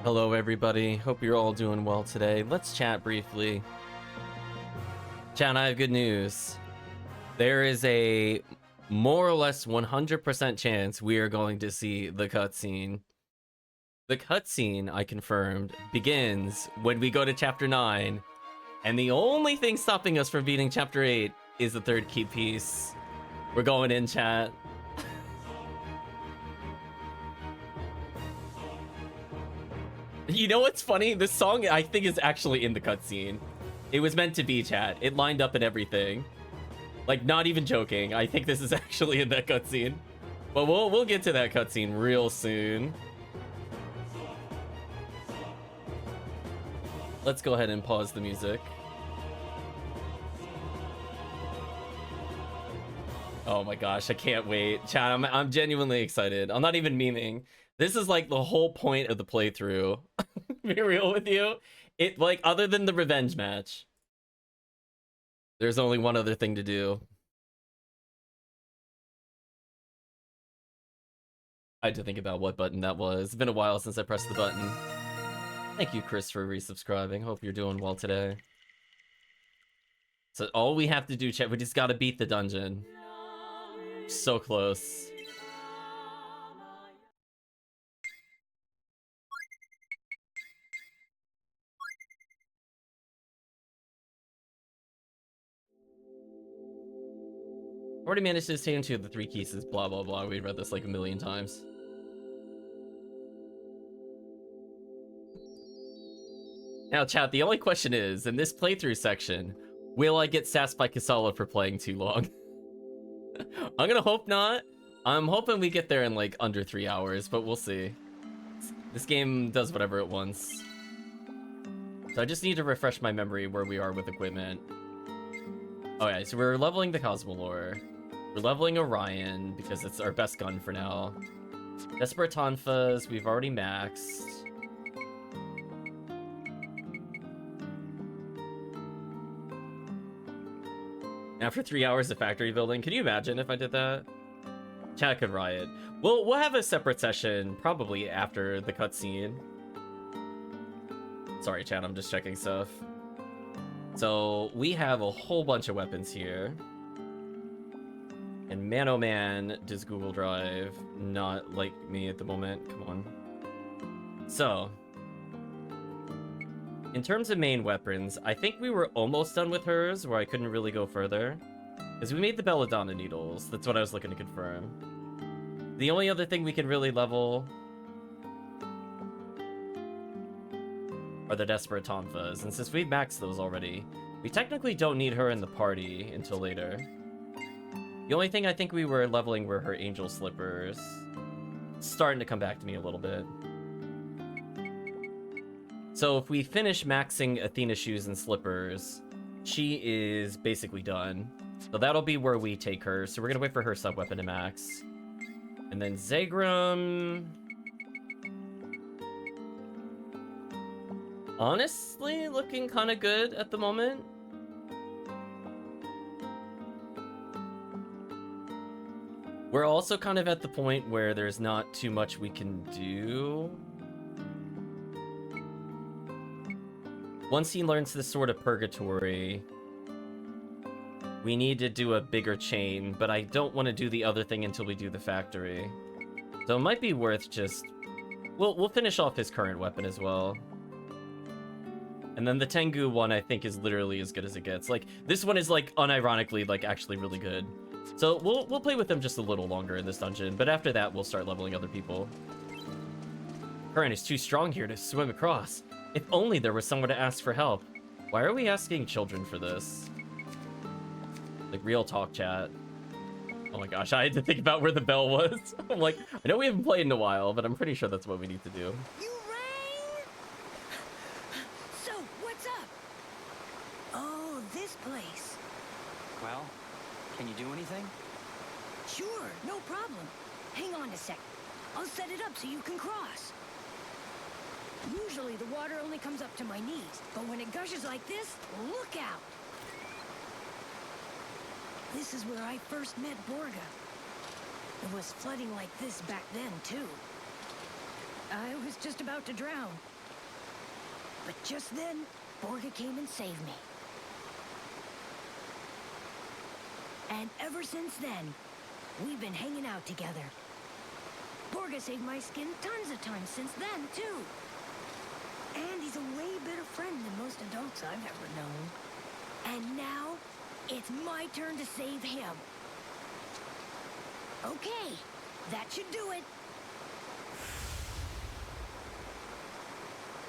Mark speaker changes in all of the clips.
Speaker 1: Hello everybody, hope you're all doing well today. Let's chat briefly. Chat, I have good news. There is a more or less 100% chance we are going to see the cutscene. The cutscene, I confirmed, begins when we go to chapter 9, and the only thing stopping us from beating chapter 8 is the third key piece. We're going in, chat. You know what's funny? This song, I think, is actually in the cutscene. It was meant to be, chat. It lined up and everything. Like, not even joking. I think this is actually in that cutscene. But we'll get to that cutscene real soon. Let's go ahead and pause the music. Oh my gosh, I can't wait. Chat, I'm genuinely excited. I'm not even memeing. This is like the whole point of the playthrough. Be real with you. It, like, other than the revenge match, there's only one other thing to do. I had to think about what button that was. It's been a while since I pressed the button. Thank you, Chris, for resubscribing. Hope you're doing well today. So all we have to do, chat, we just gotta beat the dungeon. So close. Already managed to stay into the 3 keys, blah blah blah. We read this like a million times. Now, chat, the only question is, in this playthrough section, will I get sassed by Kasala for playing too long? I'm gonna hope not. I'm hoping we get there in like under 3 hours, but we'll see. This game does whatever it wants. So I just need to refresh my memory where we are with equipment. Okay, so we're leveling the Cosmolore. We're leveling Orion because it's our best gun for now. Desperate Tonfas, we've already maxed. After 3 hours of factory building, can you imagine if I did that? Chat could riot. We'll have a separate session probably after the cutscene. Sorry, chat, I'm just checking stuff. So we have a whole bunch of weapons here. And man, oh man, does Google Drive not like me at the moment. Come on. So, in terms of main weapons, I think we were almost done with hers, where I couldn't really go further. Because we made the Belladonna needles. That's what I was looking to confirm. The only other thing we can really level are the Desperate Tonfas. And since we've maxed those already, we technically don't need her in the party until later. The only thing I think we were leveling were her Angel Slippers. It's starting to come back to me a little bit. So if we finish maxing Athena shoes and slippers, she is basically done. So that'll be where we take her. So we're gonna wait for her sub-weapon to max. And then Zagrum... honestly, looking kind of good at the moment. We're also kind of at the point where there's not too much we can do. Once he learns this sort of purgatory, we need to do a bigger chain, but I don't want to do the other thing until we do the factory. So it might be worth just... We'll finish off his current weapon as well. And then the Tengu one, I think, is literally as good as it gets. Like, this one is, like, unironically, like, actually really good. So we'll play with them just a little longer in this dungeon, but after that, we'll start leveling other people. Current is too strong here to swim across. If only there was someone to ask for help. Why are we asking children for this? Like, real talk, chat. Oh my gosh, I had to think about where the bell was. I'm like, I know we haven't played in a while, but I'm pretty sure that's what we need to do.
Speaker 2: You rang? So, what's up? Oh, this place.
Speaker 3: Well, can you do anything?
Speaker 2: Sure, no problem. Hang on a sec. I'll set it up so you can cross. Usually the water only comes up to my knees, but when it gushes like this, look out! This is where I first met Borga. It was flooding like this back then, too. I was just about to drown. But just then, Borga came and saved me. And ever since then, we've been hanging out together. Borga saved my skin tons of times since then, too. And he's a way better friend than most adults I've ever known. And now, it's my turn to save him. Okay, that should do it.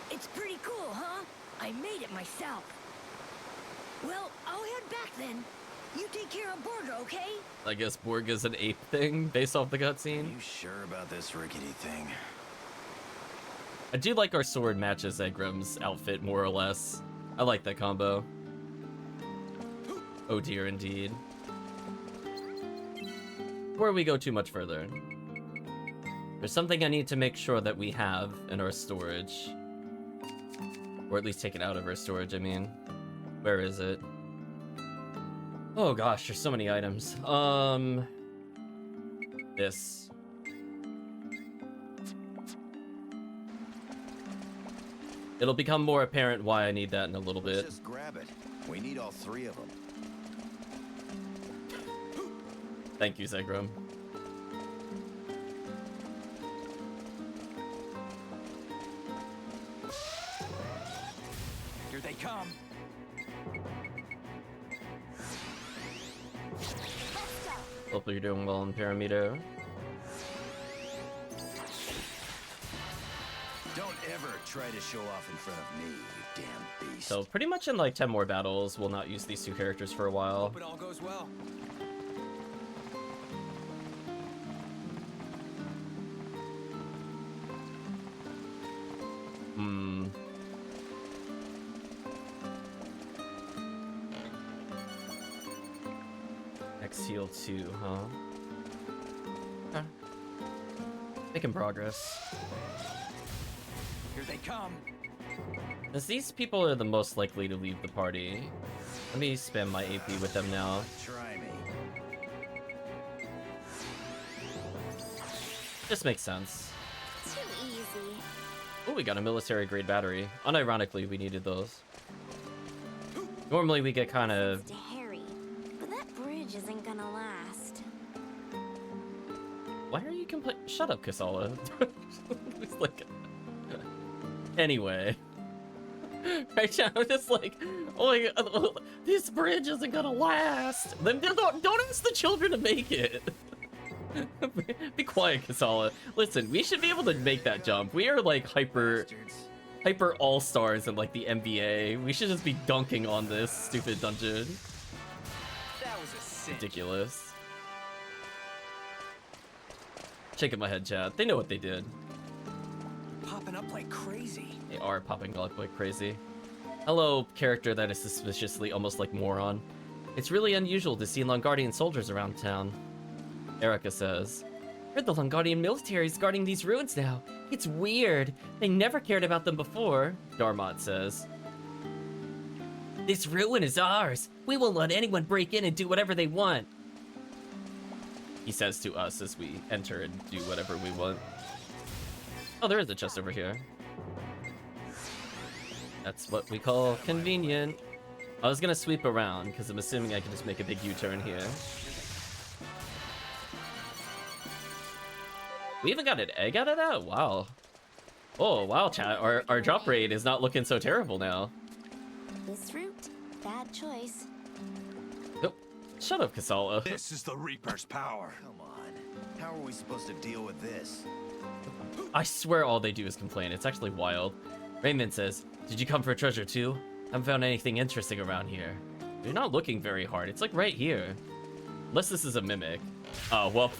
Speaker 2: It's pretty cool, huh? I made it myself. Well, I'll head back then. You take care of Borga, okay?
Speaker 1: I guess Borga's an ape thing based off the cutscene.
Speaker 4: You sure about this rickety thing?
Speaker 1: I do like our sword matches Egram's outfit more or less. I like that combo. Oh dear, indeed. Before we go too much further, there's something I need to make sure that we have in our storage. Or at least take it out of our storage, I mean. Where is it? Oh gosh, there's so many items. This. It'll become more apparent why I need that in a little bit.
Speaker 4: Just grab it. We need all 3 of them.
Speaker 1: Thank you, Zegram.
Speaker 3: Here they come.
Speaker 1: Hopefully you're doing well in Pyramito.
Speaker 4: Don't ever try to show off in front of me, you damn beast.
Speaker 1: So pretty much in like 10 more battles, we'll not use these 2 characters for a while.
Speaker 3: Hope it all goes well.
Speaker 1: Heal 2, huh? Huh. Making progress.
Speaker 3: Here they come.
Speaker 1: As these people are the most likely to leave the party, let me spam my AP with them now.
Speaker 4: Try me.
Speaker 1: This makes sense.
Speaker 5: Too easy.
Speaker 1: Oh, we got a military grade battery. Unironically, we needed those. Normally we get kind of...
Speaker 5: To Harry, but that bridge isn't gonna last.
Speaker 1: Why are you complaining? Shut up, Kasala. It's like... Anyway. Right now, I'm just like, oh my god, this bridge isn't gonna last. Then don't ask the children to make it. Be quiet, Kasala. Listen, we should be able to make that jump. We are like hyper all-stars in like the NBA. We should just be dunking on this stupid dungeon.
Speaker 3: That was a cinch.
Speaker 1: Ridiculous. Shaking my head, chat. They know what they did.
Speaker 3: Popping up like crazy.
Speaker 1: They are popping up like crazy. Hello, character that is suspiciously almost like moron. It's really unusual to see Longardian soldiers around town. Erica says, heard the Longardian military is guarding these ruins now. It's weird. They never cared about them before, Darmot says. This ruin is ours. We won't let anyone break in and do whatever they want. He says to us as we enter and do whatever we want. Oh, there is a chest over here. That's what we call convenient. I was gonna sweep around, because I'm assuming I can just make a big U-turn here. We even got an egg out of that? Wow. Oh, wow, chat. Our drop rate is not looking so terrible now.
Speaker 5: This route, bad choice.
Speaker 1: Oh, shut up, Kasala.
Speaker 4: This is the Reaper's power. Come on. How are we supposed to deal with this?
Speaker 1: I swear all they do is complain. It's actually wild. Raymond says, did you come for treasure too? Haven't found anything interesting around here. You're not looking very hard. It's like right here. Unless this is a mimic. Oh, well.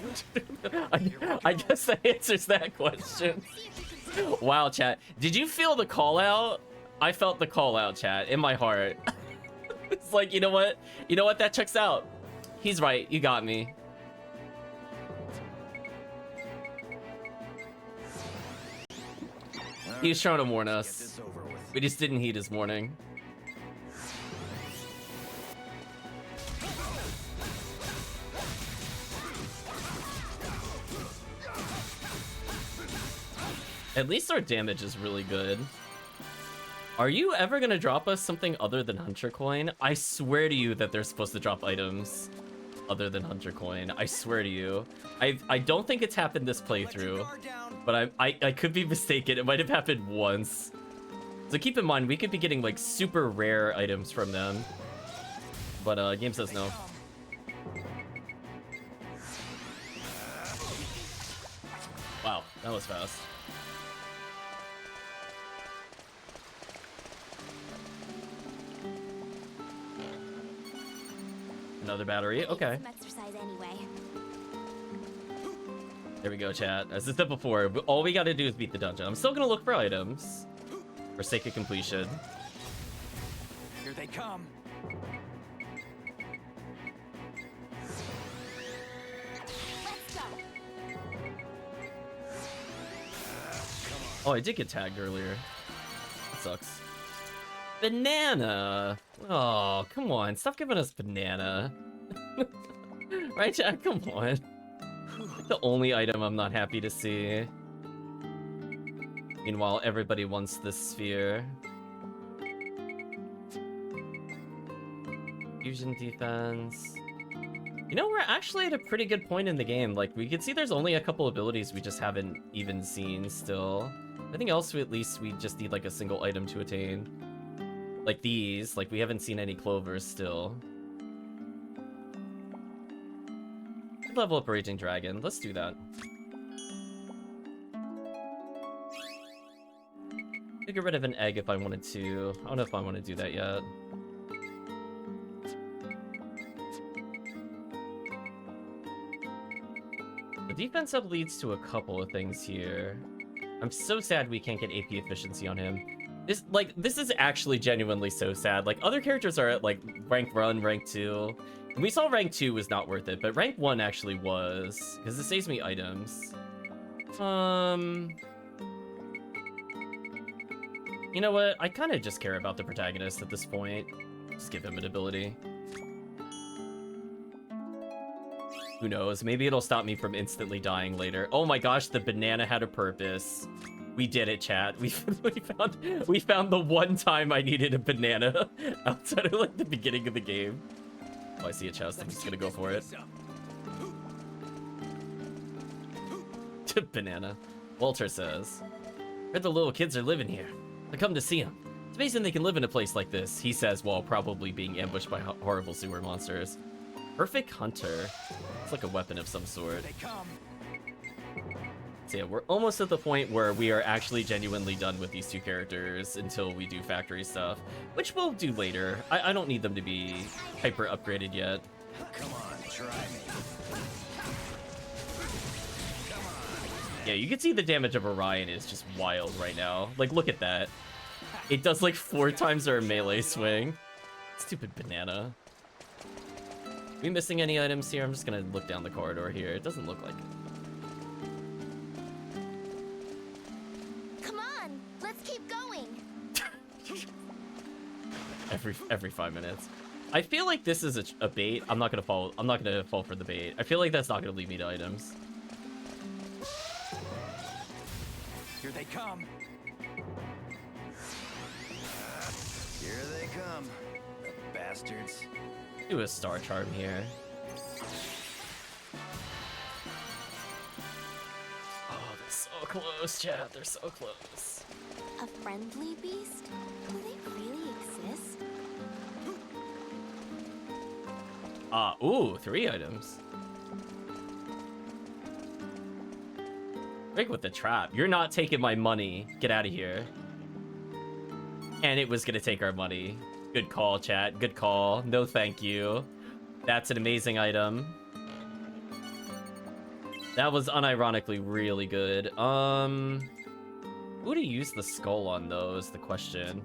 Speaker 1: I guess that answers that question. Wow, chat. Did you feel the call out? I felt the call out, chat, in my heart. It's like, you know what? You know what? That checks out. He's right. You got me. He was trying to warn us. We just didn't heed his warning. At least our damage is really good. Are you ever gonna drop us something other than Hunter Coin? I swear to you that they're supposed to drop items other than Hunter Coin. I swear to you. I don't think it's happened this playthrough, but I could be mistaken. It might have happened once. So keep in mind, we could be getting like super rare items from them. But game says no. Wow, that was fast. Another battery, okay.
Speaker 5: Some exercise anyway.
Speaker 1: There we go, chat. As I said before, all we gotta do is beat the dungeon. I'm still gonna look for items for sake of completion.
Speaker 3: Here they come.
Speaker 5: Let's go.
Speaker 1: Oh, I did get tagged earlier. That sucks. Banana! Oh, come on. Stop giving us banana. Right, chat? Come on. The only item I'm not happy to see. Meanwhile, everybody wants this sphere. Fusion defense. You know, we're actually at a pretty good point in the game. Like, we can see there's only a couple abilities we just haven't even seen still. Everything else, at least, we just need, like, a single item to attain. Like these. Like, we haven't seen any clovers still. Level up Raging Dragon. Let's do that. Could get rid of an egg if I wanted to. I don't know if I want to do that yet. The defense up leads to a couple of things here. I'm so sad we can't get AP efficiency on him. This is actually genuinely so sad. Like, other characters are at, like, rank 1, rank 2. And we saw rank 2 was not worth it, but rank 1 actually was. Because it saves me items. You know what? I kind of just care about the protagonist at this point. Just give him an ability. Who knows? Maybe it'll stop me from instantly dying later. Oh my gosh, the banana had a purpose. We did it, chat. We found the one time I needed a banana outside of like the beginning of the game. Oh, I see a chest. I'm just gonna go for it. Banana. Walter says, "Heard the little kids are living here. I come to see them. It's amazing they can live in a place like this," he says while probably being ambushed by horrible sewer monsters. Perfect hunter. It's like a weapon of some sort.
Speaker 3: They come.
Speaker 1: So yeah, we're almost at the point where we are actually genuinely done with these two characters until we do factory stuff, which we'll do later. I don't need them to be hyper upgraded yet.
Speaker 4: Come on, try me.
Speaker 1: Yeah, you can see the damage of Orion is just wild right now. Like, look at that. It does like 4 times our melee swing. Stupid banana. We missing any items here? I'm just gonna look down the corridor here. It doesn't look like it.
Speaker 5: Come on, let's keep going.
Speaker 1: Every 5 minutes. I feel like this is a bait. I'm not gonna fall for the bait. I feel like that's not gonna lead me to items.
Speaker 3: Here they come.
Speaker 4: Here they come, the bastards.
Speaker 1: Do a star charm here. Oh, they're so close, chat. They're so close.
Speaker 5: A friendly beast? Do they really exist?
Speaker 1: Ooh, 3 items. Break with the trap. You're not taking my money. Get out of here. And it was gonna take our money. Good call, chat. Good call. No thank you. That's an amazing item. That was unironically really good. Who to use the skull on, though, is the question.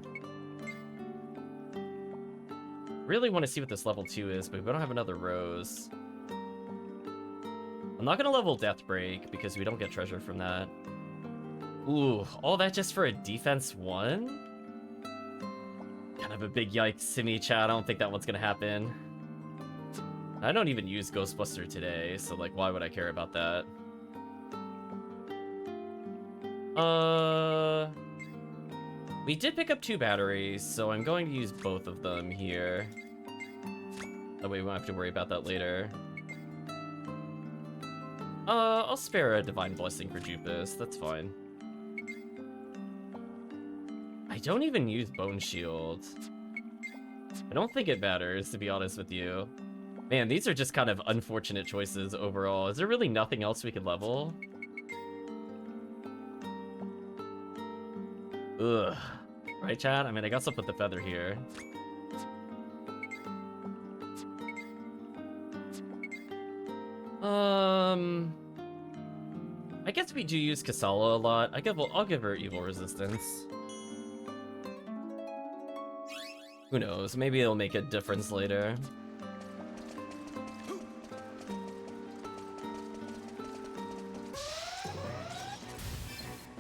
Speaker 1: Really want to see what this level 2 is, but we don't have another rose. I'm not gonna level Deathbreak because we don't get treasure from that. Ooh, all that just for a defense 1? Kind of a big yikes to me, chat. I don't think that one's gonna happen. I don't even use Ghostbuster today, so like, why would I care about that? We did pick up 2 batteries, so I'm going to use both of them here. That way we won't have to worry about that later. I'll spare a Divine Blessing for Jupus, that's fine. I don't even use Bone Shield. I don't think it matters, to be honest with you. Man, these are just kind of unfortunate choices overall. Is there really nothing else we could level? Ugh. Right, chat? I mean, I guess I'll put the feather here. I guess we do use Kasala a lot. I'll give her evil resistance. Who knows? Maybe it'll make a difference later.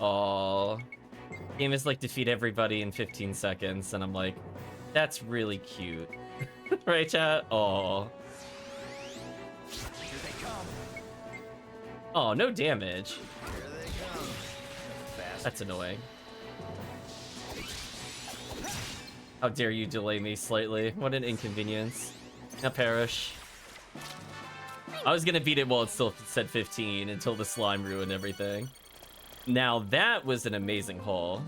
Speaker 1: Aww. Game is like defeat everybody in 15 seconds, and I'm like, that's really cute. Right, chat? Aww.
Speaker 3: Here they come.
Speaker 1: Oh, no damage.
Speaker 4: Here they come.
Speaker 1: That's annoying. How dare you delay me slightly? What an inconvenience. Now perish. I was gonna beat it while it still said 15 until the slime ruined everything. Now that was an amazing haul.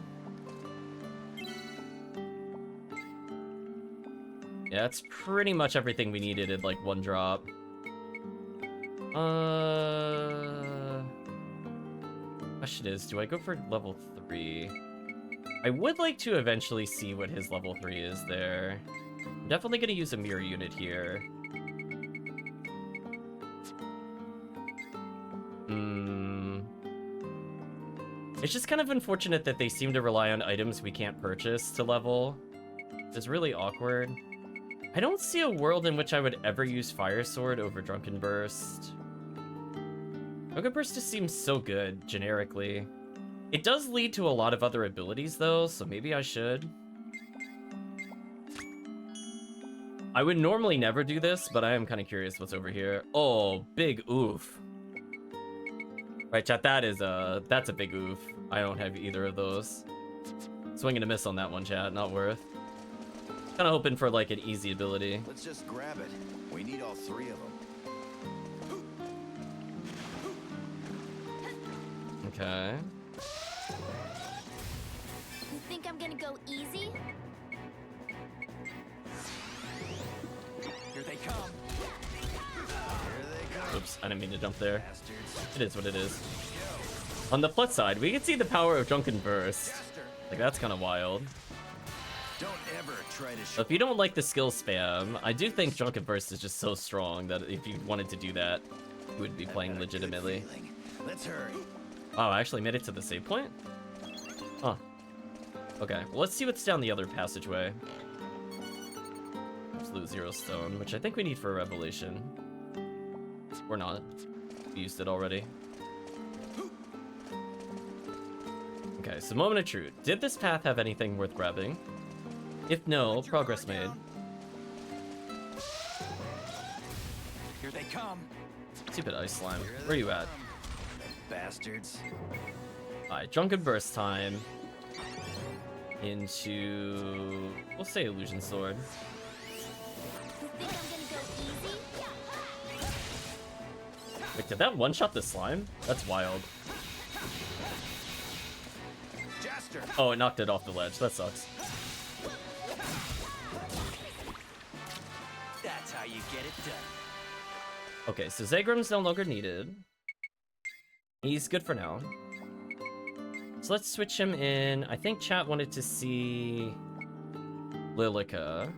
Speaker 1: Yeah, that's pretty much everything we needed in like one drop. Question is, do I go for level 3? I would like to eventually see what his level 3 is there. I'm definitely gonna use a mirror unit here. It's just kind of unfortunate that they seem to rely on items we can't purchase to level. It's really awkward. I don't see a world in which I would ever use Fire Sword over Drunken Burst. Drunken Burst just seems so good, generically. It does lead to a lot of other abilities, though, so maybe I should. I would normally never do this, but I am kind of curious what's over here. Oh, big oof. Right, chat, that's a big oof. I don't have either of those. Swing and a miss on that one, chat, not worth. Kind of hoping for, like, an easy ability.
Speaker 4: Let's just grab it. We need all 3 of them.
Speaker 1: Okay.
Speaker 5: You think I'm gonna go easy?
Speaker 3: Here they come.
Speaker 4: Here they come.
Speaker 1: Oops, I didn't mean to jump there.
Speaker 4: Bastards.
Speaker 1: It is what it is. On the plus side, we can see the power of Drunken Burst. Like, that's kind of wild.
Speaker 4: Don't ever try to
Speaker 1: So if you don't like the skill spam, I do think Drunken Burst is just so strong that if you wanted to do that, you would be playing legitimately.
Speaker 4: Let's hurry.
Speaker 1: Wow, I actually made it to the save point? Huh. Okay, well, let's see what's down the other passageway. Absolute Zero Stone, which I think we need for a Revelation. Or not. We used it already. Okay, so moment of truth. Did this path have anything worth grabbing? If no, progress made.
Speaker 3: Here they come.
Speaker 1: Stupid ice slime. Where are you at?
Speaker 4: Bastards.
Speaker 1: Alright, Drunken Burst time. Into... we'll say Illusion Sword.
Speaker 5: You think I'm gonna go easy?
Speaker 1: Wait, did that one-shot the slime? That's wild.
Speaker 4: Jaster.
Speaker 1: Oh, it knocked it off the ledge. That sucks.
Speaker 3: That's how you get it done.
Speaker 1: Okay, so Zagram's no longer needed. He's good for now. So let's switch him in. I think chat wanted to see Lilica.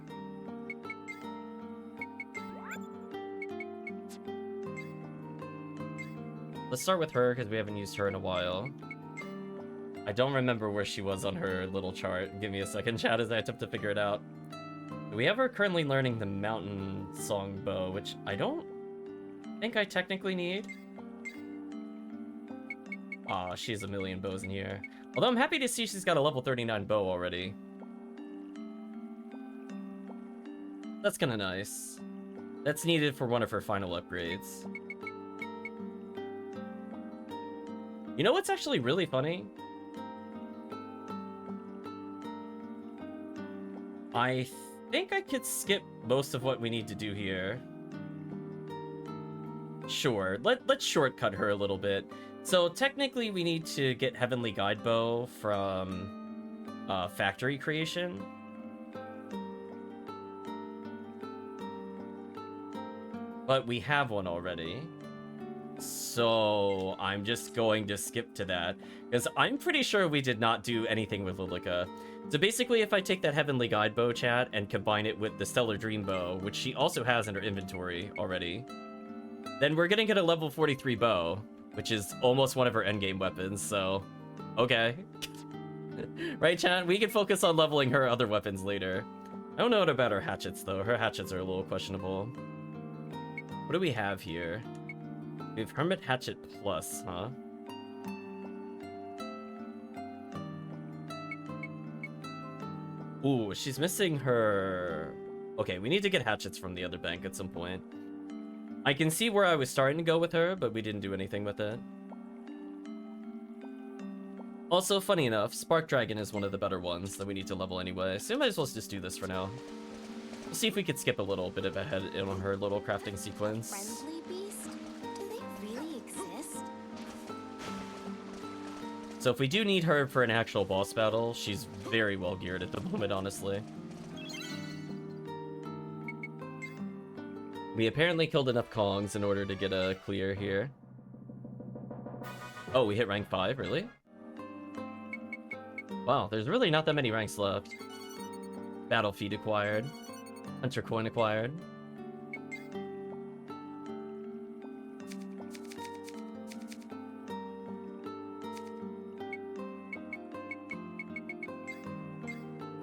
Speaker 1: Let's start with her because we haven't used her in a while. I don't remember where she was on her little chart. Give me a second, chat, as I attempt to figure it out. We have her currently learning the Mountain Song Bow, which I don't think I technically need. Aw, she has a million bows in here. Although I'm happy to see she's got a level 39 bow already. That's kinda nice. That's needed for one of her final upgrades. You know what's actually really funny? I think I could skip most of what we need to do here. Sure, let's shortcut her a little bit. So technically we need to get Heavenly Guidebow from factory creation. But we have one already. So I'm just going to skip to that, because I'm pretty sure we did not do anything with Lilica. So basically, if I take that Heavenly Guidebow, chat, and combine it with the Stellar Dreambow, which she also has in her inventory already, then we're gonna get a level 43 bow, which is almost one of her endgame weapons, so... okay. Right, chat? We can focus on leveling her other weapons later. I don't know about her hatchets, though. Her hatchets are a little questionable. What do we have here? We have Hermit Hatchet Plus, huh? Ooh, she's missing her... okay, we need to get hatchets from the other bank at some point. I can see where I was starting to go with her, but we didn't do anything with it. Also, funny enough, Spark Dragon is one of the better ones that we need to level anyway, so we might as well just do this for now. We'll see if we could skip a little bit of ahead in her little crafting sequence.
Speaker 5: Friendly beast? Do they really exist?
Speaker 1: So if we do need her for an actual boss battle, she's very well geared at the moment, honestly. We apparently killed enough Kongs in order to get a clear here. Oh, we hit rank 5, really? Wow, there's really not that many ranks left. Battle feat acquired. Hunter coin acquired.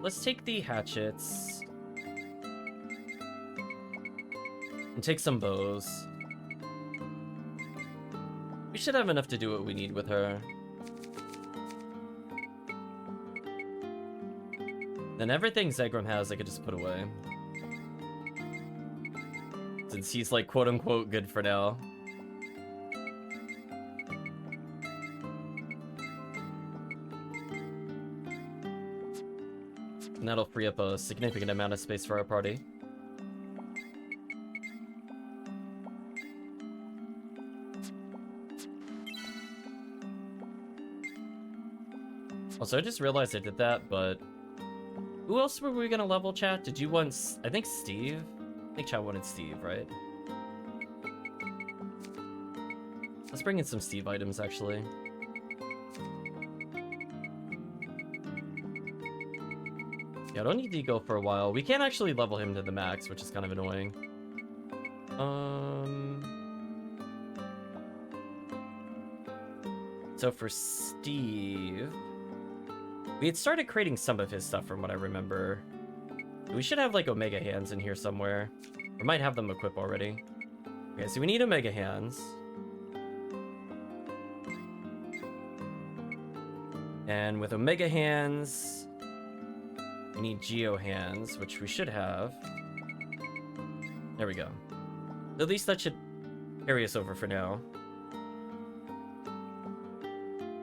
Speaker 1: Let's take the hatchets. And take some bows. We should have enough to do what we need with her. Then everything Zegram has I could just put away. Since he's like quote-unquote good for now. And that'll free up a significant amount of space for our party. Also, I just realized I did that, but... who else were we gonna level, chat? Did you want... I think Steve? I think chat wanted Steve, right? Let's bring in some Steve items, actually. Yeah, I don't need Deagle for a while. We can't actually level him to the max, which is kind of annoying. So for Steve... we had started creating some of his stuff from what I remember. We should have like Omega Hands in here somewhere. Or might have them equipped already. Okay, so we need Omega Hands. And with Omega Hands, we need Geo Hands, which we should have. There we go. At least that should carry us over for now.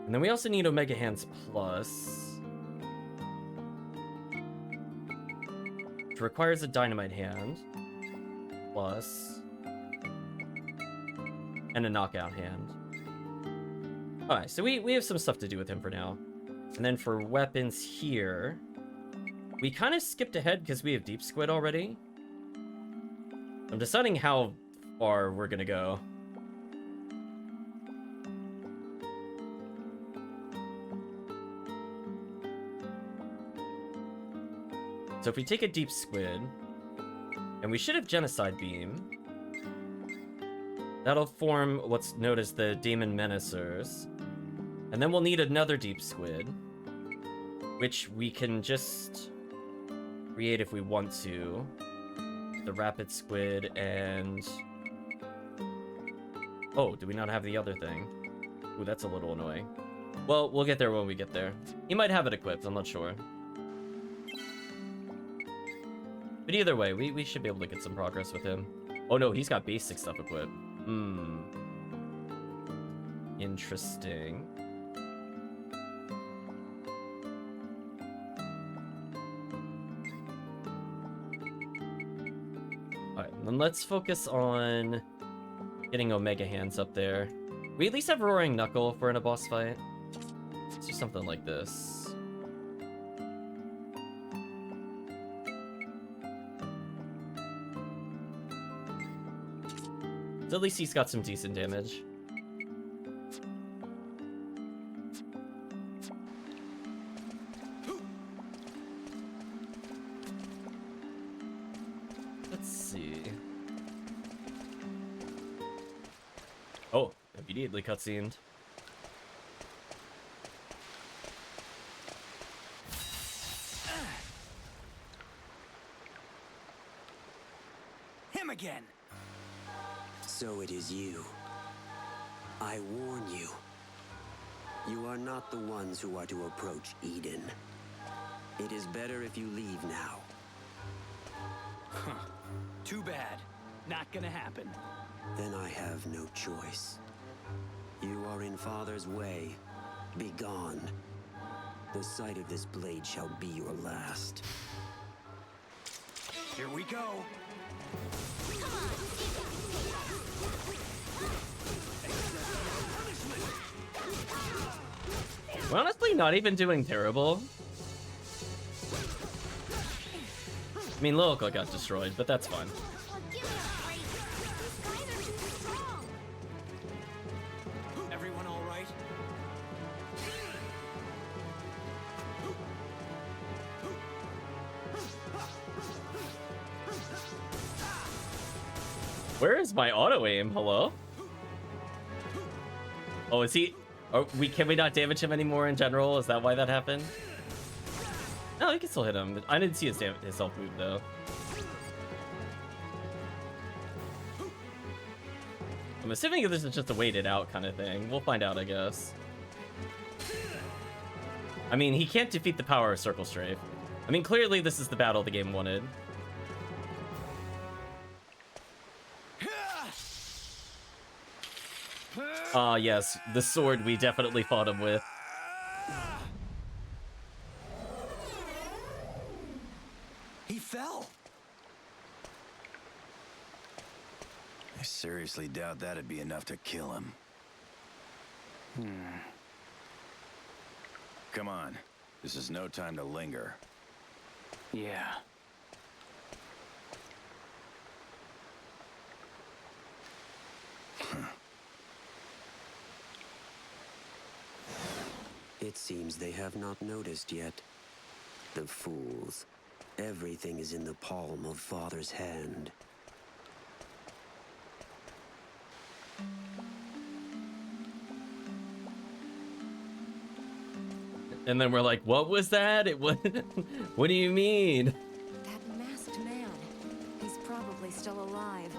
Speaker 1: And then we also need Omega Hands Plus, which requires a Dynamite Hand Plus, and a Knockout Hand. Alright, so we have some stuff to do with him for now. And then for weapons here, we kind of skipped ahead because we have Deep Squid already. I'm deciding how far we're gonna go. So if we take a Deep Squid, and we should have Genocide Beam, that'll form what's known as the Demon Menacers. And then we'll need another Deep Squid, which we can just create if we want to. The Rapid Squid and... oh, do we not have the other thing? Ooh, that's a little annoying. Well, we'll get there when we get there. He might have it equipped, I'm not sure. But either way, we should be able to get some progress with him. Oh no, he's got basic stuff equipped. Interesting. Alright, then let's focus on getting Omega Hands up there. We at least have Roaring Knuckle if we're in a boss fight. Let's do something like this. So at least he's got some decent damage. Let's see. Oh, immediately cutscened.
Speaker 3: Him again.
Speaker 6: So it is you. I warn you. You are not the ones who are to approach Eden. It is better if you leave now.
Speaker 3: Huh. Too bad. Not gonna happen.
Speaker 6: Then I have no choice. You are in Father's way. Be gone. The sight of this blade shall be your last.
Speaker 3: Here we go.
Speaker 1: We're honestly not even doing terrible. I mean, Local got destroyed, but that's fine.
Speaker 5: Oh, give me a break. These guys are too strong.
Speaker 3: Everyone all right?
Speaker 1: Where is my auto aim? Hello? Oh, is he? Can we not damage him anymore in general? Is that why that happened? No, you can still hit him. I didn't see his self move though. I'm assuming this is just a waited out kind of thing. We'll find out, I guess. I mean, he can't defeat the power of Circle Strafe. I mean, clearly this is the battle the game wanted. Ah, yes, the sword we definitely fought him with.
Speaker 3: He fell.
Speaker 4: I seriously doubt that'd be enough to kill him. Come on. This is no time to linger.
Speaker 3: Yeah.
Speaker 6: It seems they have not noticed yet. The fools. Everything is in the palm of Father's hand.
Speaker 1: And then we're like, what was that? It was. What do you mean?
Speaker 2: That masked man. He's probably still alive.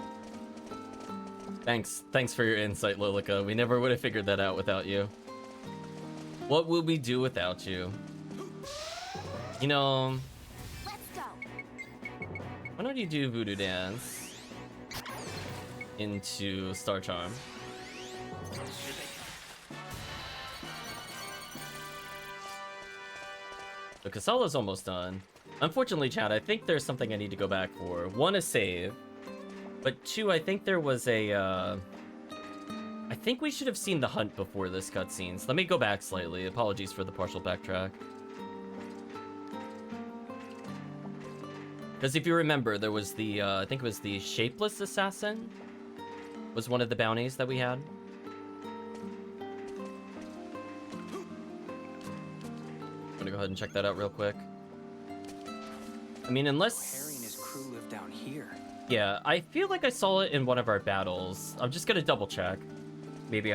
Speaker 1: Thanks for your insight, Lilica. We never would have figured that out without you. What would we do without you? You know,
Speaker 5: Let's go.
Speaker 1: why don't you do Voodoo Dance into Star Charm? So Kasala's almost done. Unfortunately, Chad, I think there's something I need to go back for. One, a save. But two, I think there was a, I think we should have seen the hunt before this cutscene. So let me go back slightly. Apologies for the partial backtrack. Because if you remember, there was the, I think it was the Shapeless Assassin was one of the bounties that we had. I'm gonna go ahead and check that out real quick. I mean, unless...
Speaker 3: Harry and his crew live down here.
Speaker 1: Yeah, I feel like I saw it in one of our battles. I'm just gonna double check. Maybe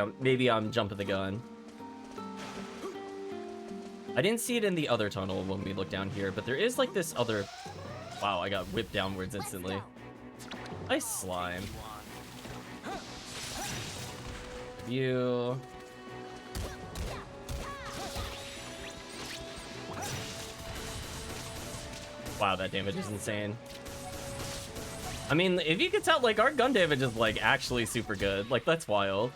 Speaker 1: I'm jumping the gun. I didn't see it in the other tunnel when we looked down here, but there is like this other... Wow, I got whipped downwards instantly. Nice slime. You... Wow, that damage is insane. I mean, if you could tell, like, our gun damage is, like, actually super good. Like, that's wild.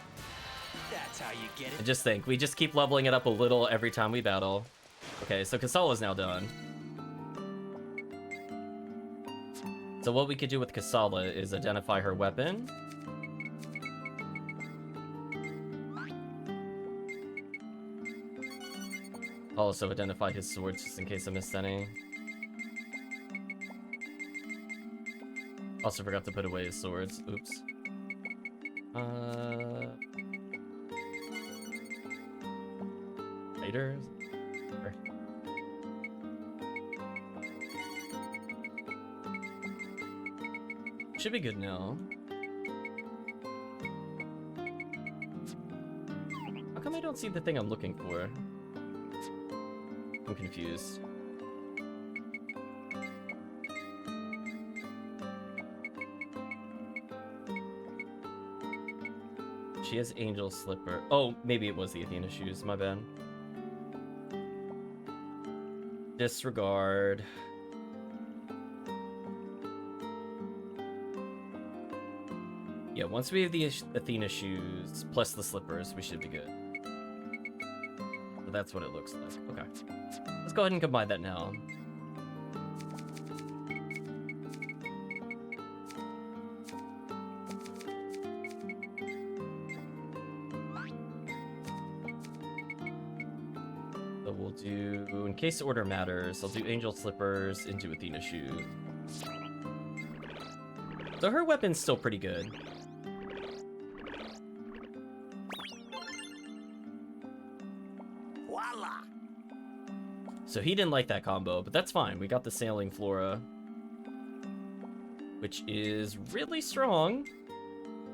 Speaker 3: That's how you get it.
Speaker 1: And just think, we just keep leveling it up a little every time we battle. Okay, so Kasala's now done. So what we could do with Kasala is identify her weapon. Also identify his swords just in case I missed any. Also forgot to put away his swords. Oops. Later. Should be good now. How come I don't see the thing I'm looking for? I'm confused. She has Angel Slipper. Oh, maybe it was the Athena shoes. My bad. Disregard. Yeah, once we have the Athena shoes plus the slippers, we should be good. So that's what it looks like. Okay. Let's go ahead and combine that now. So we'll do, in case order matters, I'll do Angel Slippers into Athena shoes. So her weapon's still pretty good.
Speaker 6: Voila!
Speaker 1: So he didn't like that combo, but that's fine. We got the Sailing Flora, which is really strong.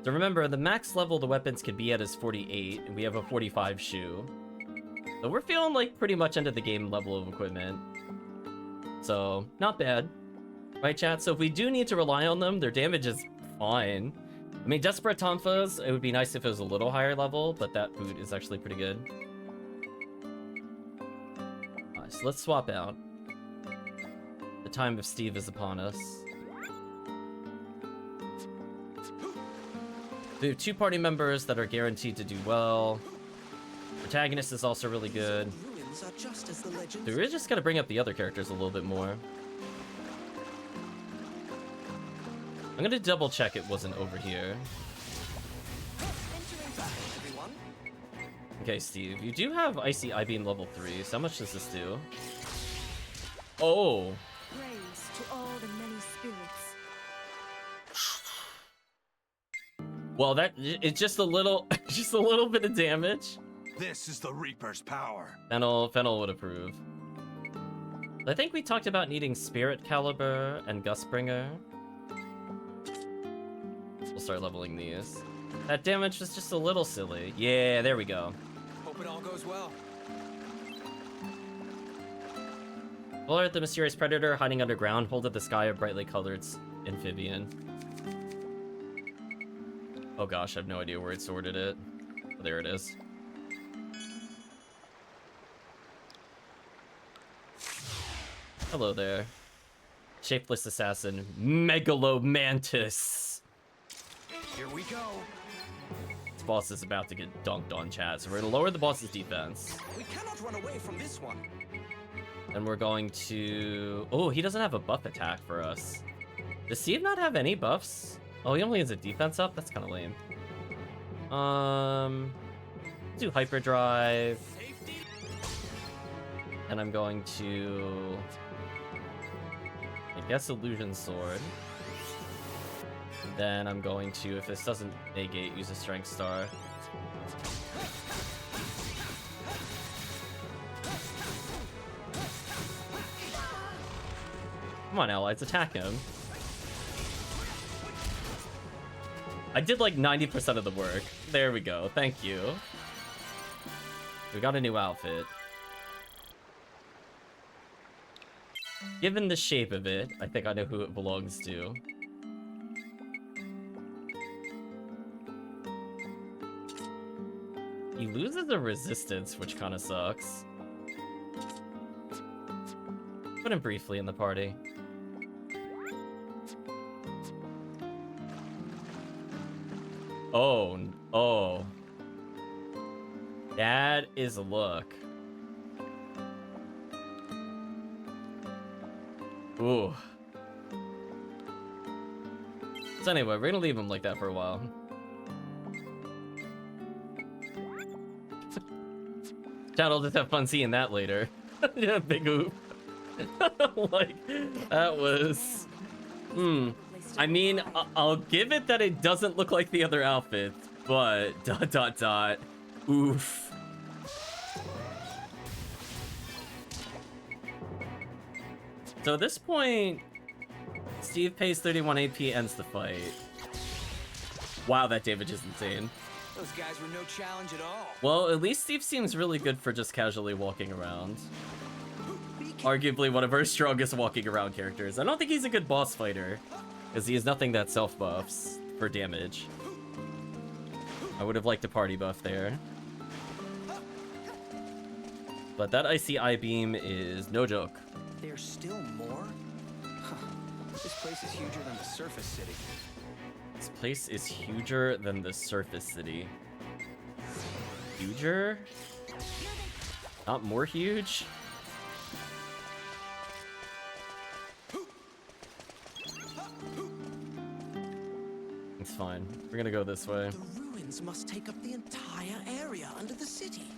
Speaker 1: So remember, the max level the weapons can be at is 48, and we have a 45 shoe. So we're feeling like pretty much into the game level of equipment. So, not bad. Right, chat? So if we do need to rely on them, their damage is fine. I mean, Desperate Tonfas, it would be nice if it was a little higher level, but that boot is actually pretty good. Alright, so let's swap out. The time of Steve is upon us. We have 2 party members that are guaranteed to do well. Protagonist is also really good.
Speaker 3: Ruins are just as the legends.
Speaker 1: So we're just gonna bring up the other characters a little bit more. I'm gonna double check it wasn't over here. Okay, Steve, you do have Icy I-Beam level 3, so how much does this do? Oh!
Speaker 2: Praise to all the many spirits.
Speaker 1: Well, it's just a little, just a little bit of damage.
Speaker 4: This is the Reaper's power.
Speaker 1: Fennel would approve. I think we talked about needing Spirit Caliber and Gustbringer. We'll start leveling these. That damage was just a little silly. Yeah, there we go.
Speaker 3: Hope it all goes well.
Speaker 1: Alert the mysterious predator hiding underground. Hold up the sky a brightly colored amphibian. Oh gosh, I have no idea where it sorted it. Oh, there it is. Hello there. Shapeless assassin, Megalomantis.
Speaker 3: Here we go.
Speaker 1: This boss is about to get dunked on, chat. So we're gonna lower the boss's defense.
Speaker 3: We cannot run away from this one.
Speaker 1: And we're going to... Oh, he doesn't have a buff attack for us. Does Steve not have any buffs? Oh, he only has a defense up? That's kind of lame. Do Hyperdrive. And I'm going to... I guess Illusion Sword. Then I'm going to, if this doesn't negate, use a Strength Star. Come on, allies, attack him. I did like 90% of the work. There we go, thank you. We got a new outfit. Given the shape of it, I think I know who it belongs to. He loses a resistance, which kind of sucks. Put him briefly in the party. Oh. That is a look. Ooh. So anyway, we're gonna leave him like that for a while. Chat, I'll just have fun seeing that later. Yeah, big oop. Like, that was... I mean, I'll give it that it doesn't look like the other outfits, but... ... Oof. So at this point, Steve pays 31 AP, ends the fight. Wow, that damage is insane.
Speaker 3: Those guys were no challenge at all.
Speaker 1: Well, at least Steve seems really good for just casually walking around. Arguably one of our strongest walking around characters. I don't think he's a good boss fighter, because he has nothing that self-buffs for damage. I would have liked a party buff there. But that icy eye beam is no joke.
Speaker 3: There's still more? Huh. This place is huger than the surface city.
Speaker 1: This place is huger than the surface city. Huger? Not more huge? It's fine. We're gonna go this way.
Speaker 3: The ruins must take up the entire area under the city.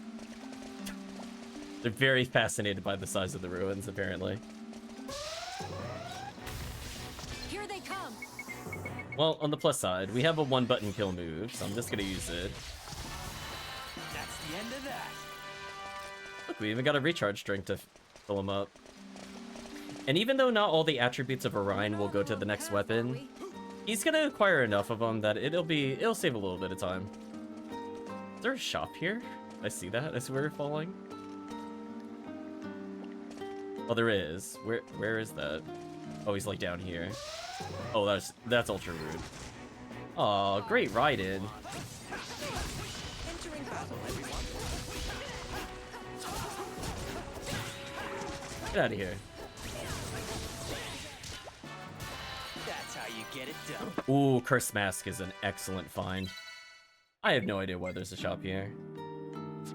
Speaker 1: They're very fascinated by the size of the ruins, apparently.
Speaker 2: Here they come.
Speaker 1: Well, on the plus side, we have a one-button kill move, so I'm just gonna use it.
Speaker 3: That's the end of that.
Speaker 1: Look, we even got a recharge drink to fill him up. And even though not all the attributes of Orion will go to the next weapon, he's gonna acquire enough of them that it'll save a little bit of time. Is there a shop here? I see that as we're falling. Oh, there is. Where is that? Oh, he's like down here. Oh, that's ultra rude. Aw, great ride in.
Speaker 3: Entering battle, everyone.
Speaker 1: Get out of here.
Speaker 3: That's how you get it done.
Speaker 1: Ooh, Cursed Mask is an excellent find. I have no idea why there's a shop here.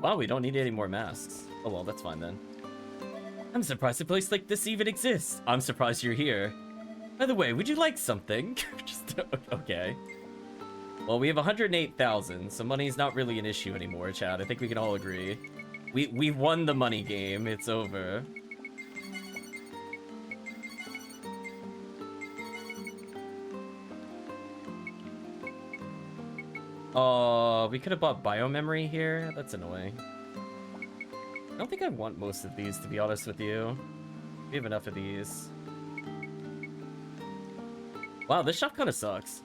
Speaker 1: Wow, we don't need any more masks. Oh well, that's fine then. I'm surprised a place like this even exists. I'm surprised you're here. By the way, would you like something? Just, okay. Well, we have 108,000, so money's not really an issue anymore, Chad. I think we can all agree. We won the money game. It's over. Oh, we could have bought biomemory here. That's annoying. I don't think I want most of these, to be honest with you. We have enough of these. Wow, this shop kind of sucks.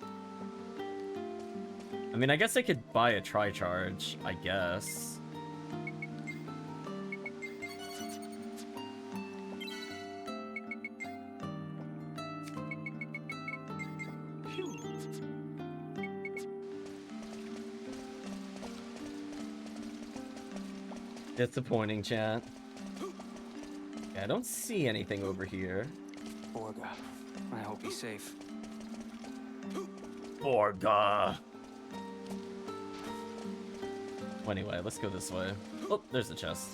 Speaker 1: I mean, I guess I could buy a tri-charge, I guess. Disappointing, chat. Yeah, I don't see anything over here.
Speaker 3: Orga, I hope he's safe.
Speaker 1: Orga. Well, anyway, let's go this way. Oh, there's the chest.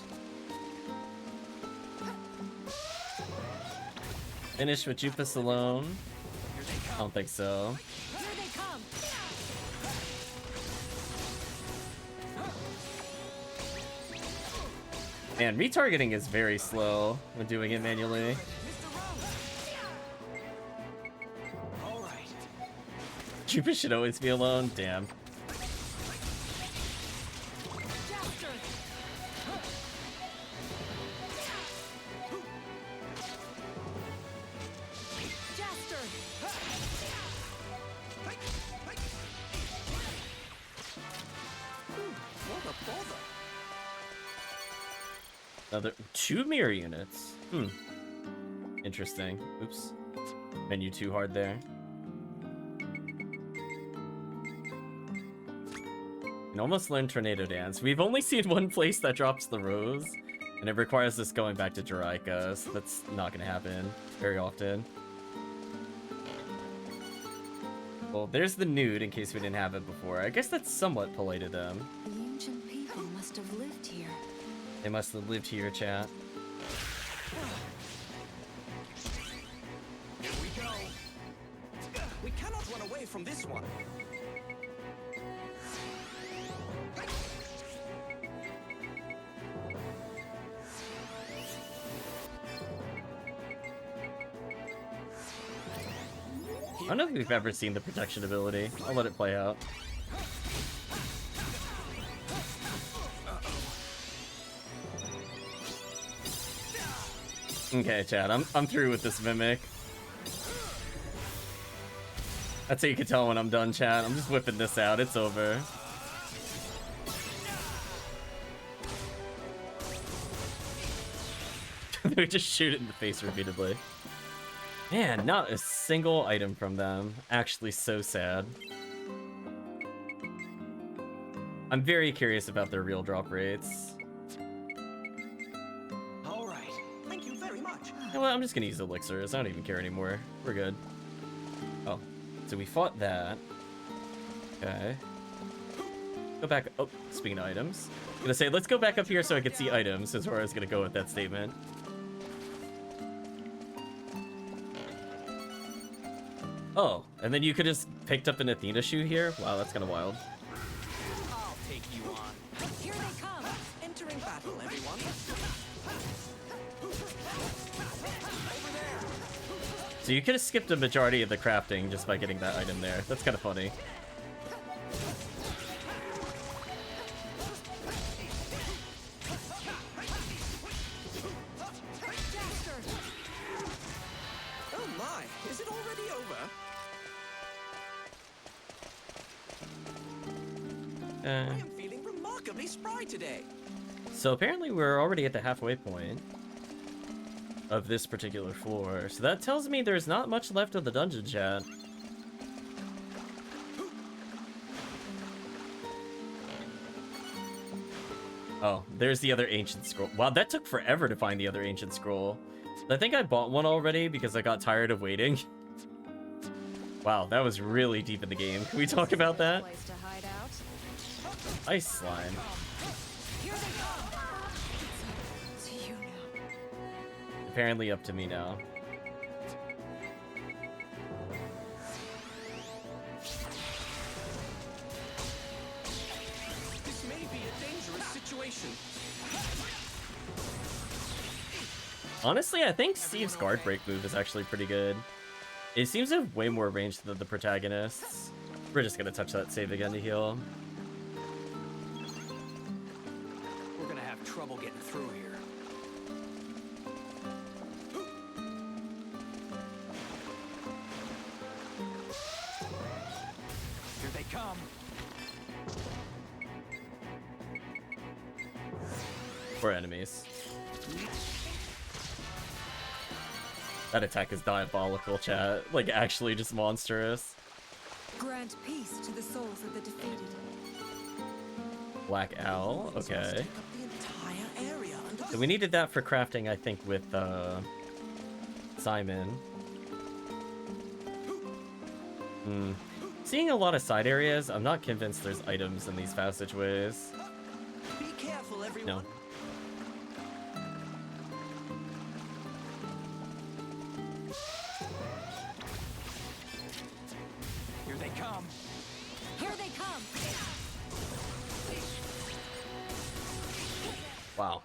Speaker 1: Finish with Jupus alone? I don't think so.
Speaker 2: Here they come.
Speaker 1: Man, retargeting is very slow when doing it manually.
Speaker 3: All right.
Speaker 1: Jupus should always be alone. Damn. Another 2 mirror units. Interesting. Oops. Menu too hard there. Can almost learn Tornado Dance. We've only seen one place that drops the rose, and it requires us going back to Jiraika, so that's not gonna happen very often. Well, there's the nude in case we didn't have it before. I guess that's somewhat polite of them.
Speaker 5: The ancient people must have lived here.
Speaker 1: They must have lived here, chat.
Speaker 3: Here we go. We We cannot run away from this one.
Speaker 1: I don't know if we've ever seen the protection ability. I'll let it play out. Okay, Chad, I'm through with this mimic. That's how you can tell when I'm done, Chad. I'm just whipping this out. It's over. They just shoot it in the face repeatedly. Man, not a single item from them. Actually, so sad. I'm very curious about their real drop rates.
Speaker 3: All right. Thank you very much.
Speaker 1: You know what? I'm just gonna use elixirs. I don't even care anymore. We're good. Oh, so we fought that. Okay. Go back. Oh, speaking of items, I'm gonna say let's go back up here so I can see items. Is where I was gonna go with that statement. Oh, and then you could just picked up an Athena shoe here? Wow, that's kind of wild.
Speaker 3: I'll take you on.
Speaker 2: Here they come.
Speaker 3: Entering battle, everyone. Over there.
Speaker 1: So you could have skipped a majority of the crafting just by getting that item there. That's kind of funny.
Speaker 3: Oh my, is it already over? I am feeling remarkably spry today.
Speaker 1: So apparently we're already at the halfway point of this particular floor. So that tells me there's not much left of the dungeon, chat. Oh, there's the other ancient scroll. Wow, that took forever to find the other ancient scroll. I think I bought one already because I got tired of waiting. Wow, that was really deep in the game. Can we talk about that?
Speaker 2: Place to hide out.
Speaker 1: Ice slime.
Speaker 2: Here they come. To you now.
Speaker 1: Apparently up to me now.
Speaker 3: This may be a dangerous situation.
Speaker 1: Honestly, I think Steve's guard break move is actually pretty good. It seems to have way more range than the protagonists. We're just gonna touch that save again to heal.
Speaker 3: We're gonna have trouble getting through here. Here they come.
Speaker 1: Poor enemies. That attack is diabolical, chat. Like, actually just monstrous.
Speaker 2: Grant peace to the souls of the defeated.
Speaker 1: Black Owl, okay.
Speaker 3: Take up the entire area under
Speaker 1: So we needed that for crafting, I think, with Simon. Seeing a lot of side areas, I'm not convinced there's items in these passageways.
Speaker 3: Be careful, everyone.
Speaker 1: No.
Speaker 3: Here they come.
Speaker 2: Here they come.
Speaker 1: Wow.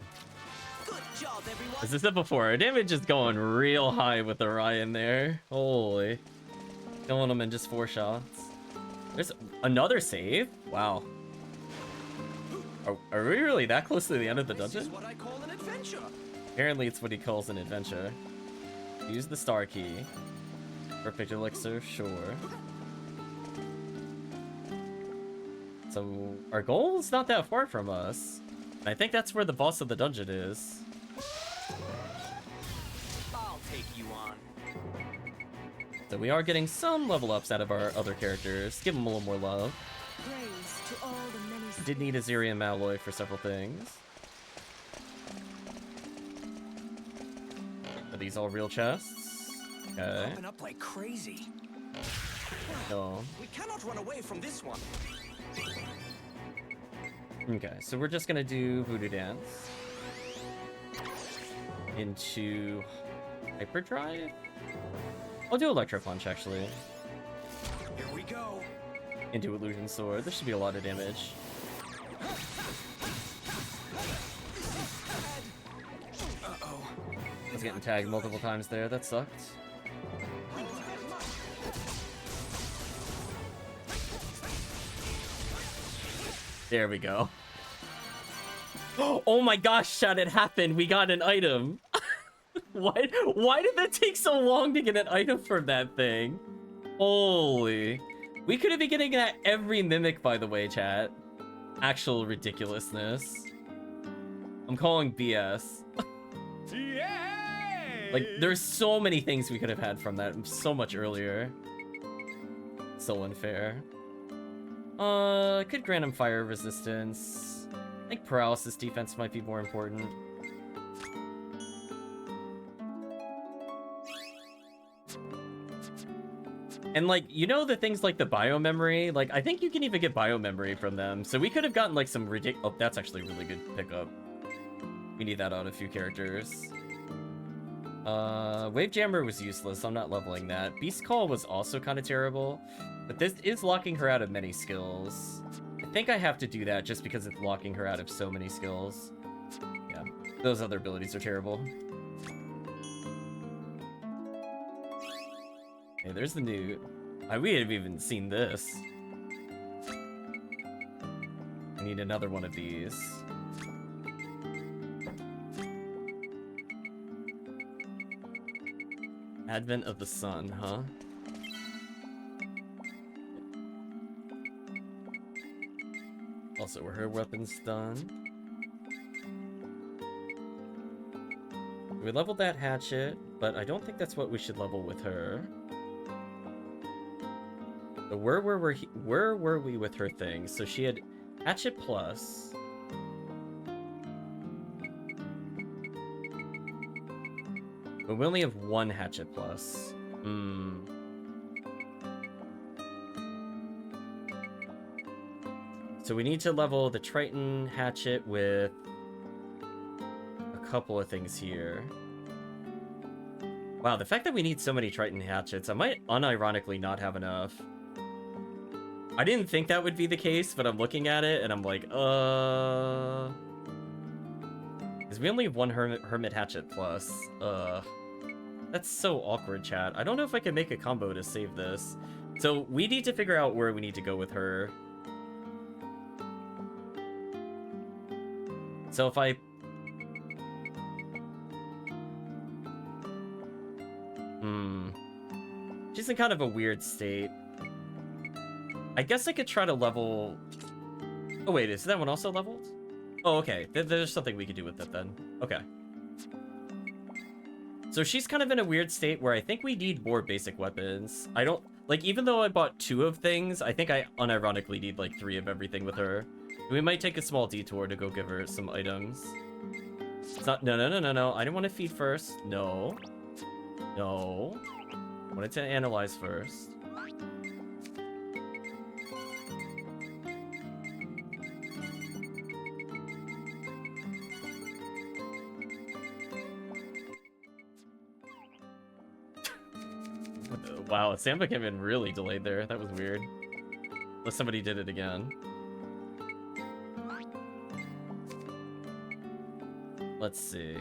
Speaker 3: Good job, everyone.
Speaker 1: As I said before, our damage is going real high with Orion there. Holy. Killing him in just 4 shots. There's another save? Wow. Are we really that close to the end of the
Speaker 3: This is
Speaker 1: dungeon?
Speaker 3: what I call an adventure.
Speaker 1: Apparently it's what he calls an adventure. Use the star key. Perfect elixir, sure. So our goal is not that far from us. I think that's where the boss of the dungeon is.
Speaker 3: I'll take you on.
Speaker 1: So we are getting some level ups out of our other characters. Give them a little more love.
Speaker 2: Praise to all the many.
Speaker 1: Did need Azirium alloy for several things. Are these all real chests? Okay.
Speaker 3: Popping up like crazy.
Speaker 1: No.
Speaker 3: We cannot run away from this one.
Speaker 1: Okay, so we're just gonna do Voodoo Dance into Hyperdrive. I'll do Electro Punch actually.
Speaker 3: go.
Speaker 1: into Illusion Sword. There should be a lot of damage.
Speaker 3: Uh-oh.
Speaker 1: I was getting tagged multiple times there. That sucked. There we go. Oh my gosh, chat, it happened. We got an item. Why did that take so long to get an item from that thing? Holy. We could have been getting that every mimic, by the way, chat. Actual ridiculousness. I'm calling BS. Like, there's so many things we could have had from that so much earlier. So unfair. Could grant him fire resistance. I think paralysis defense might be more important. And like, you know, the things like the biomemory, like I think you can even get biomemory from them. So we could have gotten like some ridiculous. Oh, that's actually a really good pickup. We need that on a few characters. Wave Jammer was useless. I'm not leveling that. Beast Call was also kind of terrible, but this is locking her out of many skills. I think I have to do that just because it's locking her out of so many skills. Yeah, those other abilities are terrible. Hey, there's the new... we haven't even seen this. I need another one of these. Advent of the Sun, huh? Also, were her weapons done? We leveled that hatchet, but I don't think that's what we should level with her. So where were we with her thing? So she had hatchet plus. But we only have one hatchet plus. So we need to level the Triton hatchet with a couple of things here. Wow, the fact that we need so many Triton hatchets, I might unironically not have enough. I didn't think that would be the case, but I'm looking at it and I'm like, because we only have one Hermit Hatchet plus. That's so awkward, chat. I don't know if I can make a combo to save this. So we need to figure out where we need to go with her. So if I... She's in kind of a weird state. I guess I could try to level... Oh wait, is that one also leveled? Oh, okay. There's something we could do with it then. Okay. So she's kind of in a weird state where I think we need more basic weapons. I don't... Like, even though I bought 2 of things, I think I unironically need like 3 of everything with her. We might take a small detour to go give her some items. It's not... No. I didn't want to feed first. No. No. I wanted to analyze first. Wow, Samba came in really delayed there. That was weird. Unless somebody did it again. Let's see.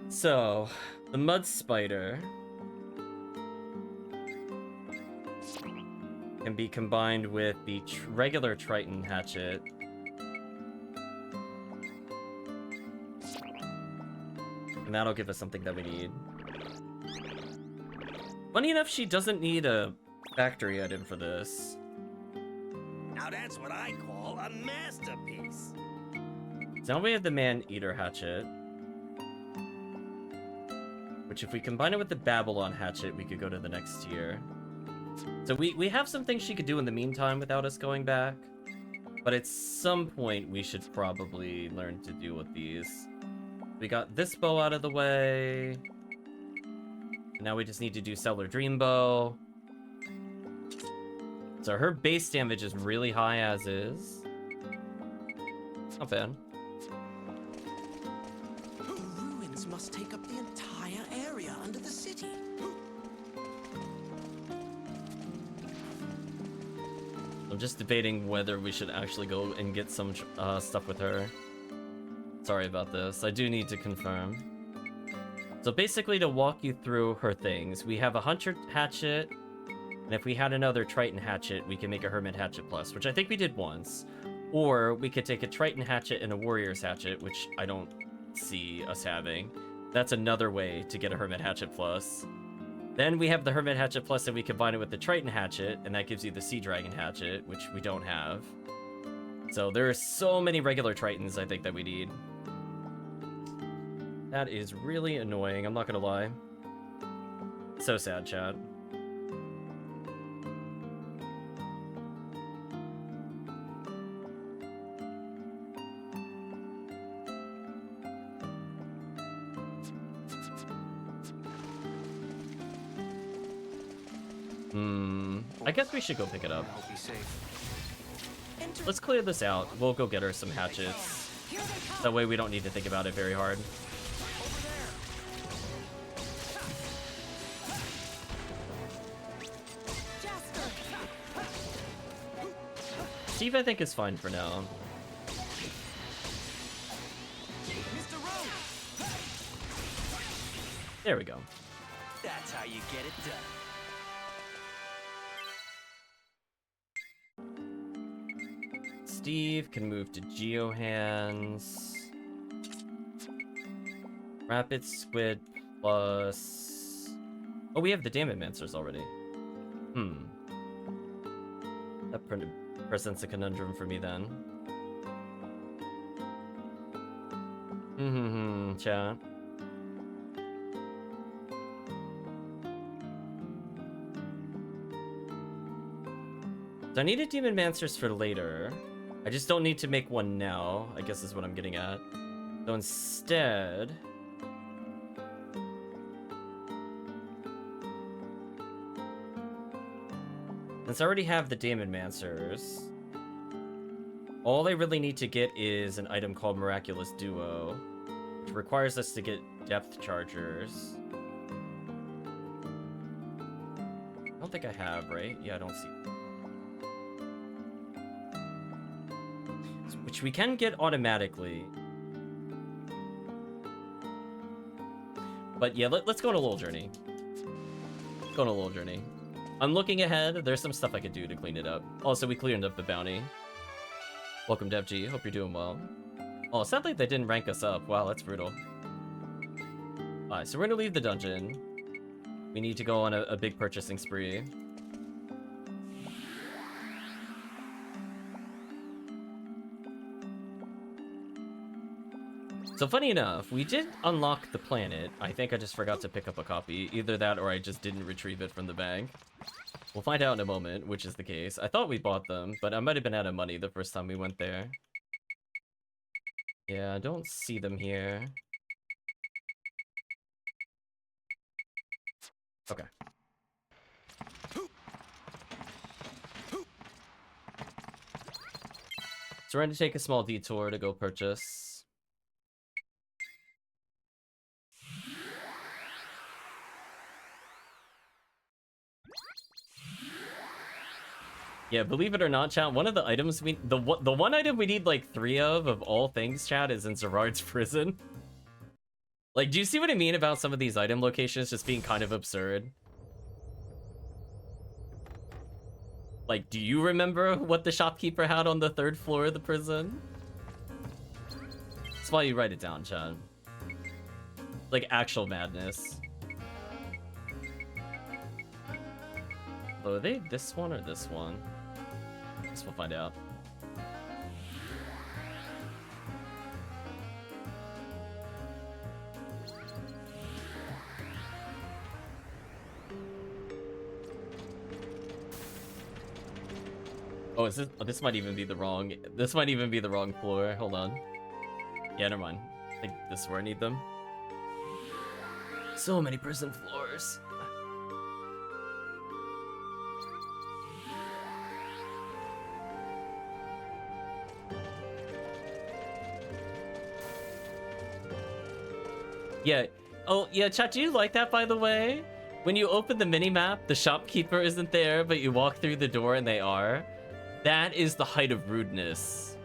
Speaker 1: So, the Mud Spider can be combined with the regular Triton Hatchet. And that'll give us something that we need. Funny enough, she doesn't need a factory item for this.
Speaker 6: Now that's what I call a masterpiece.
Speaker 1: So now we have the Man-Eater Hatchet. Which if we combine it with the Babylon Hatchet, we could go to the next tier. So we have some things she could do in the meantime without us going back. But at some point, we should probably learn to deal with these. We got this bow out of the way. Now we just need to do Stellar Dream Bow. So her base damage is really high as is. Not bad.
Speaker 3: Ruins must take up the entire area under the city.
Speaker 1: just debating whether we should actually go and get some stuff with her. Sorry about this. I do need to confirm. So basically, to walk you through her things, we have a Hunter Hatchet, and if we had another Triton Hatchet, we can make a Hermit Hatchet Plus, which I think we did once. Or we could take a Triton Hatchet and a Warrior's Hatchet, which I don't see us having. That's another way to get a Hermit Hatchet Plus. Then we have the Hermit Hatchet Plus, and we combine it with the Triton Hatchet, and that gives you the Sea Dragon Hatchet, which we don't have. So there are so many regular Tritons, I think, that we need. That is really annoying, I'm not gonna lie. So sad, chat. I guess we should go pick it up.
Speaker 3: I'll be safe.
Speaker 1: Let's clear this out. We'll go get her some hatchets. That way we don't need to think about it very hard. Steve, I think, is fine for now. There we go.
Speaker 3: That's how you get it done.
Speaker 1: Steve can move to Geo Hands. Rapid Squid plus... Oh, we have the Damonmancers already. That presents a conundrum for me then. Chat. So I needed Damonmancers for later. I just don't need to make one now, I guess is what I'm getting at. So instead... since I already have the Damonmancers, all I really need to get is an item called Miraculous Duo, which requires us to get Depth Chargers. I don't think I have, right? Yeah, I don't see... which we can get automatically. But yeah, let's go on a little journey. Go on a little journey. I'm looking ahead. There's some stuff I could do to clean it up. Also, we cleared up the bounty. Welcome, DevG. Hope you're doing well. Oh, sadly they didn't rank us up. Wow, that's brutal. Alright, so we're gonna leave the dungeon. We need to go on a big purchasing spree. So funny enough, we did unlock the planet. I think I just forgot to pick up a copy. Either that or I just didn't retrieve it from the bag. We'll find out in a moment, which is the case. I thought we bought them, but I might have been out of money the first time we went there. Yeah, I don't see them here. Okay. So we're going to take a small detour to go purchase. Yeah, believe it or not, chat, one of the items the one item we need like 3 of all things, chat, is in Zerard's prison. Like, do you see what I mean about some of these item locations just being kind of absurd? Like, do you remember what the shopkeeper had on the 3rd floor of the prison? That's why you write it down, chat. Like, actual madness. So are they this one or this one? I guess we'll find out. Oh, is this? Oh, this might even be the wrong. This might even be the wrong floor. Hold on. Yeah, never mind. I think this is where I need them. So many prison floors. Yeah. Oh, yeah, chat, do you like that, by the way? When you open the mini-map, the shopkeeper isn't there, but you walk through the door and they are. That is the height of rudeness.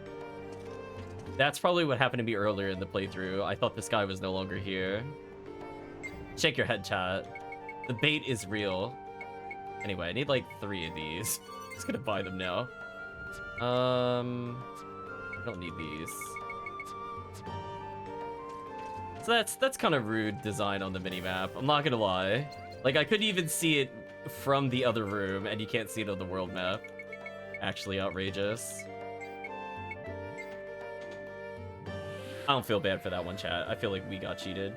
Speaker 1: That's probably what happened to me earlier in the playthrough. I thought this guy was no longer here. Shake your head, chat. The bait is real. Anyway, I need like 3 of these. Just gonna buy them now. I don't need these. So that's kind of rude design on the minimap. I'm not gonna lie. Like, I couldn't even see it from the other room, and you can't see it on the world map. Actually outrageous. I don't feel bad for that one, chat. I feel like we got cheated.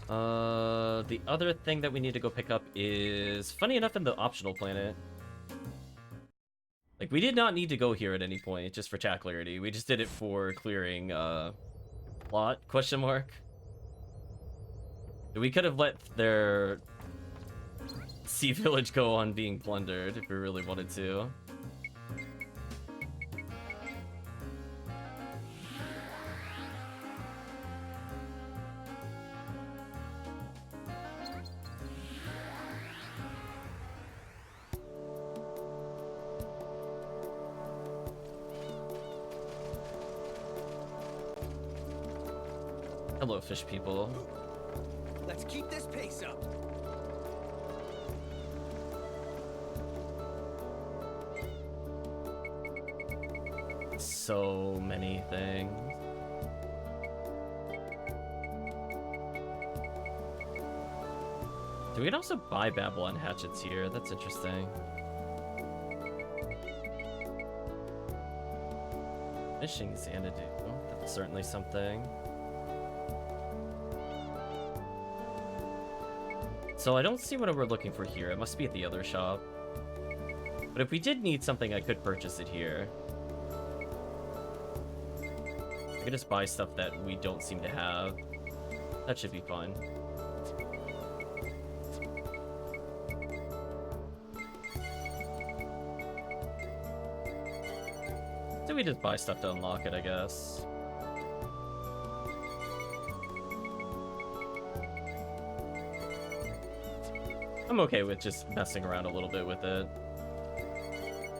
Speaker 1: The other thing that we need to go pick up is, funny enough, in the optional planet. Like, we did not need to go here at any point, just for chat clarity. We just did it for clearing, plot, question mark. We could have let their sea village go on being plundered if we really wanted to. Hello, fish people.
Speaker 3: Let's keep this pace up.
Speaker 1: So many things. We can also buy Babylon hatchets here. That's interesting. Fishing Xanadu. That's certainly something. So I don't see what we're looking for here. It must be at the other shop. But if we did need something, I could purchase it here. I could just buy stuff that we don't seem to have. That should be fine. So we just buy stuff to unlock it, I guess. I'm okay with just messing around a little bit with it.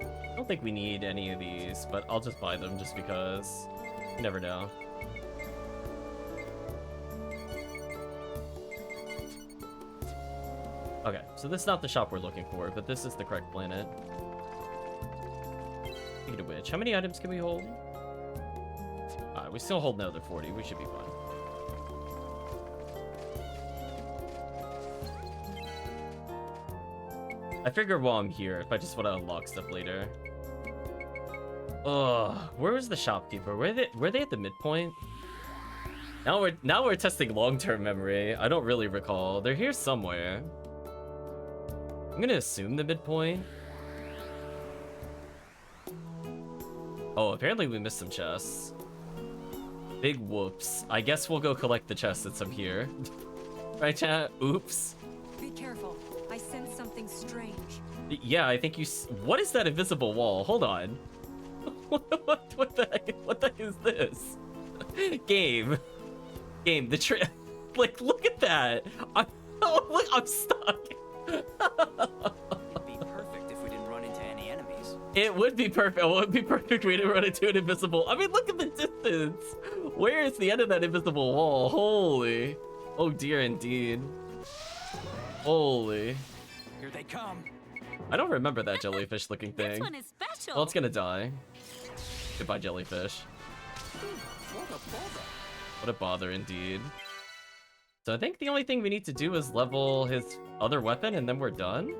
Speaker 1: I don't think we need any of these, but I'll just buy them just because. You never know. Okay, so this is not the shop we're looking for, but this is the correct planet. Speaking of which, how many items can we hold? We still hold another 40. We should be fine. I figure while I'm here, if I just want to unlock stuff later. Ugh, where was the shopkeeper? Were they at the midpoint? Now we're testing long-term memory. I don't really recall. They're here somewhere. I'm gonna assume the midpoint. Oh, apparently we missed some chests. Big whoops. I guess we'll go collect the chest that's up here. Right, chat? Oops.
Speaker 2: Be careful. I sense something strange.
Speaker 1: Yeah, I think you. What is that invisible wall? Hold on. What the heck is this? Game, the trick. Like, look at that. Look, I'm stuck.
Speaker 3: It'd be perfect if we didn't run into any enemies.
Speaker 1: It would be perfect. It would be perfect. We didn't run into an invisible. I mean, look at the distance. Where is the end of that invisible wall? Holy. Oh dear, indeed. Holy.
Speaker 3: Here they come.
Speaker 1: I don't remember that jellyfish-looking
Speaker 5: This
Speaker 1: thing.
Speaker 5: one is special.
Speaker 1: Well, it's gonna die. Goodbye, jellyfish.
Speaker 3: What a bother.
Speaker 1: What a bother, indeed. So I think the only thing we need to do is level his other weapon, and then we're done.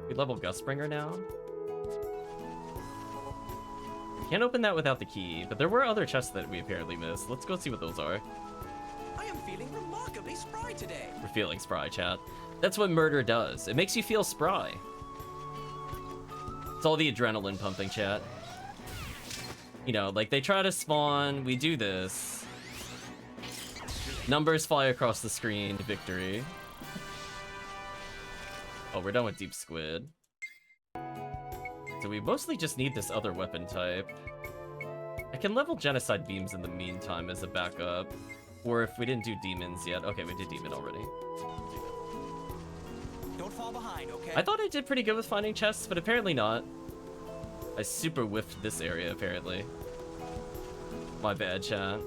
Speaker 1: We level Gustbringer now. Can't open that without the key, but there were other chests that we apparently missed. Let's go see what those are.
Speaker 3: I am feeling remarkably spry today.
Speaker 1: We're feeling spry, chat. That's what murder does. It makes you feel spry. It's all the adrenaline pumping, chat. You know, like, they try to spawn, we do this. Numbers fly across the screen, victory. Oh, we're done with Deep Squid. So we mostly just need this other weapon type. I can level Genocide Beams in the meantime as a backup. Or if we didn't do Demons yet. Okay, we did Demon already.
Speaker 3: Don't fall behind, okay?
Speaker 1: I thought I did pretty good with finding chests, but apparently not. I super whiffed this area, apparently. My bad, chat.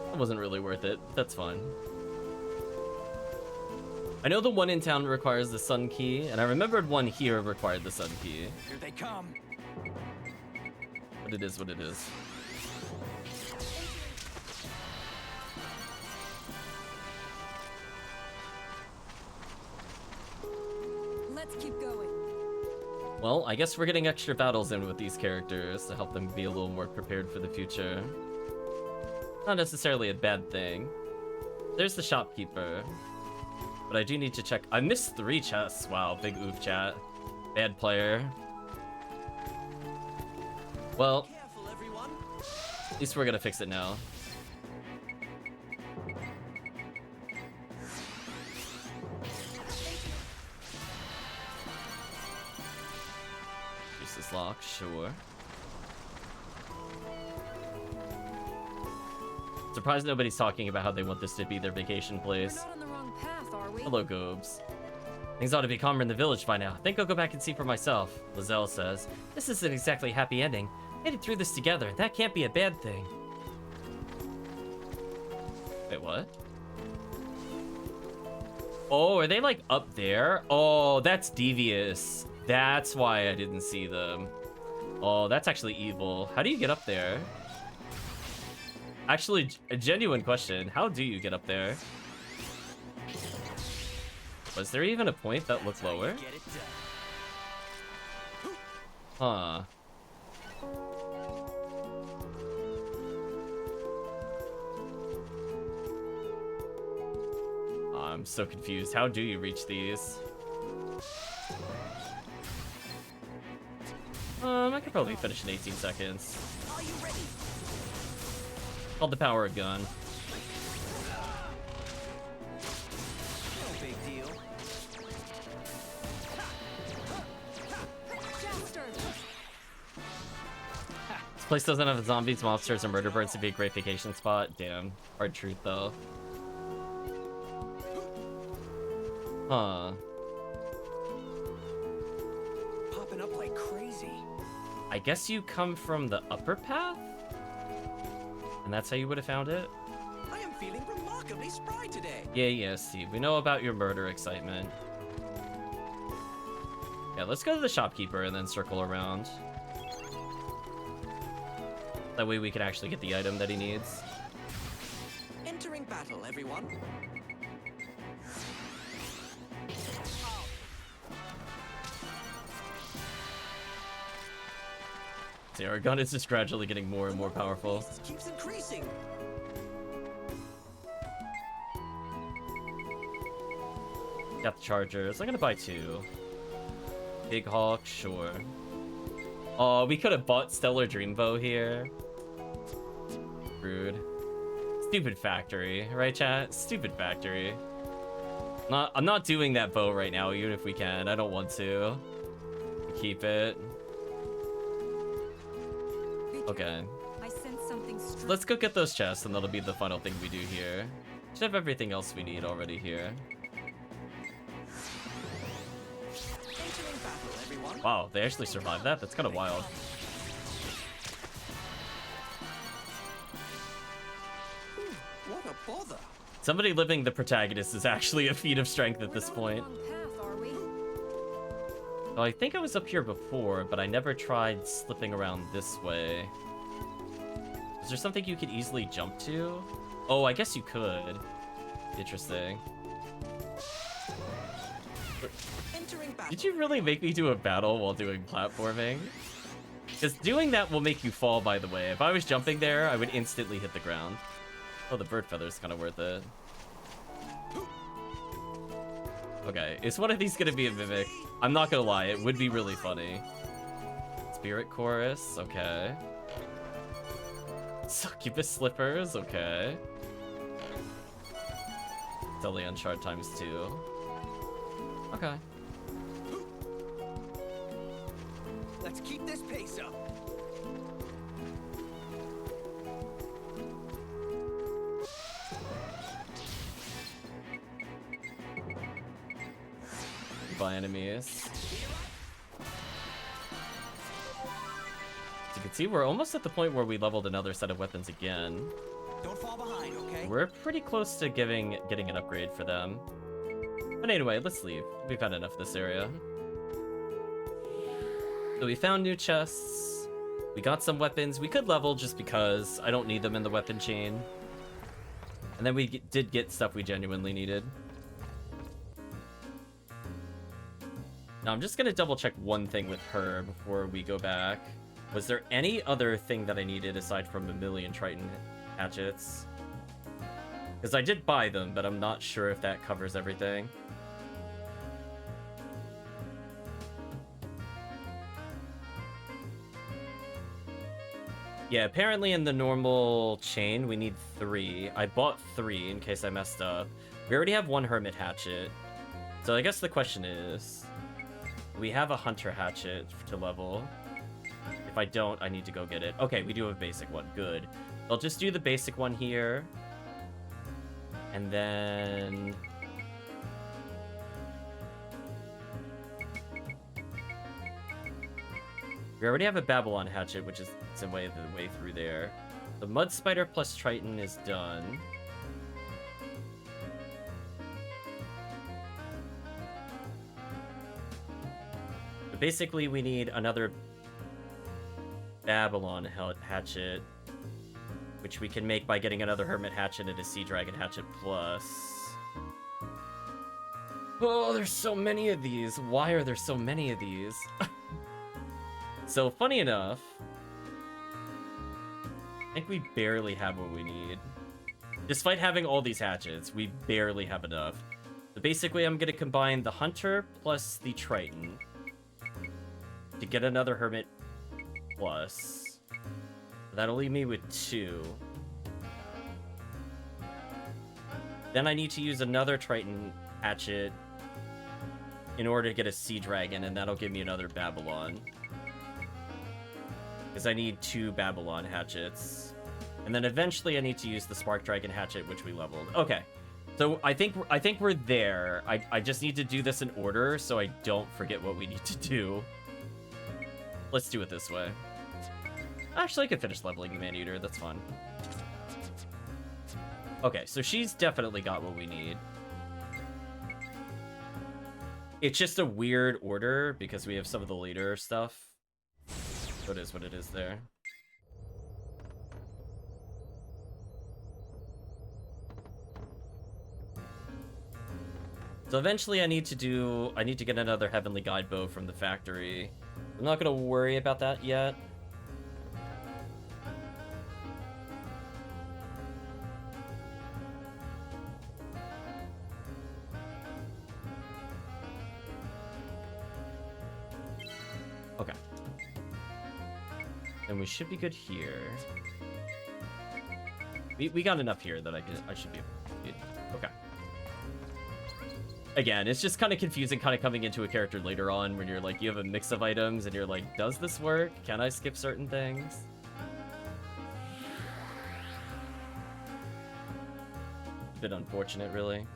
Speaker 1: That wasn't really worth it. That's fine. I know the one in town requires the sun key, and I remembered one here required the sun key.
Speaker 3: Here they come.
Speaker 1: But it is what it is.
Speaker 2: Let's keep going.
Speaker 1: Well, I guess we're getting extra battles in with these characters to help them be a little more prepared for the future. Not necessarily a bad thing. There's the shopkeeper. But I do need to check. I missed 3 chests. Wow, big oof, chat. Bad player. Well,
Speaker 3: Careful, everyone.
Speaker 1: at least we're gonna fix it now. Use this lock, sure. Surprised nobody's talking about how they want this to be their vacation
Speaker 2: We're
Speaker 1: place.
Speaker 2: not on the wrong path, are we?
Speaker 1: Hello, Gobes. Things ought to be calmer in the village by now. I think I'll go back and see for myself, Lizelle says. This isn't exactly a happy ending. Made it through this together. That can't be a bad thing. Wait, what? Oh, are they like up there? Oh, that's devious. That's why I didn't see them. Oh, that's actually evil. How do you get up there? Actually, a genuine question. How do you get up there? Was there even a point that looked lower?
Speaker 3: Get it done.
Speaker 1: Huh. I'm so confused. How do you reach these? I could probably finish in 18 seconds.
Speaker 3: Are you ready?
Speaker 1: Called the power of gun.
Speaker 3: No big deal.
Speaker 2: Faster!
Speaker 1: This place doesn't have zombies, monsters, or murder birds to be a great vacation spot. Damn. Hard truth, though. Huh.
Speaker 3: Popping up like crazy.
Speaker 1: I guess you come from the upper path? And that's how you would have found it?
Speaker 3: I am feeling remarkably spry today.
Speaker 1: Yeah, Steve. We know about your murder excitement. Yeah, let's go to the shopkeeper and then circle around. That way we can actually get the item that he needs.
Speaker 3: Entering battle, everyone.
Speaker 1: See, our gun is just gradually getting more and more powerful.
Speaker 3: This keeps increasing.
Speaker 1: Got the chargers. I'm gonna buy 2. Big Hawk, sure. Oh, we could have bought Stellar Dreambow here. Rude. Stupid factory, right, chat? Stupid factory. I'm not doing that bow right now, even if we can. I don't want to. Keep it. Okay.
Speaker 2: I sense something strange.
Speaker 1: Let's go get those chests, and that'll be the final thing we do here. Should have everything else we need already here.
Speaker 3: Entering battle, everyone.
Speaker 1: Wow, they actually survived that? That's kind of wild.
Speaker 3: What a bother.
Speaker 1: Somebody living the protagonist is actually a feat of strength at this point.
Speaker 2: We're not on the wrong path, are we?
Speaker 1: Oh, I think I was up here before, but I never tried slipping around this way. Is there something you could easily jump to? Oh, I guess you could. Interesting.
Speaker 3: Entering battle.
Speaker 1: Did you really make me do a battle while doing platforming? Because doing that will make you fall, by the way. If I was jumping there, I would instantly hit the ground. Oh, the bird feather's kind of worth it. Okay, is one of these gonna be a mimic? I'm not gonna lie, it would be really funny. Spirit chorus, okay. Succubus slippers, okay. Delion shard times 2. Okay.
Speaker 3: Let's keep this pace up.
Speaker 1: by enemies. As you can see, we're almost at the point where we leveled another set of weapons again.
Speaker 3: Don't fall behind, okay?
Speaker 1: We're pretty close to getting an upgrade for them. But anyway, let's leave. We've had enough of this area. So we found new chests. We got some weapons. We could level just because I don't need them in the weapon chain. And then we did get stuff we genuinely needed. Now I'm just gonna double check one thing with her before we go back. Was there any other thing that I needed aside from a million Triton hatchets? Because I did buy them, but I'm not sure if that covers everything. Yeah, apparently in the normal chain, we need 3. I bought 3 in case I messed up. We already have 1 hermit hatchet. So I guess the question is, do we have a hunter hatchet to level? If I don't, I need to go get it. Okay, we do have a basic one. Good. I'll just do the basic one here. And then... we already have a Babylon hatchet, which is some way the way through there. The Mud Spider plus Triton is done. But basically, we need another Babylon hatchet, which we can make by getting another Hermit hatchet and a Sea Dragon hatchet plus. Oh, there's so many of these. Why are there so many of these? So, funny enough, I think we barely have what we need. Despite having all these hatchets, we barely have enough. So basically, I'm going to combine the Hunter plus the Triton to get another Hermit plus. That'll leave me with 2. Then I need to use another Triton hatchet in order to get a Sea Dragon, and that'll give me another Babylon. Because I need 2 Babylon hatchets. And then eventually I need to use the Spark Dragon hatchet, which we leveled. Okay. So I think we're there. I just need to do this in order so I don't forget what we need to do. Let's do it this way. Actually, I could finish leveling the Man-Eater. That's fun. Okay, so she's definitely got what we need. It's just a weird order because we have some of the later stuff. So it is what it is there. So eventually I need to get another Heavenly Guide Bow from the factory. I'm not gonna worry about that yet. Okay. And we should be good here. We got enough here that I should be good. Okay. Again, it's just kind of confusing kind of coming into a character later on when you're like, you have a mix of items and you're like, does this work? Can I skip certain things? A bit unfortunate, really.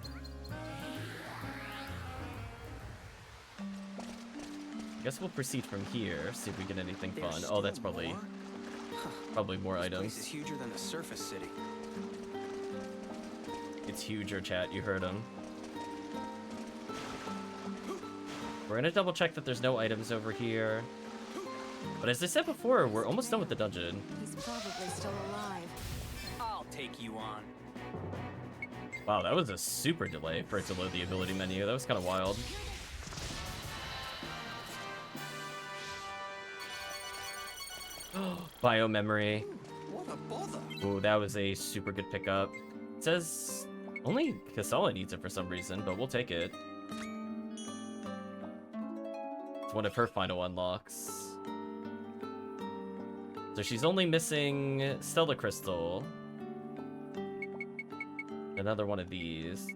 Speaker 1: I guess we'll proceed from here, see if we get anything fun. Oh, that's probably more items.
Speaker 3: This place is huger than the surface city.
Speaker 1: It's huger, chat. You heard him. We're gonna double check that there's no items over here. But as I said before, we're almost done with the dungeon.
Speaker 5: He's probably still alive.
Speaker 3: I'll take you on.
Speaker 1: Wow, that was a super delay for it to load the ability menu. That was kind of wild. Bio memory.
Speaker 3: What a bother.
Speaker 1: Ooh, that was a super good pickup. It says only Kasala needs it for some reason, but we'll take it. It's one of her final unlocks. So she's only missing Stellar Crystal. Another one of these.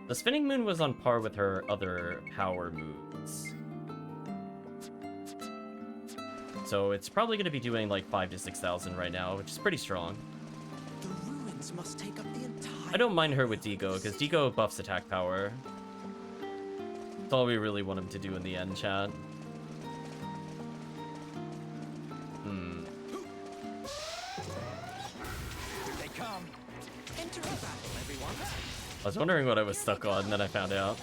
Speaker 1: The Spinning Moon was on par with her other power moves. So it's probably going to be doing like 5,000 to 6,000 right now, which is pretty strong.
Speaker 3: The ruins Things must take up the entire.
Speaker 1: I don't mind her with Deco, because Deco buffs attack power. That's all we really want him to do in the end, chat.
Speaker 3: Here they come. Enter the battle, everyone.
Speaker 1: I was wondering what I was stuck on, and then I found out.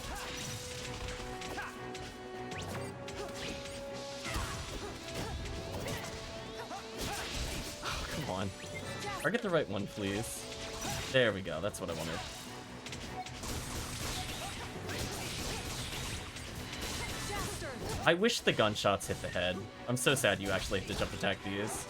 Speaker 1: Oh, come on. Target the right one, please. There we go. That's what I wanted. I wish the gunshots hit the head. I'm so sad you actually have to jump attack these.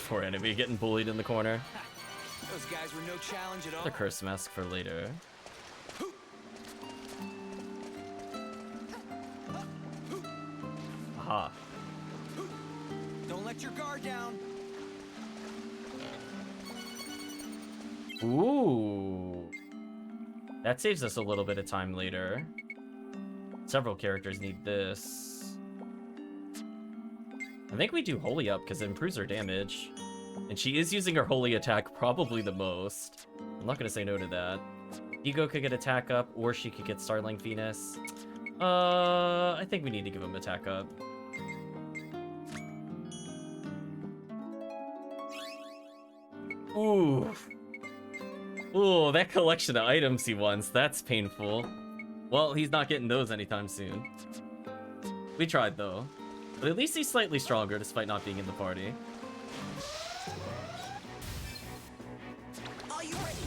Speaker 1: Poor enemy getting bullied in the corner.
Speaker 3: Those guys were no challenge at all.
Speaker 1: The curse mask for later. Aha.
Speaker 3: Don't let your guard down.
Speaker 1: Ooh. That saves us a little bit of time later. Several characters need this. I think we do Holy up because it improves her damage. And she is using her Holy attack probably the most. I'm not going to say no to that. Ego could get attack up, or she could get Starling Venus. I think we need to give him attack up. Ooh. Ooh, that collection of items he wants, that's painful. Well, he's not getting those anytime soon. We tried, though. But at least he's slightly stronger, despite not being in the party.
Speaker 3: Are you ready?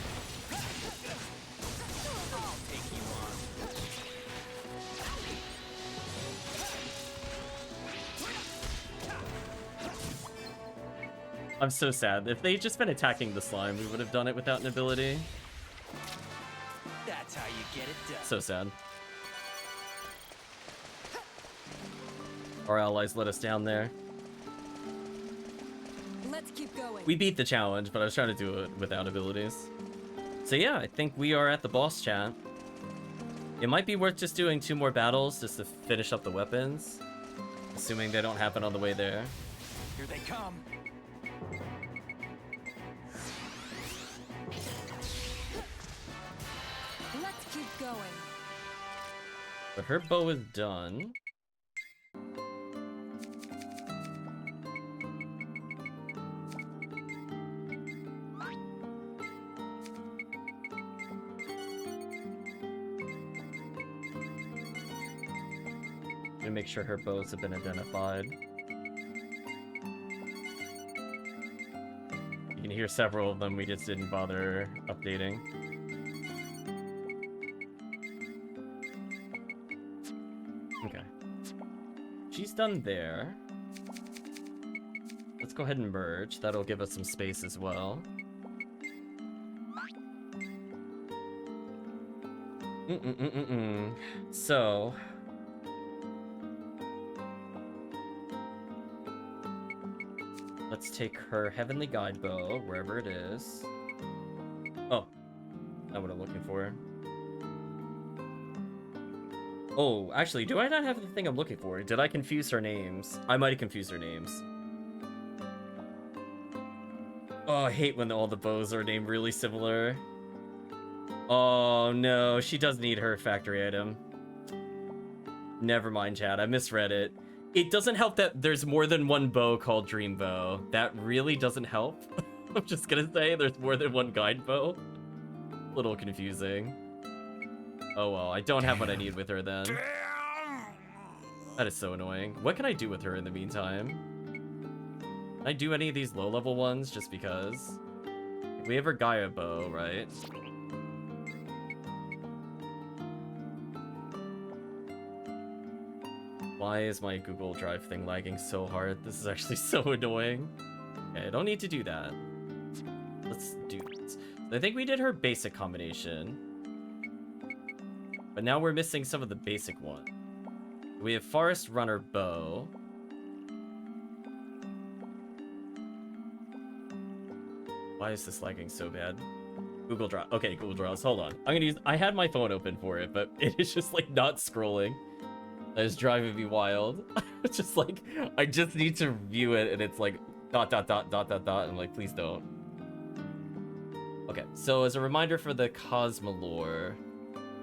Speaker 3: I'll take you on.
Speaker 1: I'm so sad. If they'd just been attacking the slime, we would have done it without an ability.
Speaker 3: That's how you get it done.
Speaker 1: So sad. Our allies let us down there.
Speaker 2: Let's keep going.
Speaker 1: We beat the challenge, but I was trying to do it without abilities. So yeah, I think we are at the boss, chat. It might be worth just doing 2 more battles just to finish up the weapons. Assuming they don't happen on the way there.
Speaker 3: Here they come.
Speaker 2: Let's keep going.
Speaker 1: But her bow is done. Gonna make sure her bows have been identified. You can hear several of them, we just didn't bother updating. Okay. She's done there. Let's go ahead and merge. That'll give us some space as well. So... let's take her Heavenly Guide Bow, wherever it is. Oh. Not what I'm looking for. Oh, actually, do I not have the thing I'm looking for? Did I confuse her names? I might have confused her names. Oh, I hate when all the bows are named really similar. Oh, no, she does need her factory item. Never mind, chat, I misread it. It doesn't help that there's more than one bow called Dream Bow. That really doesn't help. I'm just gonna say there's more than one guide bow. Little confusing. Oh well, I don't have what I need with her then. That is so annoying. What can I do with her in the meantime? Can I do any of these low-level ones just because? We have her Gaia bow, right? Why is my Google Drive thing lagging so hard? This is actually so annoying. Okay, I don't need to do that. Let's do this. I think we did her basic combination. But now we're missing some of the basic one. We have Forest Runner Bow. Why is this lagging so bad? Google Drive. Okay, Google Drive. Hold on. I had my phone open for it, but it is just like not scrolling. That is driving me wild. It's just like, I just need to view it and it's like, dot, dot, dot, dot, dot, dot. And I'm like, please don't. Okay, so as a reminder for the Cosmolore,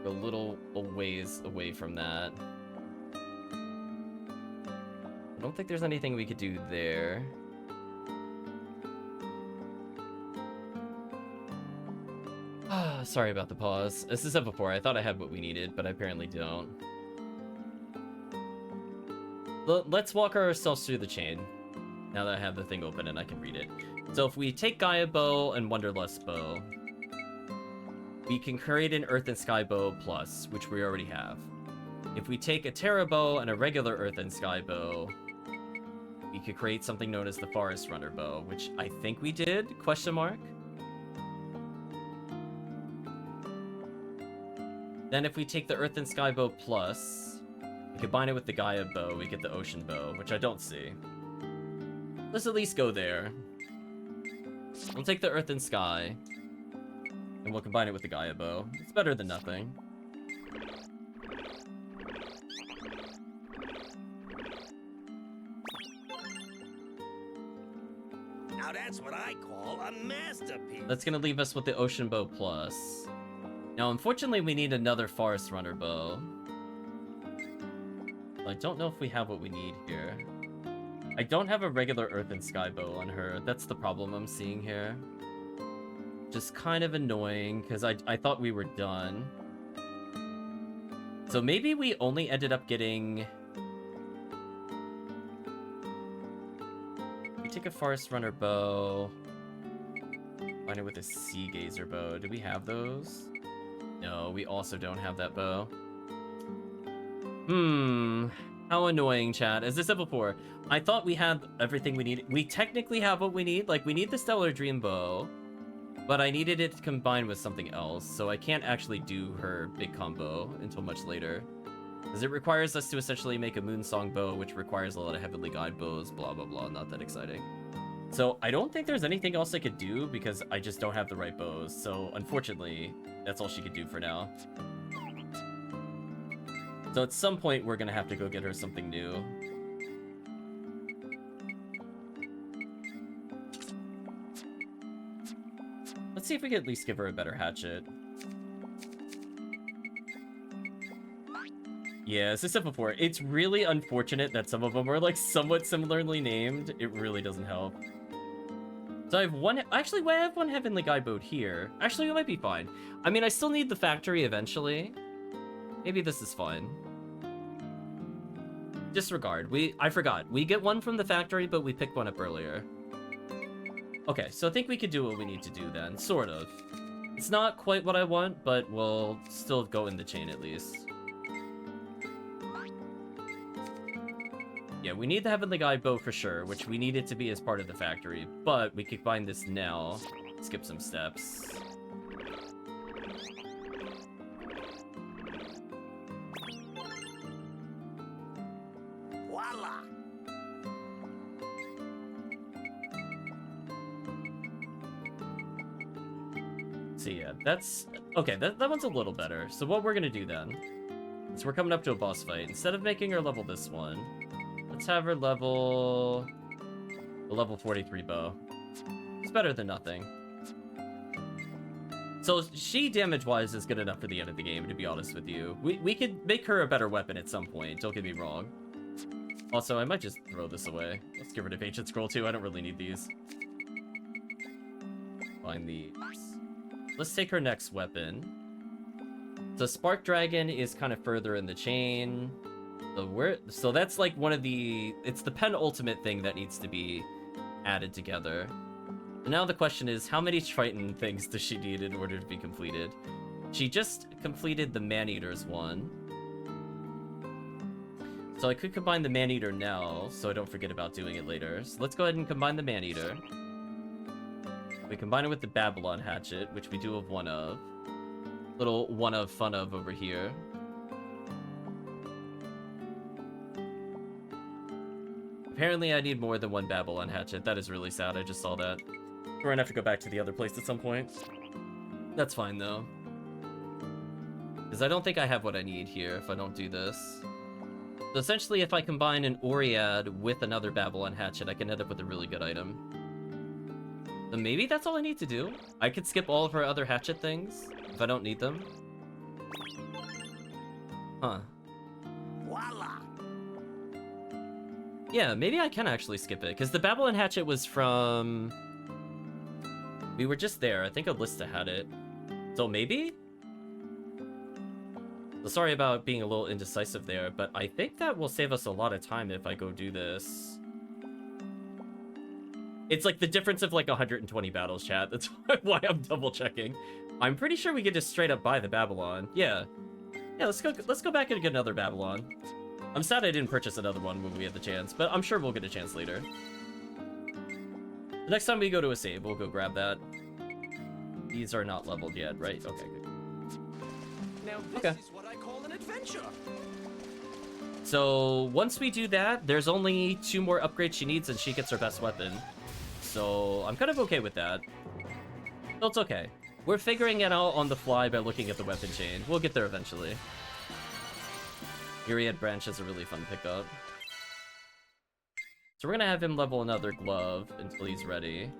Speaker 1: we're a little ways away from that. I don't think there's anything we could do there. Sorry about the pause. As I said before, I thought I had what we needed, but I apparently don't. Let's walk ourselves through the chain. Now that I have the thing open and I can read it. So if we take Gaia Bow and Wanderlust Bow, we can create an Earth and Sky Bow Plus, which we already have. If we take a Terra Bow and a regular Earth and Sky Bow, we could create something known as the Forest Runner Bow, which I think we did, question mark. Then if we take the Earth and Sky Bow Plus, we combine it with the Gaia Bow, we get the Ocean Bow, which I don't see. Let's at least go there. We'll take the Earth and Sky, and we'll combine it with the Gaia Bow. It's better than nothing.
Speaker 6: Now that's what I call a masterpiece.
Speaker 1: That's gonna leave us with the Ocean Bow Plus. Now, unfortunately, we need another Forest Runner Bow. I don't know if we have what we need here. I don't have a regular Earth and Sky Bow on her. That's the problem I'm seeing here. Just kind of annoying, because I thought we were done. So maybe we only ended up getting... We take a Forest Runner Bow. Combine it with a Sea Gazer Bow. Do we have those? No, we also don't have that bow. How annoying, chat. As I said before, I thought we had everything we need. We technically have what we need. Like, we need the Stellar Dream Bow, but I needed it to combine with something else, so I can't actually do her big combo until much later. Because it requires us to essentially make a Moonsong Bow, which requires a lot of Heavenly Guide bows, blah, blah, blah. Not that exciting. So I don't think there's anything else I could do because I just don't have the right bows. So unfortunately, that's all she could do for now. So at some point, we're gonna have to go get her something new. Let's see if we can at least give her a better hatchet. Yeah, as I said before, it's really unfortunate that some of them are like somewhat similarly named. It really doesn't help. So I have one, actually, I have one Heavenly Guide Boat here. Actually, we might be fine. I mean, I still need the factory eventually. Maybe this is fine. Disregard. I forgot. We get one from the factory, but we picked one up earlier. Okay, so I think we could do what we need to do then, sort of. It's not quite what I want, but we'll still go in the chain at least. Yeah, we need the Heavenly Guide Bow for sure, which we need it to be as part of the factory, but we could find this now. Skip some steps.
Speaker 6: Voila!
Speaker 1: So yeah, that's... Okay, that one's a little better. So what we're gonna do then is we're coming up to a boss fight. Instead of making her level this one, let's have her level... a level 43 bow. It's better than nothing. So she damage-wise is good enough for the end of the game, to be honest with you. We could make her a better weapon at some point, don't get me wrong. Also, I might just throw this away. Let's get rid of Ancient Scroll too, I don't really need these. Find these. Let's take her next weapon. So Spark Dragon is kind of further in the chain. So that's like one of the... It's the penultimate thing that needs to be added together. And now the question is, how many Triton things does she need in order to be completed? She just completed the Man-Eater's one. So I could combine the Man-Eater now, so I don't forget about doing it later. So let's go ahead and combine the Man-Eater. We combine it with the Babylon Hatchet, which we do have one of. Little one of fun of over here. Apparently I need more than one Babylon Hatchet. That is really sad, I just saw that. We're gonna have to go back to the other place at some point. That's fine though. Because I don't think I have what I need here if I don't do this. So essentially, if I combine an Oread with another Babylon Hatchet, I can end up with a really good item. So maybe that's all I need to do. I could skip all of our other hatchet things if I don't need them. Huh.
Speaker 4: Voila!
Speaker 1: Yeah, maybe I can actually skip it, because the Babylon Hatchet was from... We were just there. I think Alyssa had it. So maybe? So sorry about being a little indecisive there, but I think that will save us a lot of time if I go do this. It's like the difference of like 120 battles, chat. That's why I'm double checking. I'm pretty sure we could just straight up buy the Babylon. Yeah. Yeah, let's go back and get another Babylon. I'm sad I didn't purchase another one when we had the chance, but I'm sure we'll get a chance later. The next time we go to a save, we'll go grab that. These are not leveled yet, right? Okay, good.
Speaker 3: Now this is what I call an adventure.
Speaker 1: So once we do that, there's only 2 more upgrades she needs and she gets her best weapon. So I'm kind of okay with that. So it's okay. We're figuring it out on the fly by looking at the weapon chain. We'll get there eventually. Myriad Branch is a really fun pickup. So we're gonna have him level another glove until he's ready.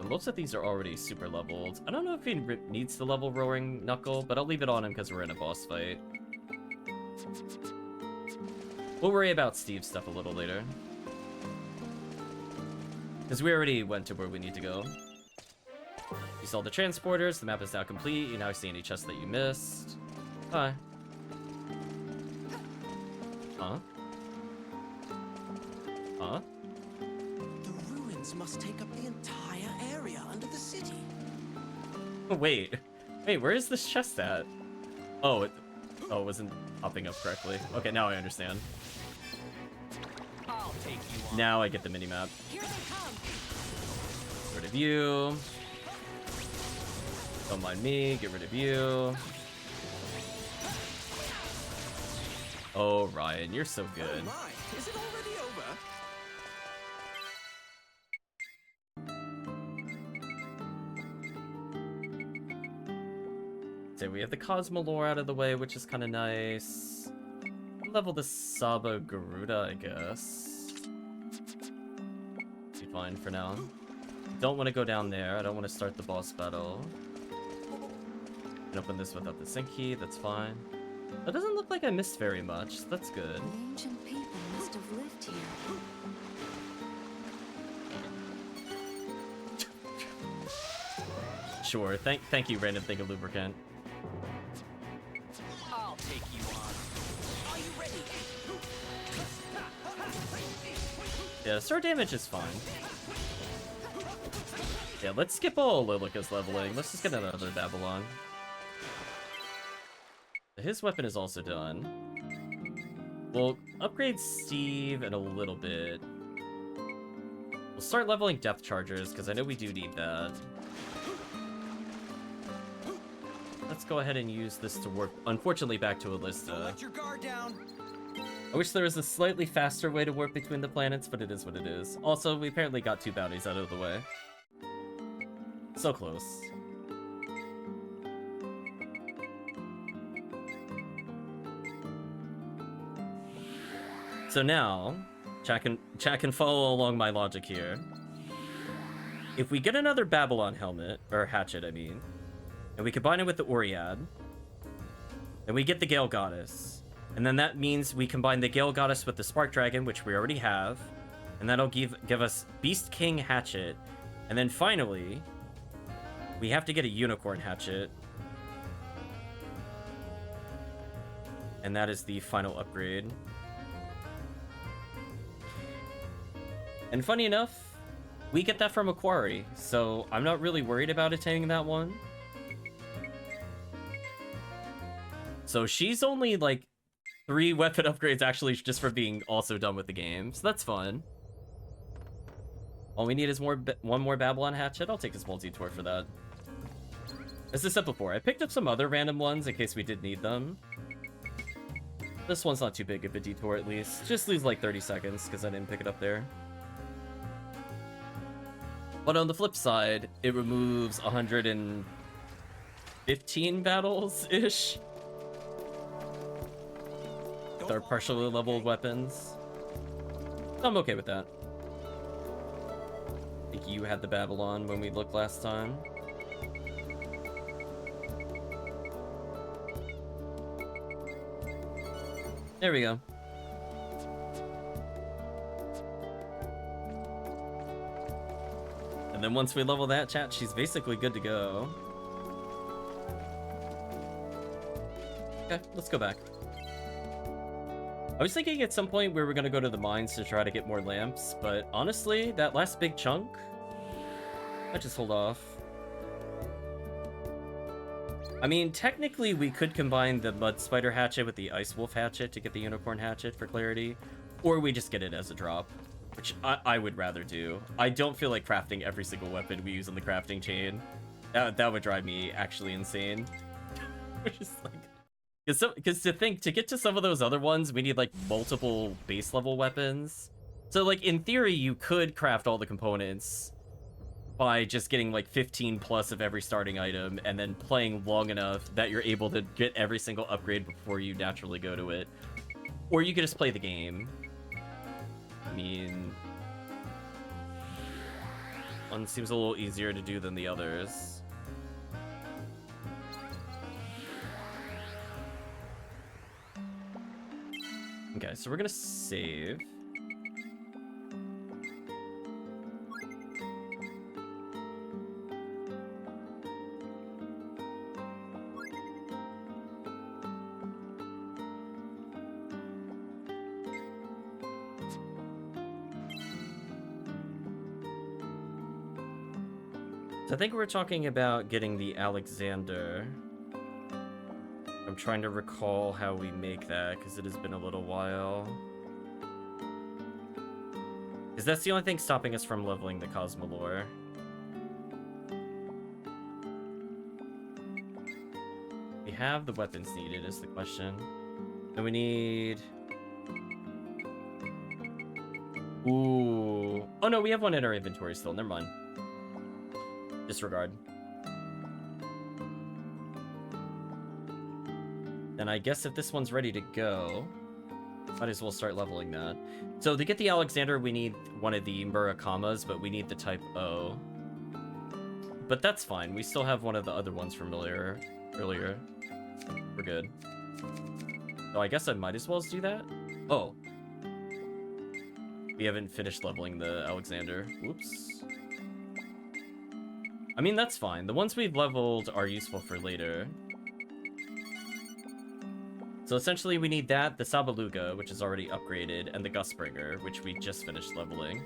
Speaker 1: And most of these are already super leveled. I don't know if he needs to level Roaring Knuckle, but I'll leave it on him because we're in a boss fight. We'll worry about Steve's stuff a little later. Because we already went to where we need to go. You saw the transporters, the map is now complete, you now see any chests that you missed. Hi. Huh? Huh?
Speaker 3: The ruins must take up the entire area under the city.
Speaker 1: Wait, where is this chest at? Oh, it wasn't popping up correctly. Okay, now I understand.
Speaker 3: I'll take you on.
Speaker 1: Now I get the minimap.
Speaker 2: Here they come.
Speaker 1: Get rid of you. Don't mind me, get rid of you. Oh, Ryan, you're so good.
Speaker 3: Oh my, is it already over?
Speaker 1: So we have the Cosmolore out of the way, which is kind of nice. Level the Saba Garuda, I guess. Be fine for now. Don't want to go down there. I don't want to start the boss battle. Can open this without the sync key. That's fine. That doesn't look like I missed very much. So that's good.
Speaker 5: Ancient people must have lived here.
Speaker 1: Sure. Thank you, random thing of lubricant.
Speaker 3: I'll take you on. Are you ready?
Speaker 1: Yeah, sword damage is fine. Yeah, let's skip all Lilica's leveling. Let's just get another Babylon. His weapon is also done. We'll upgrade Steve in a little bit. We'll start leveling depth chargers, because I know we do need that. Let's go ahead and use this to warp, unfortunately, back to Alista.
Speaker 3: Let your guard down.
Speaker 1: I wish there was a slightly faster way to warp between the planets, but it is what it is. Also, we apparently got 2 bounties out of the way. So close. So now, chat can follow along my logic here. If we get another Babylon helmet, or hatchet, I mean, and we combine it with the Oread, then we get the Gale Goddess. And then that means we combine the Gale Goddess with the Spark Dragon, which we already have, and that'll give us Beast King Hatchet. And then finally, we have to get a Unicorn Hatchet. And that is the final upgrade. And funny enough, we get that from a quarry, so I'm not really worried about attaining that one. So she's only like 3 weapon upgrades actually just for being also done with the game, so that's fun. All we need is one more Babylon Hatchet. I'll take this multi-tour for that. As I said before, I picked up some other random ones in case we did need them. This one's not too big of a detour at least. Just lose like 30 seconds because I didn't pick it up there. But on the flip side, it removes 115 battles-ish. with our partially leveled weapons. I'm okay with that. I think you had the Babylon when we looked last time. There we go. And then once we level that, chat, she's basically good to go. Okay, let's go back. I was thinking at some point we were gonna go to the mines to try to get more lamps, but honestly, that last big chunk, I just hold off. I mean, technically we could combine the Mud Spider hatchet with the Ice Wolf hatchet to get the Unicorn hatchet for clarity, or we just get it as a drop, which I would rather do. I don't feel like crafting every single weapon we use on the crafting chain. That would drive me actually insane. Just like, because to get to some of those other ones, we need like multiple base level weapons. So like in theory, you could craft all the components by just getting like 15 plus of every starting item and then playing long enough that you're able to get every single upgrade before you naturally go to it. Or you could just play the game. I mean, one seems a little easier to do than the others. Okay, so we're gonna save. So I think we're talking about getting the Alexander. I'm trying to recall how we make that, because it has been a little while. Because that's the only thing stopping us from leveling the Cosmolore. We have the weapons needed, is the question. And we need... Ooh. Oh no, we have one in our inventory still, never mind. Disregard. And I guess if this one's ready to go, might as well start leveling that. So to get the Alexander, we need one of the Murakamas, but we need the type O. But that's fine. We still have one of the other ones from earlier. We're good. So I guess I might as well do that. Oh. We haven't finished leveling the Alexander. Whoops. I mean, that's fine. The ones we've leveled are useful for later. So essentially we need that, the Sabaluga, which is already upgraded, and the Gustbringer, which we just finished leveling.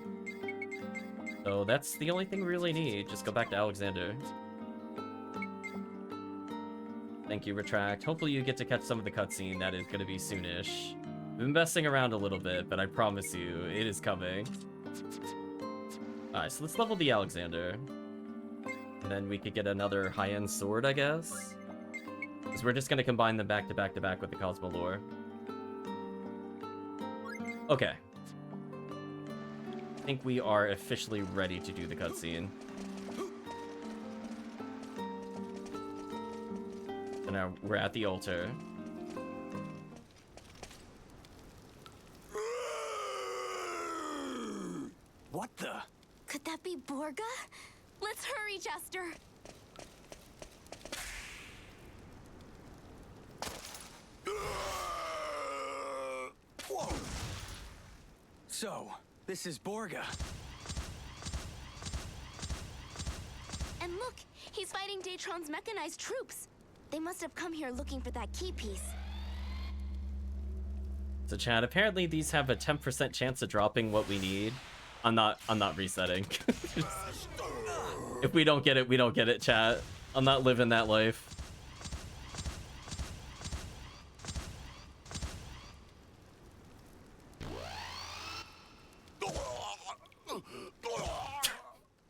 Speaker 1: So that's the only thing we really need. Just go back to Alexander. Thank you, Retract. Hopefully you get to catch some of the cutscene. That is going to be soonish. I've been messing around a little bit, but I promise you, it is coming. Alright, so let's level the Alexander. And then we could get another high-end sword, I guess. Because we're just going to combine them back to back to back with the Cosmolore. Okay. I think we are officially ready to do the cutscene. So now we're at the altar.
Speaker 3: What the?
Speaker 5: Could that be Borga? Let's hurry, Jester.
Speaker 3: Whoa! So, this is Borga.
Speaker 5: And look, he's fighting Datron's mechanized troops. They must have come here looking for that key piece.
Speaker 1: So Chad, apparently these have a 10% chance of dropping what we need. I'm not resetting. If we don't get it, we don't get it, chat. I'm not living that life.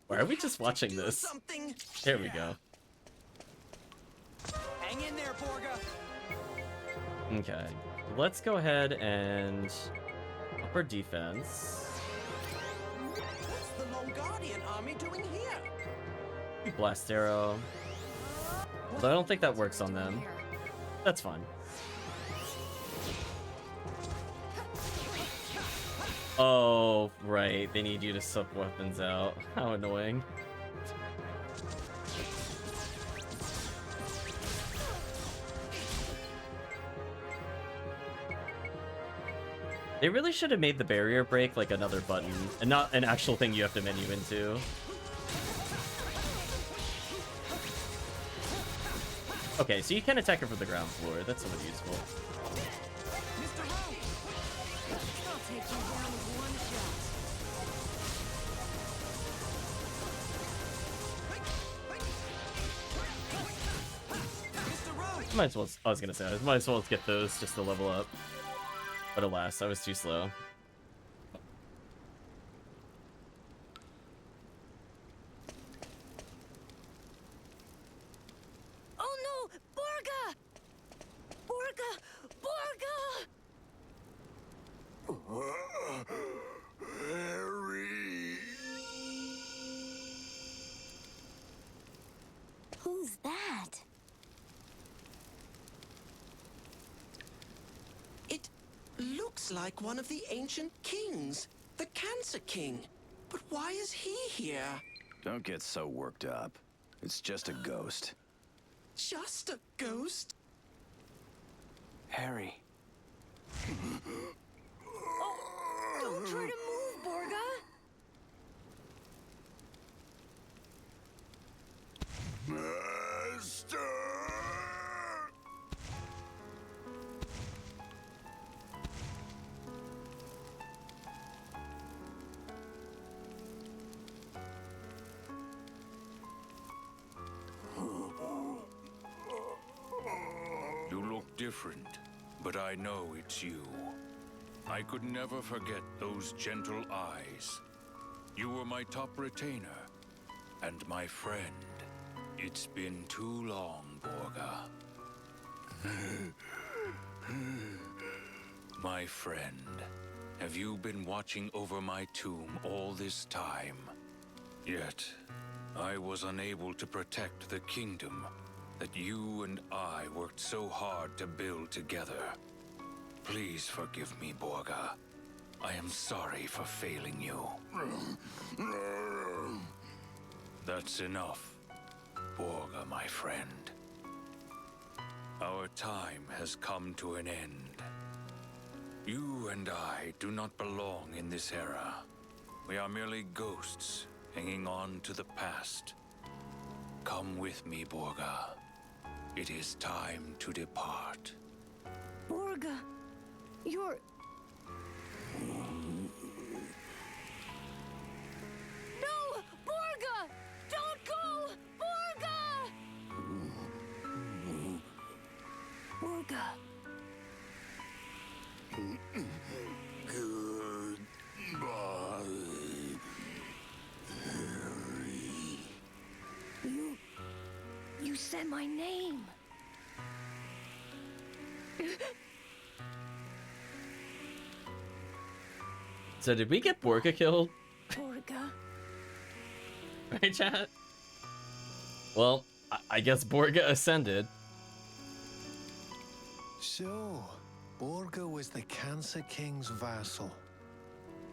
Speaker 1: Why are we just watching this? There we go.
Speaker 3: Hang in there, Borga.
Speaker 1: Okay. Let's go ahead and up our defense.
Speaker 3: What's the Longardian army doing here?
Speaker 1: Blast arrow. Although I don't think that works on them. That's fine. Oh, right. They need you to suck weapons out. How annoying. They really should have made the barrier break like another button, and not an actual thing you have to menu into. Okay, so you can attack her from the ground floor. That's somewhat useful.
Speaker 2: Mr. Rowe! I'll take you down with one shot.
Speaker 1: Might as well. I was gonna say, I might as well get those just to level up. But alas, I was too slow.
Speaker 2: Oh no! Borga! Borga! Borga!
Speaker 4: Harry.
Speaker 5: Who's that?
Speaker 7: It looks like one of the ancient kings, the Cancer King. But why is he here?
Speaker 4: Don't get so worked up. It's just a ghost.
Speaker 7: Just a ghost?
Speaker 3: Harry.
Speaker 2: Don't try to move, Borga!
Speaker 4: Master!
Speaker 8: You look different, but I know it's you. I could never forget those gentle eyes. You were my top retainer, and my friend. It's been too long, Borga. My friend, have you been watching over my tomb all this time? Yet, I was unable to protect the kingdom that you and I worked so hard to build together. Please forgive me, Borga. I am sorry for failing you. That's enough, Borga, my friend. Our time has come to an end. You and I do not belong in this era. We are merely ghosts hanging on to the past. Come with me, Borga. It is time to depart.
Speaker 2: Borga, you're... No! Borga! Don't go! Borga! Borga.
Speaker 4: Goodbye, Harry.
Speaker 2: You said my name.
Speaker 1: So did we get Borga killed?
Speaker 2: Borga.
Speaker 1: Right, chat? Well, I guess Borga ascended.
Speaker 9: So, Borga was the Cancer King's vassal.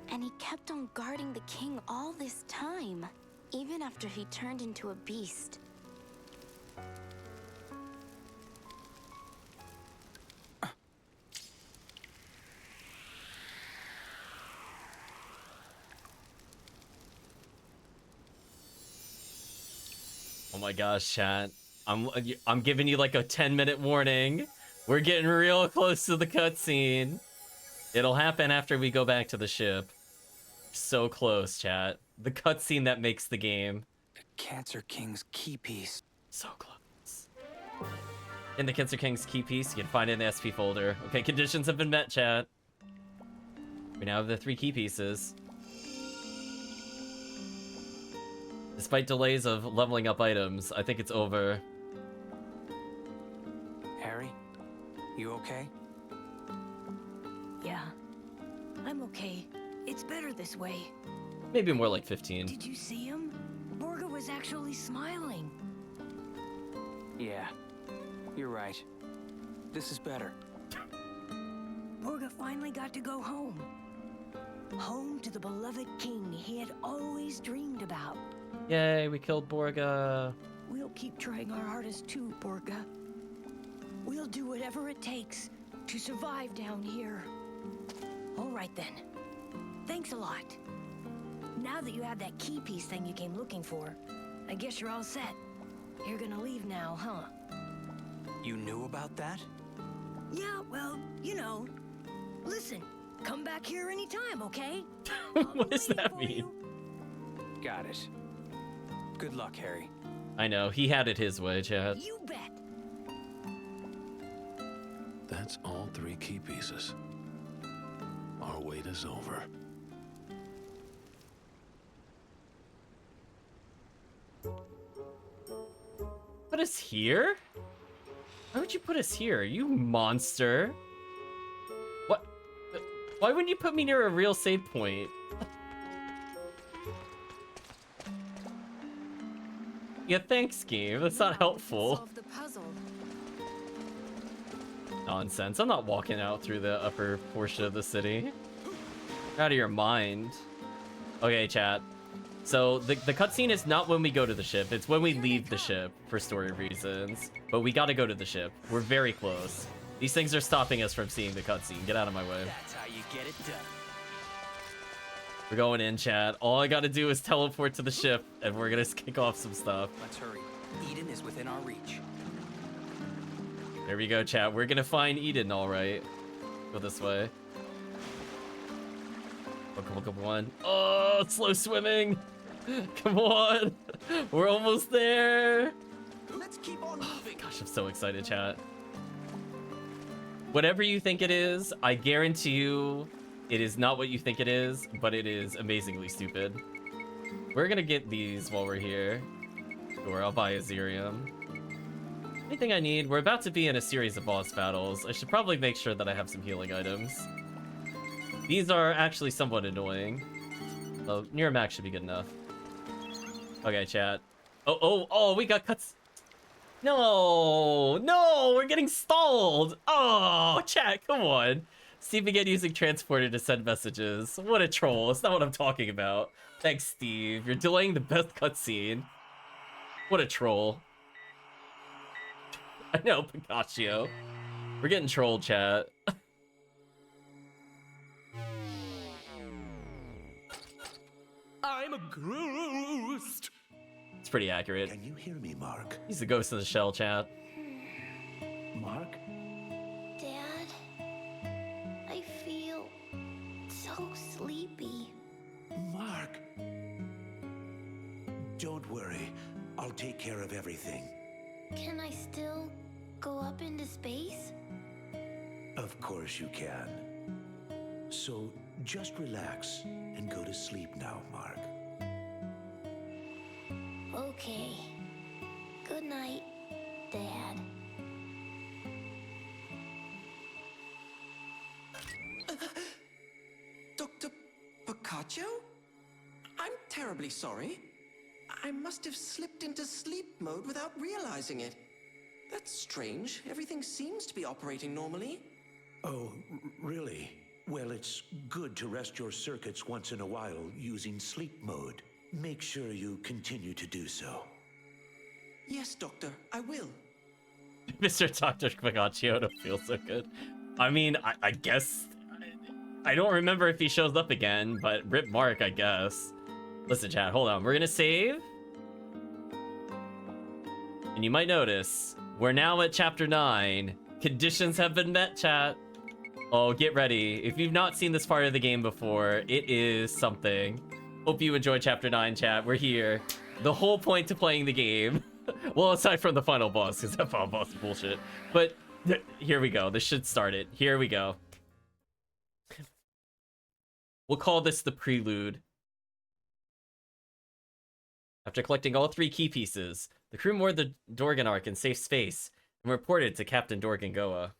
Speaker 5: And he kept on guarding the king all this time, even after he turned into a beast.
Speaker 1: Oh my gosh, chat. I'm giving you like a 10-minute warning. We're getting real close to the cutscene. It'll happen after we go back to the ship. So close, chat. The cutscene that makes the game.
Speaker 3: The Cancer King's key piece.
Speaker 1: So close. In the Cancer King's key piece, you can find it in the SP folder. Okay, conditions have been met, chat. We now have the 3 key pieces. Despite delays of leveling up items, I think it's over.
Speaker 3: Harry, you okay?
Speaker 2: Yeah, I'm okay. It's better this way.
Speaker 1: Maybe more like 15.
Speaker 2: Did you see him? Borga was actually smiling.
Speaker 3: Yeah, you're right. This is better.
Speaker 2: Borga finally got to go home. Home to the beloved king he had always dreamed about.
Speaker 1: Yay, we killed Borga.
Speaker 2: We'll keep trying our hardest too, Borga. We'll do whatever it takes to survive down here. All right then. Thanks a lot. Now that you have that key piece thing you came looking for, I guess you're all set. You're gonna leave now, huh?
Speaker 3: You knew about that?
Speaker 2: Yeah, well, you know. Listen, come back here anytime, okay?
Speaker 1: What does that mean?
Speaker 3: Got it. Good luck, Harry.
Speaker 1: I know, he had it his way, chat.
Speaker 2: You bet.
Speaker 9: That's all 3 key pieces. Our wait is over.
Speaker 1: Put us here? Why would you put us here? You monster. What? Why wouldn't you put me near a real save point? Yeah, thanks, game. That's not helpful.
Speaker 5: Solve the puzzle.
Speaker 1: Nonsense. I'm not walking out through the upper portion of the city. You're out of your mind. Okay, chat. So the cutscene is not when we go to the ship. It's when we leave the ship for story reasons. But we gotta go to the ship. We're very close. These things are stopping us from seeing the cutscene. Get out of my way.
Speaker 3: That's how you get it done.
Speaker 1: We're going in, chat. All I gotta do is teleport to the ship, and we're gonna kick off some stuff.
Speaker 3: Let's hurry. Eden is within our reach.
Speaker 1: There we go, chat. We're gonna find Eden, all right. Go this way. Oh, come on. Oh, slow swimming. Come on. We're almost there.
Speaker 3: Let's keep on moving.
Speaker 1: Gosh, I'm so excited, chat. Whatever you think it is, I guarantee you it is not what you think it is, but it is amazingly stupid. We're gonna get these while we're here. Or I'll buy Azerium. Anything I need? We're about to be in a series of boss battles. I should probably make sure that I have some healing items. These are actually somewhat annoying. Oh, near max should be good enough. Okay, chat. Oh, we got cuts. No, we're getting stalled. Oh, chat, come on. Steve began using transporter to send messages. What a troll. That's not what I'm talking about. Thanks, Steve. You're delaying the best cutscene. What a troll. I know, Picaccio. We're getting trolled, chat. I'm a ghost. It's pretty accurate.
Speaker 4: Can you hear me, Mark?
Speaker 1: He's the ghost in the shell, chat.
Speaker 4: Mark?
Speaker 5: Dad, I feel so sleepy.
Speaker 4: Mark! Don't worry. I'll take care of everything.
Speaker 5: Can I still go up into space?
Speaker 4: Of course you can. So just relax and go to sleep now, Mark.
Speaker 5: Okay. Good night, Dad.
Speaker 7: Dr. Picaccio? I'm terribly sorry. I must have slipped into sleep mode without realizing it. That's strange. Everything seems to be operating normally.
Speaker 10: Oh, really? Well, it's good to rest your circuits once in a while using sleep mode. Make sure you continue to do so.
Speaker 7: Yes, Doctor, I will.
Speaker 1: Mr. Dr. Picaccio don't feel so good. I mean, I guess... I don't remember if he shows up again, but rip Mark, I guess. Listen, chat, hold on. We're gonna save. And you might notice, we're now at Chapter 9. Conditions have been met, chat. Oh, get ready. If you've not seen this part of the game before, it is something. Hope you enjoy Chapter 9, chat. We're here. The whole point to playing the game. Well, aside from the final boss, because that final boss is bullshit. But here we go. This should start it. Here we go. We'll call this the prelude. After collecting all 3 key pieces, the crew moored the Dorgan Ark in safe space and reported to Captain Dorgan Goa.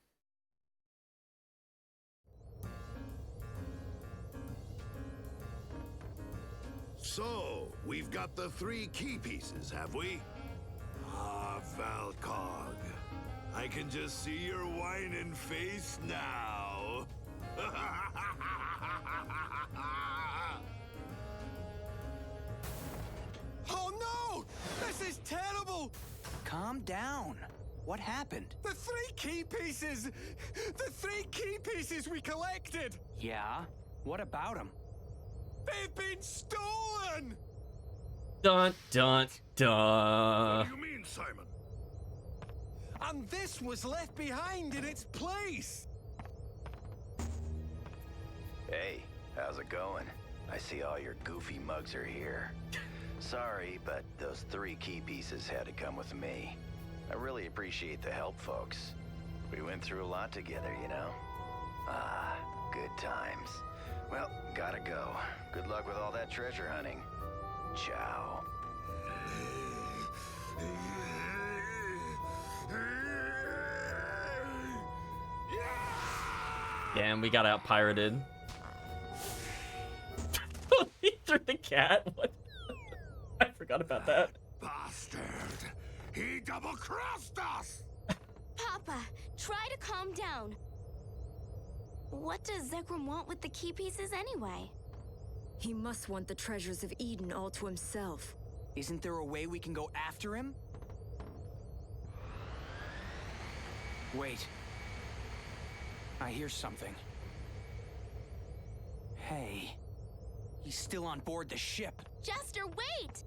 Speaker 11: So, we've got the 3 key pieces, have we? Ah, Valcog. I can just see your whining face now.
Speaker 3: terrible! Calm down. What happened?
Speaker 12: The 3 key pieces! The 3 key pieces we collected!
Speaker 3: Yeah? What about them?
Speaker 12: They've been stolen!
Speaker 1: Dun, dun, dun.
Speaker 11: What do you mean, Simon?
Speaker 12: And this was left behind in its place!
Speaker 13: Hey, how's it going? I see all your goofy mugs are here. Sorry, but those 3 key pieces had to come with me. I really appreciate the help, folks. We went through a lot together, you know? Ah, good times. Well, gotta go. Good luck with all that treasure hunting. Ciao.
Speaker 1: Damn, we got out pirated. He threw the cat. What? I forgot about that.
Speaker 11: Bastard! He double-crossed us!
Speaker 5: Papa, try to calm down. What does Zegrum want with the key pieces anyway?
Speaker 2: He must want the treasures of Eden all to himself.
Speaker 3: Isn't there a way we can go after him? Wait. I hear something. Hey. He's still on board the ship.
Speaker 5: Jester, wait!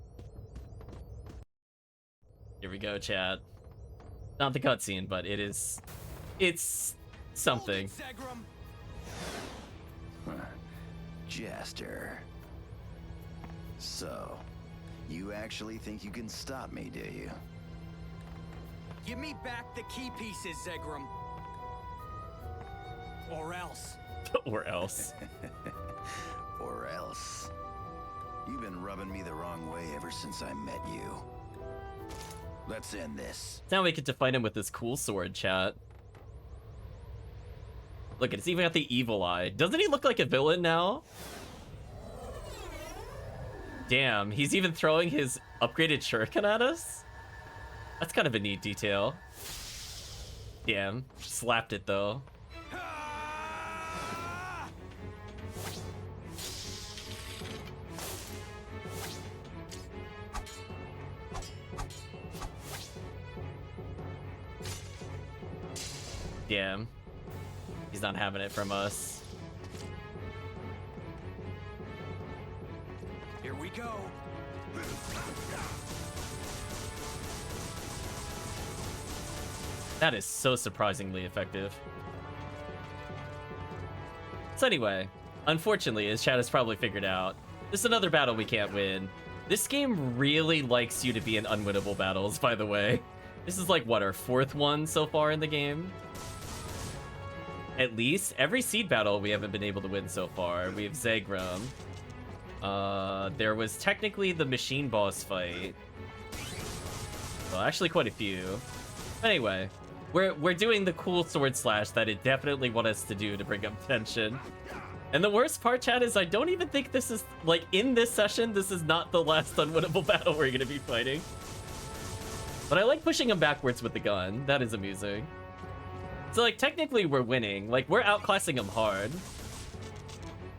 Speaker 1: Here we go, chat. Not the cutscene, but it's something.
Speaker 13: Jester. So, you actually think you can stop me, do you?
Speaker 3: Give me back the key pieces, Zegrum. Or else.
Speaker 1: Or else.
Speaker 13: Or else. You've been rubbing me the wrong way ever since I met you. Let's end this.
Speaker 1: Now we get to fight him with this cool sword, chat. Look, it's even got the evil eye. Doesn't he look like a villain now? Damn, he's even throwing his upgraded shuriken at us? That's kind of a neat detail. Damn, slapped it though. Damn. He's not having it from us.
Speaker 3: Here we go.
Speaker 1: That is so surprisingly effective. So anyway, unfortunately, as Chad has probably figured out, this is another battle we can't win. This game really likes you to be in unwinnable battles, by the way. This is like, what, our 4th one so far in the game? At least. Every seed battle we haven't been able to win so far. We have Zegrum. There was technically the machine boss fight. Well, actually quite a few. Anyway, we're doing the cool sword slash that it definitely want us to do to bring up tension. And the worst part, chat, is I don't even think this is, like, in this session, this is not the last unwinnable battle we're gonna be fighting. But I like pushing him backwards with the gun. That is amusing. So, like, technically we're winning. Like, we're outclassing him hard.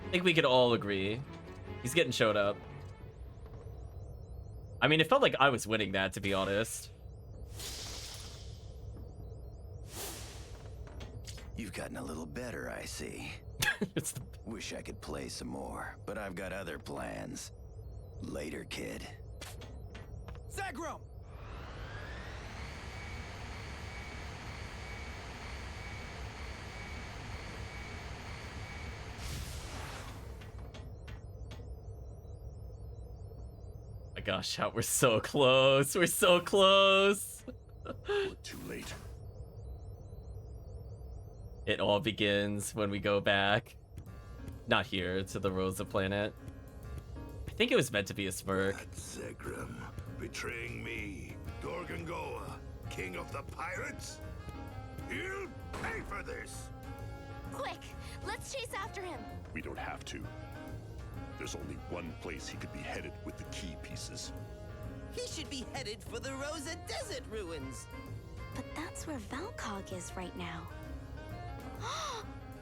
Speaker 1: I think we could all agree. He's getting showed up. I mean, it felt like I was winning that, to be honest.
Speaker 13: You've gotten a little better, I see. Wish I could play some more, but I've got other plans. Later, kid.
Speaker 3: Zegrum!
Speaker 1: My gosh, chat, we're so close. We're so close.
Speaker 11: We're too late.
Speaker 1: It all begins when we go back. Not here, to the Rosa planet. I think it was meant to be a smirk.
Speaker 11: That's Zegrum, betraying me, Dorgangoa, king of the pirates. He'll pay for this.
Speaker 5: Quick, let's chase after him.
Speaker 14: We don't have to. There's only one place he could be headed with the key pieces.
Speaker 15: He should be headed for the Rosa Desert ruins.
Speaker 5: But that's where Valcog is right now.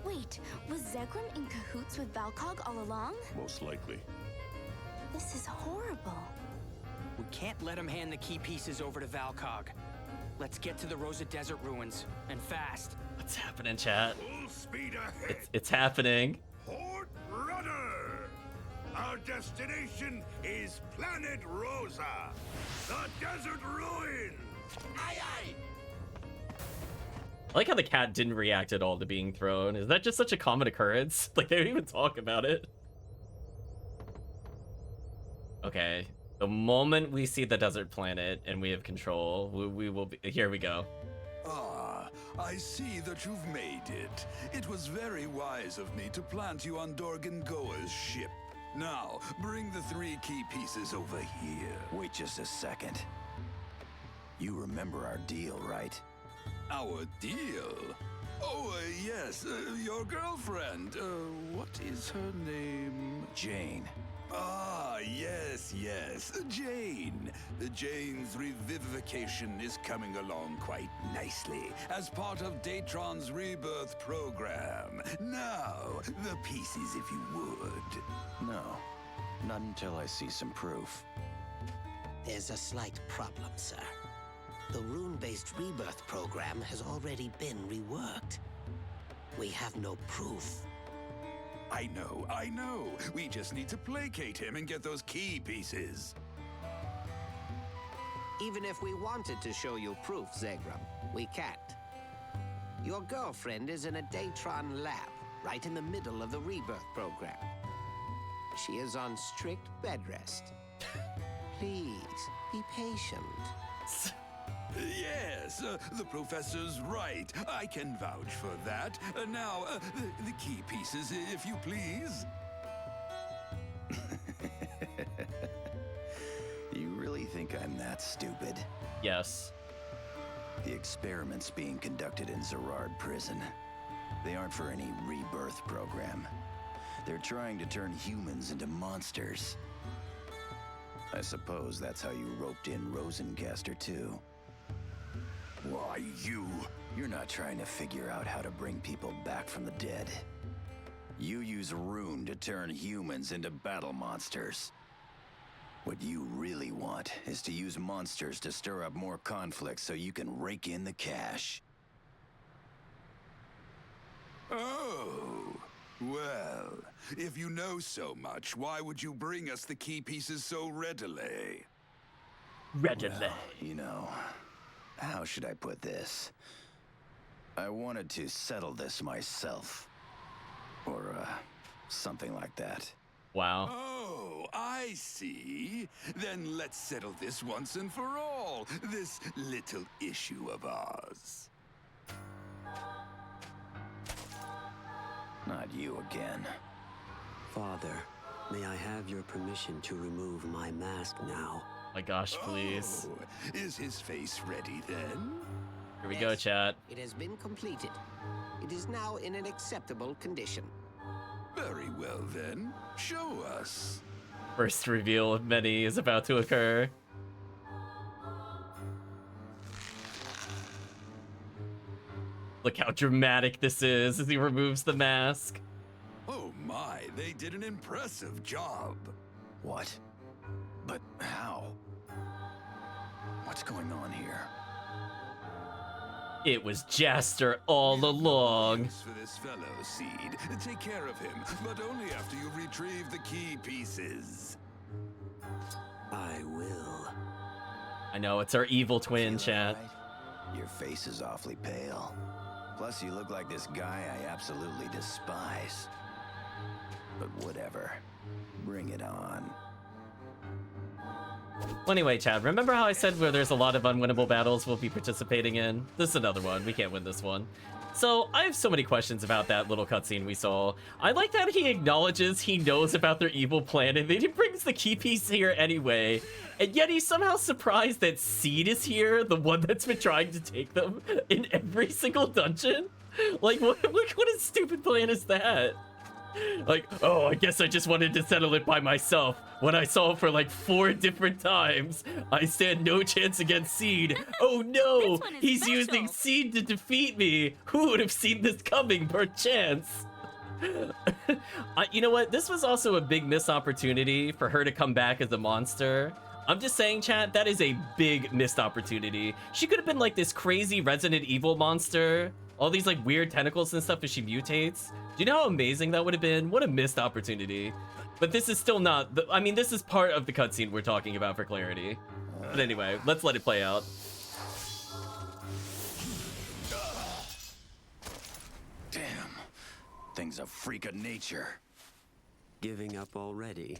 Speaker 5: Wait, was Zegrum in cahoots with Valcog all along?
Speaker 14: Most likely.
Speaker 5: This is horrible.
Speaker 3: We can't let him hand the key pieces over to Valcog. Let's get to the Rosa Desert ruins, and fast.
Speaker 1: What's happening, chat?
Speaker 11: Full speed ahead.
Speaker 1: It's happening.
Speaker 11: Port Rudder! Our destination is Planet Rosa, the desert ruins!
Speaker 15: Aye, aye!
Speaker 1: I like how the cat didn't react at all to being thrown. Is that just such a common occurrence? Like, they don't even talk about it. Okay. The moment we see the desert planet and we have control, we will be... Here we go.
Speaker 16: Ah, I see that you've made it. It was very wise of me to plant you on Dorgan Goa's ship. Now, bring the 3 key pieces over here.
Speaker 6: Wait just a second. You remember our deal, right?
Speaker 16: Our deal? Oh, yes, your girlfriend. What is her name?
Speaker 6: Jane.
Speaker 16: Ah, yes, Jane. Jane's revivification is coming along quite nicely as part of Datron's rebirth program. Now, the pieces if you would.
Speaker 6: No, not until I see some proof.
Speaker 15: There's a slight problem, sir. The rune-based rebirth program has already been reworked. We have no proof.
Speaker 16: I know. We just need to placate him and get those key pieces.
Speaker 15: Even if we wanted to show you proof, Zegram, we can't. Your girlfriend is in a Datron lab, right in the middle of the rebirth program. She is on strict bed rest. Please, be patient.
Speaker 16: Yes, the professor's right. I can vouch for that. Now, the key pieces, if you please.
Speaker 6: You really think I'm that stupid?
Speaker 1: Yes.
Speaker 6: The experiments being conducted in Zerard Prison. They aren't for any rebirth program. They're trying to turn humans into monsters. I suppose that's how you roped in Rosencaster, too.
Speaker 16: Why,
Speaker 6: You're not trying to figure out how to bring people back from the dead. You use rune to turn humans into battle monsters. What you really want is to use monsters to stir up more conflict so you can rake in the cash.
Speaker 16: Oh, well, if you know so much, why would you bring us the key pieces so readily?
Speaker 1: Readily.
Speaker 6: Well, you know, how should I put this? I wanted to settle this myself. Or, something like that.
Speaker 1: Wow.
Speaker 16: Oh, I see. Then let's settle this once and for all. This little issue of ours.
Speaker 6: Not you again. Father, may I have your permission to remove my mask now?
Speaker 1: My gosh, please.
Speaker 16: Oh, is his face ready then?
Speaker 1: Here we go, chat.
Speaker 15: It has been completed. It is now in an acceptable condition.
Speaker 16: Very well then. Show us.
Speaker 1: First reveal of many is about to occur. Look how dramatic this is as he removes the mask.
Speaker 16: Oh my, they did an impressive job.
Speaker 6: What? But how? What's going on here?
Speaker 1: It was Jaster all along.
Speaker 16: Thanks for this fellow, Seed. Take care of him, but only after you retrieve the key pieces.
Speaker 6: I will.
Speaker 1: I know, it's our evil twin, chat.
Speaker 6: Right? Your face is awfully pale. Plus, you look like this guy I absolutely despise. But whatever. Bring it on.
Speaker 1: Well, anyway, Chad, remember how I said where there's a lot of unwinnable battles we'll be participating in? This is another one. We can't win this one. So, I have so many questions about that little cutscene we saw. I like that he acknowledges he knows about their evil plan, and then he brings the key piece here anyway. And yet he's somehow surprised that Seed is here, the one that's been trying to take them in every single dungeon? Like, what a stupid plan is that? Like, oh, I guess I just wanted to settle it by myself. When I saw it for like 4 different times, I stand no chance against Seed. Oh no, he's
Speaker 5: special.
Speaker 1: using Seed to defeat me. Who would have seen this coming, perchance? You know what? This was also a big missed opportunity for her to come back as a monster. I'm just saying, chat, that is a big missed opportunity. She could have been like this crazy Resident Evil monster. All these like weird tentacles and stuff as she mutates. Do you know how amazing that would have been? What a missed opportunity. But this is still not, I mean, this is part of the cutscene we're talking about for clarity. But anyway, let's let it play out.
Speaker 13: Damn. Thing's a freak of nature.
Speaker 6: Giving up already?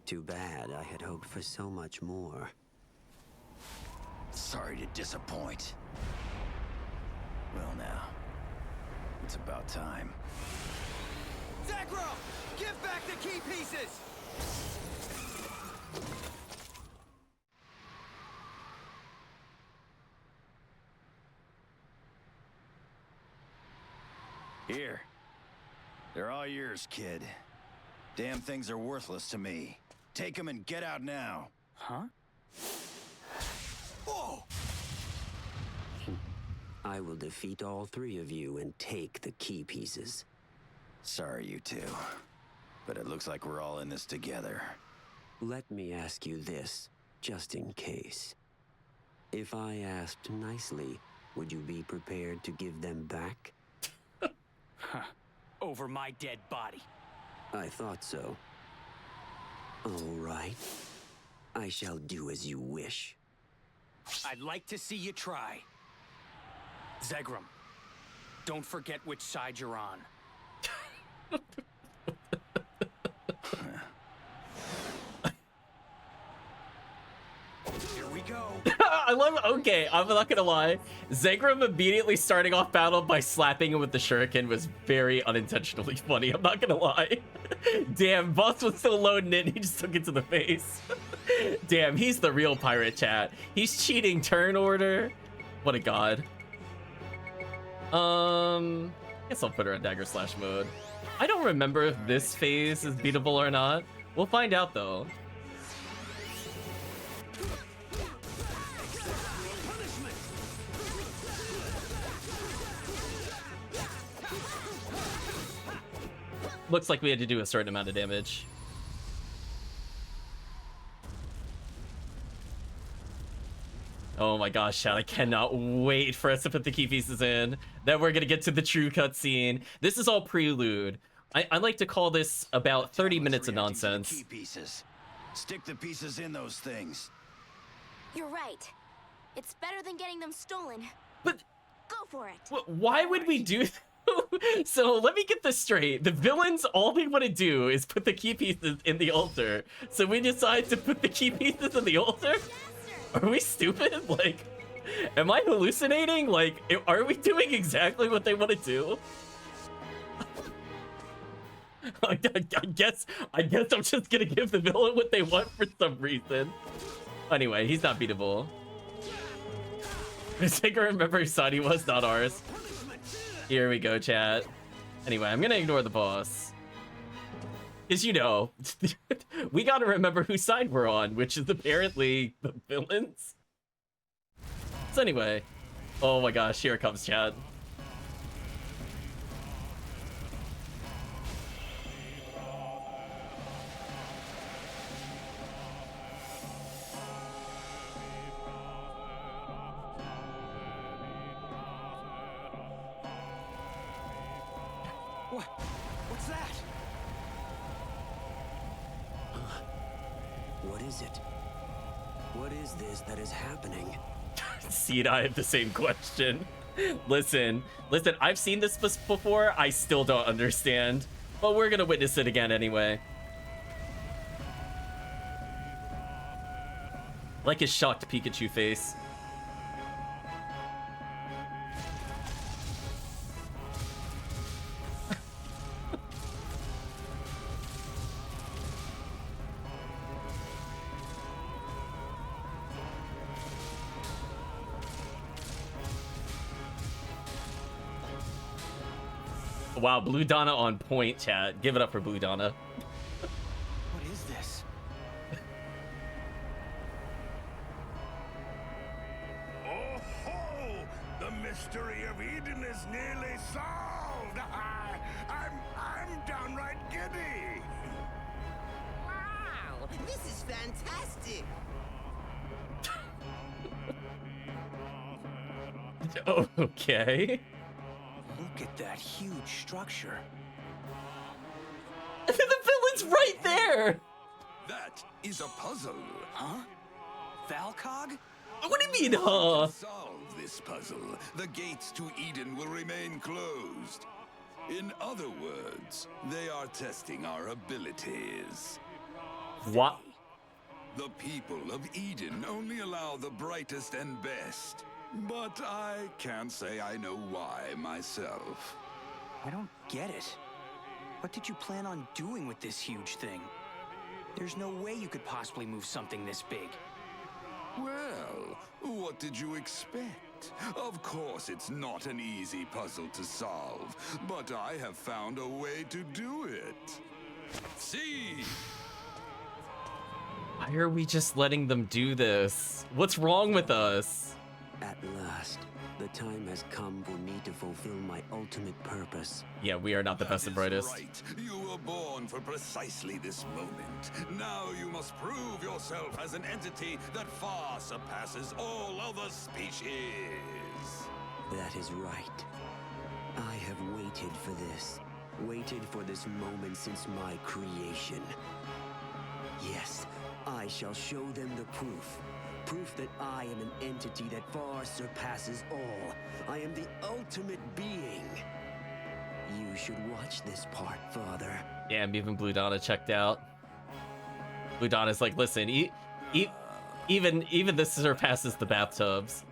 Speaker 6: Too bad. I had hoped for so much more.
Speaker 13: Sorry to disappoint. Well now, it's about time.
Speaker 12: Zegro! Give back the key pieces!
Speaker 13: Here. They're all yours, kid. Damn things are worthless to me. Take them and get out now.
Speaker 3: Huh?
Speaker 12: Whoa!
Speaker 6: I will defeat all three of you and take the key pieces.
Speaker 13: Sorry, you two. But it looks like we're all in this together.
Speaker 6: Let me ask you this, just in case. If I asked nicely, would you be prepared to give them back?
Speaker 3: Huh. Over my dead body.
Speaker 6: I thought so. All right. I shall do as you wish.
Speaker 3: I'd like to see you try. Zegram, don't forget which side you're on. Here we go.
Speaker 1: I love, okay, I'm not gonna lie. Zegram immediately starting off battle by slapping him with the shuriken was very unintentionally funny. I'm not gonna lie. Damn, boss was still loading it and he just took it to the face. Damn, he's the real pirate, chat. He's cheating turn order. What a god. I guess I'll put her in dagger slash mode. I don't remember if this phase is beatable or not. We'll find out though. Looks like we had to do a certain amount of damage. Oh my gosh, chat, I cannot wait for us to put the key pieces in. Then we're gonna get to the true cutscene. This is all prelude. I like to call this about 30 minutes of nonsense.
Speaker 13: Key pieces. Stick the pieces in those things.
Speaker 5: You're right. It's better than getting them stolen.
Speaker 1: But
Speaker 5: go for it.
Speaker 1: Why would we do that? So let me get this straight. The villains, all they want to do is put the key pieces in the altar. So we decide to put the key pieces in the altar? Are we stupid? Like, am I hallucinating? Like, are we doing exactly what they want to do? I guess I'm just gonna give the villain what they want for some reason. Anyway, he's not beatable. I think I remember whose side he was, not ours. Here we go, chat. Anyway, I'm gonna ignore the boss. Because, you know, we gotta remember whose side we're on, which is apparently the villains. So anyway, oh my gosh, here it comes, chat.
Speaker 12: What's that?
Speaker 6: What is it? What is this that is happening?
Speaker 1: See, and I have the same question. Listen, I've seen this before. I still don't understand. But we're gonna witness it again anyway. Like his shocked Pikachu face. Wow, Blue Donna on point, chat. Give it up for Blue Donna.
Speaker 12: What is this?
Speaker 11: Oh ho! The mystery of Eden is nearly solved. I'm downright giddy.
Speaker 17: Wow, this is fantastic.
Speaker 1: Okay.
Speaker 3: Look at that huge structure.
Speaker 1: The villain's right there!
Speaker 16: That is a puzzle.
Speaker 3: Huh? Valcog?
Speaker 1: What do you mean, huh?
Speaker 16: To solve this puzzle, the gates to Eden will remain closed. In other words, they are testing our abilities.
Speaker 1: What?
Speaker 16: The people of Eden only allow the brightest and best. But I can't say I know why myself.
Speaker 3: I don't get it. What did you plan on doing with this huge thing? There's no way you could possibly move something this big.
Speaker 16: Well, what did you expect? Of course, it's not an easy puzzle to solve, but I have found a way to do it. See?
Speaker 1: Why are we just letting them do this? What's wrong with us?
Speaker 6: At last, the time has come for me to fulfill my ultimate purpose.
Speaker 1: Yeah, we are not the best and brightest.
Speaker 16: Right. You were born for precisely this moment. Now you must prove yourself as an entity that far surpasses all other species.
Speaker 6: That is right. I have waited for this. Waited for this moment since my creation. Yes, I shall show them the proof. Proof that I am an entity that far surpasses all. I am the ultimate being. You should watch this part, Father.
Speaker 1: Damn, even Blue Donna checked out. Blue Donna's like, listen, even this surpasses the bathtubs.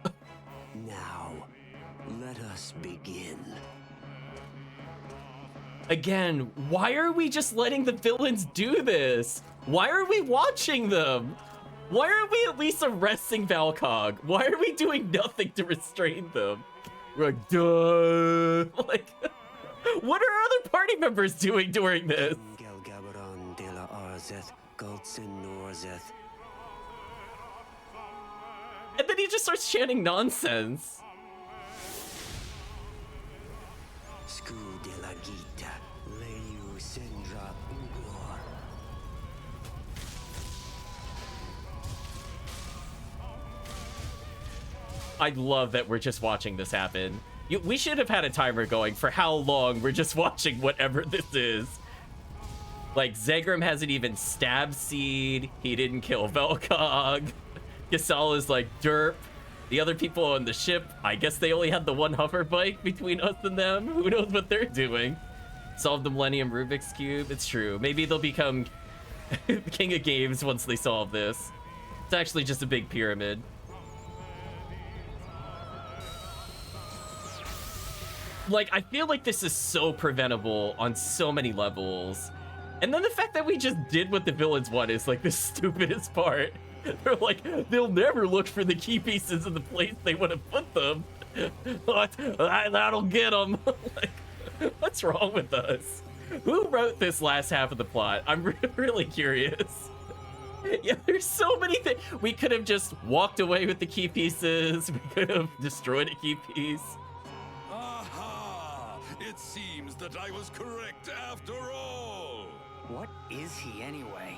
Speaker 6: Now, let us begin.
Speaker 1: Again, why are we just letting the villains do this? Why are we watching them? Why aren't we at least arresting Valcog? Why are we doing nothing to restrain them? We're like, duh. Like, what are other party members doing during this? And then he just starts chanting nonsense. I love that we're just watching this happen. We should have had a timer going for how long we're just watching whatever this is. Like, Zegram hasn't even stabbed Seed. He didn't kill Velcog. Giselle is like, derp. The other people on the ship, I guess they only had the one hover bike between us and them. Who knows what they're doing? Solve the Millennium Rubik's Cube. It's true. Maybe they'll become King of Games once they solve this. It's actually just a big pyramid. Like, I feel like this is so preventable on so many levels. And then the fact that we just did what the villains want is like the stupidest part. They're like, they'll never look for the key pieces in the place they want to put them. That'll get them. Like, what's wrong with us? Who wrote this last half of the plot? I'm really curious. Yeah, there's so many things. We could have just walked away with the key pieces. We could have destroyed a key piece.
Speaker 16: It seems that I was correct after all.
Speaker 3: What is he anyway?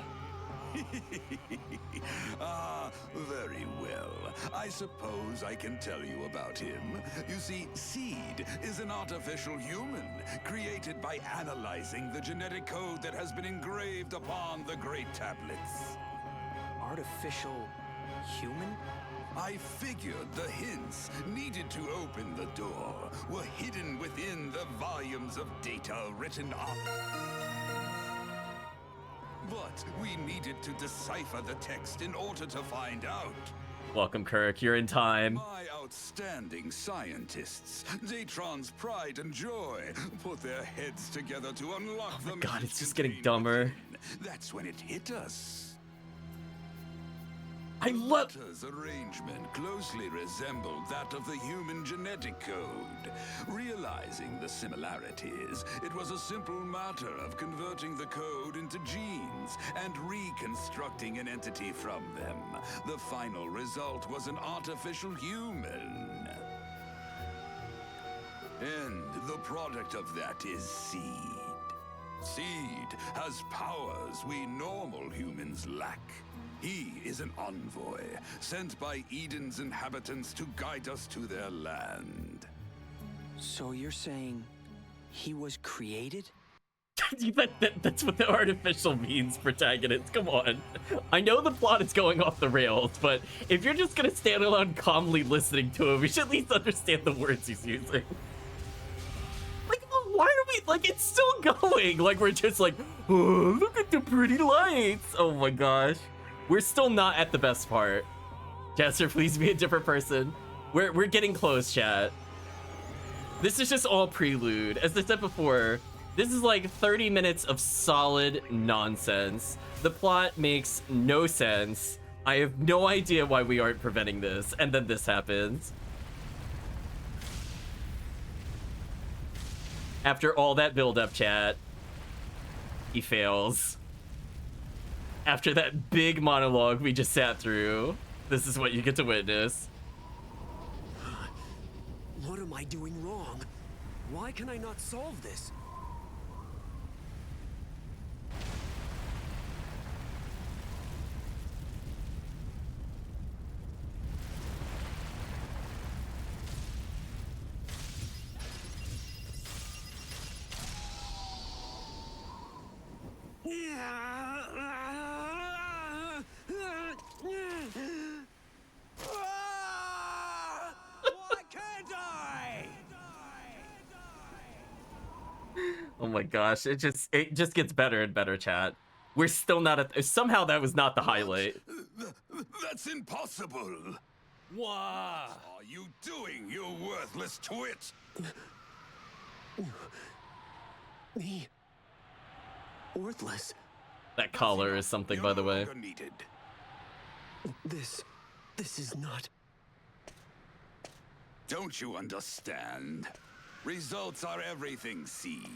Speaker 16: Very well. I suppose I can tell you about him. You see, Seed is an artificial human, created by analyzing the genetic code that has been engraved upon the Great Tablets.
Speaker 3: Artificial human?
Speaker 16: I figured the hints needed to open the door were hidden within the volumes of data written up. But we needed to decipher the text in order to find out.
Speaker 1: Welcome, Kirk. You're in time.
Speaker 16: My outstanding scientists, Datron's pride and joy, put their heads together to unlock the
Speaker 1: God,
Speaker 16: message
Speaker 1: it's just getting
Speaker 16: contained
Speaker 1: dumber.
Speaker 16: within. That's when it hit us.
Speaker 1: I love
Speaker 16: Letter's arrangement closely resembled that of the human genetic code. Realizing the similarities, it was a simple matter of converting the code into genes and reconstructing an entity from them. The final result was an artificial human. And the product of that is Seed. Seed has powers we normal humans lack. He is an envoy, sent by Eden's inhabitants to guide us to their land.
Speaker 3: So you're saying he was created?
Speaker 1: That's what the artificial means, protagonist. Come on. I know the plot is going off the rails, but if you're just gonna stand alone calmly listening to him, we should at least understand the words he's using. Like, why are we, like, it's still going. Like, we're just like, oh, look at the pretty lights. Oh my gosh. We're still not at the best part. Jester, please be a different person. We're getting close, chat. This is just all prelude. As I said before, this is like 30 minutes of solid nonsense. The plot makes no sense. I have no idea why we aren't preventing this, and then this happens. After all that build-up, chat, he fails. After that big monologue we just sat through, this is what you get to witness.
Speaker 6: What am I doing wrong? Why can I not solve this?
Speaker 7: Why can't I?
Speaker 1: Oh my gosh, it just gets better and better, chat. We're still not at, somehow that was not the highlight.
Speaker 16: That's impossible.
Speaker 8: What
Speaker 16: are you doing, you worthless twit?
Speaker 6: Me? Worthless?
Speaker 1: That collar is something, by the way.
Speaker 16: Needed.
Speaker 6: This is not...
Speaker 16: Don't you understand? Results are everything, Seed.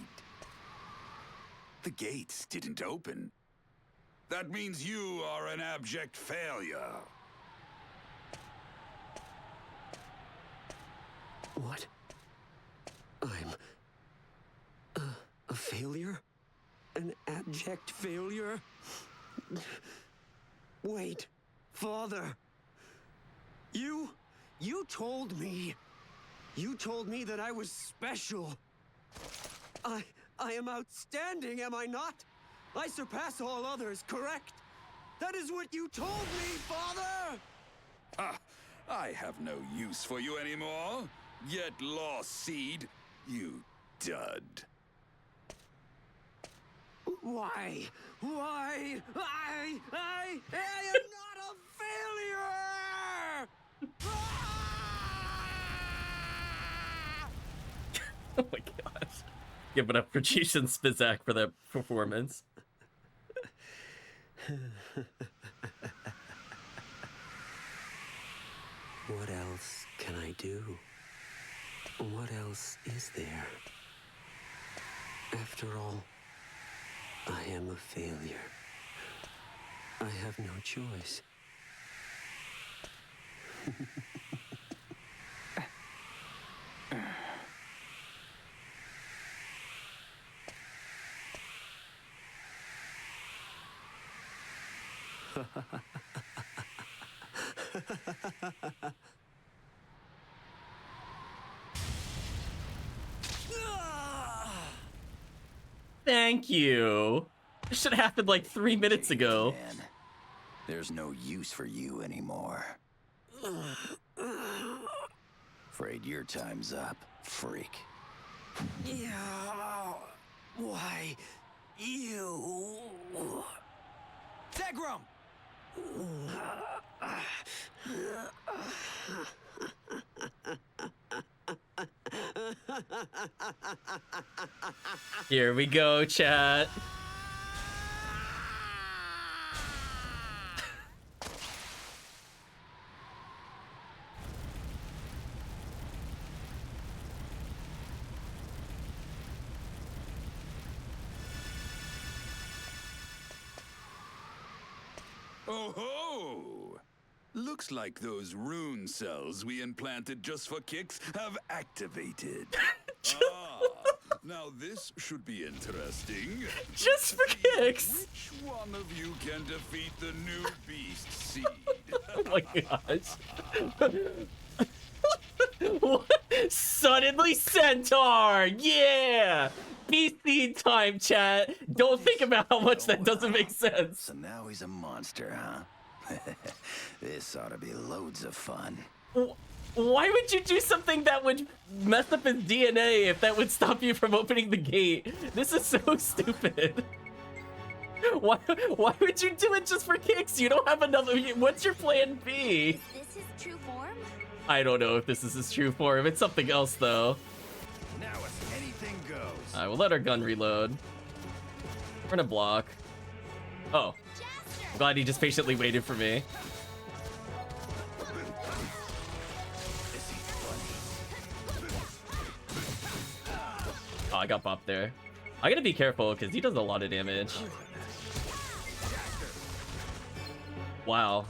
Speaker 16: The gates didn't open. That means you are an abject failure.
Speaker 6: What? I'm... a failure? An abject failure? Wait, Father. You told me. You told me that I was special. I am outstanding, am I not? I surpass all others, correct? That is what you told me, Father!
Speaker 16: Ha! I have no use for you anymore. Get lost, Seed, you dud.
Speaker 6: Why? I am not a failure!
Speaker 1: Oh my gosh. Give it up for Cheech and Spizak for that performance.
Speaker 6: What else can I do? What else is there? After all, I am a failure. I have no choice.
Speaker 1: Thank you. This should have happened like 3 minutes ago.
Speaker 13: Man, there's no use for you anymore. Afraid your time's up, freak.
Speaker 6: Yeah. Why? You.
Speaker 7: Zegrum!
Speaker 1: Here we go, chat.
Speaker 16: Oh ho! Looks like those rune cells we implanted just for kicks have activated. Now this should be interesting.
Speaker 1: Just for kicks.
Speaker 16: Which one of you can defeat the new beast seed?
Speaker 1: Oh my gosh. What? Suddenly Centaur! Yeah! PC time, chat. Don't think about how much that doesn't make sense.
Speaker 13: So now he's a monster, huh? This ought to be loads of fun.
Speaker 1: Why would you do something that would mess up his DNA if that would stop you from opening the gate? This is so stupid. Why would you do it just for kicks? You don't have another. What's your plan B?
Speaker 5: Is this his true form?
Speaker 1: I don't know if this is his true form. It's something else though.
Speaker 13: Now if anything goes.
Speaker 1: Alright, we'll let our gun reload. We're gonna block. Oh. I'm glad he just patiently waited for me. Oh, I got bopped there. I gotta be careful because he does a lot of damage. Wow.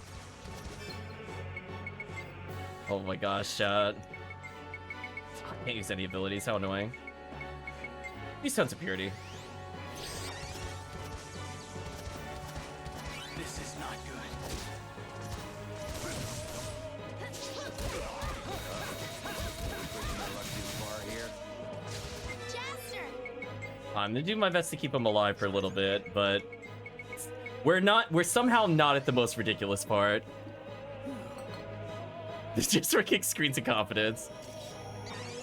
Speaker 1: Oh my gosh, chat. I can't use any abilities, how annoying. Use Sense of Purity.
Speaker 3: This is not good.
Speaker 1: I'm gonna do my best to keep him alive for a little bit, but we're somehow not at the most ridiculous part. This just for kick screens of confidence.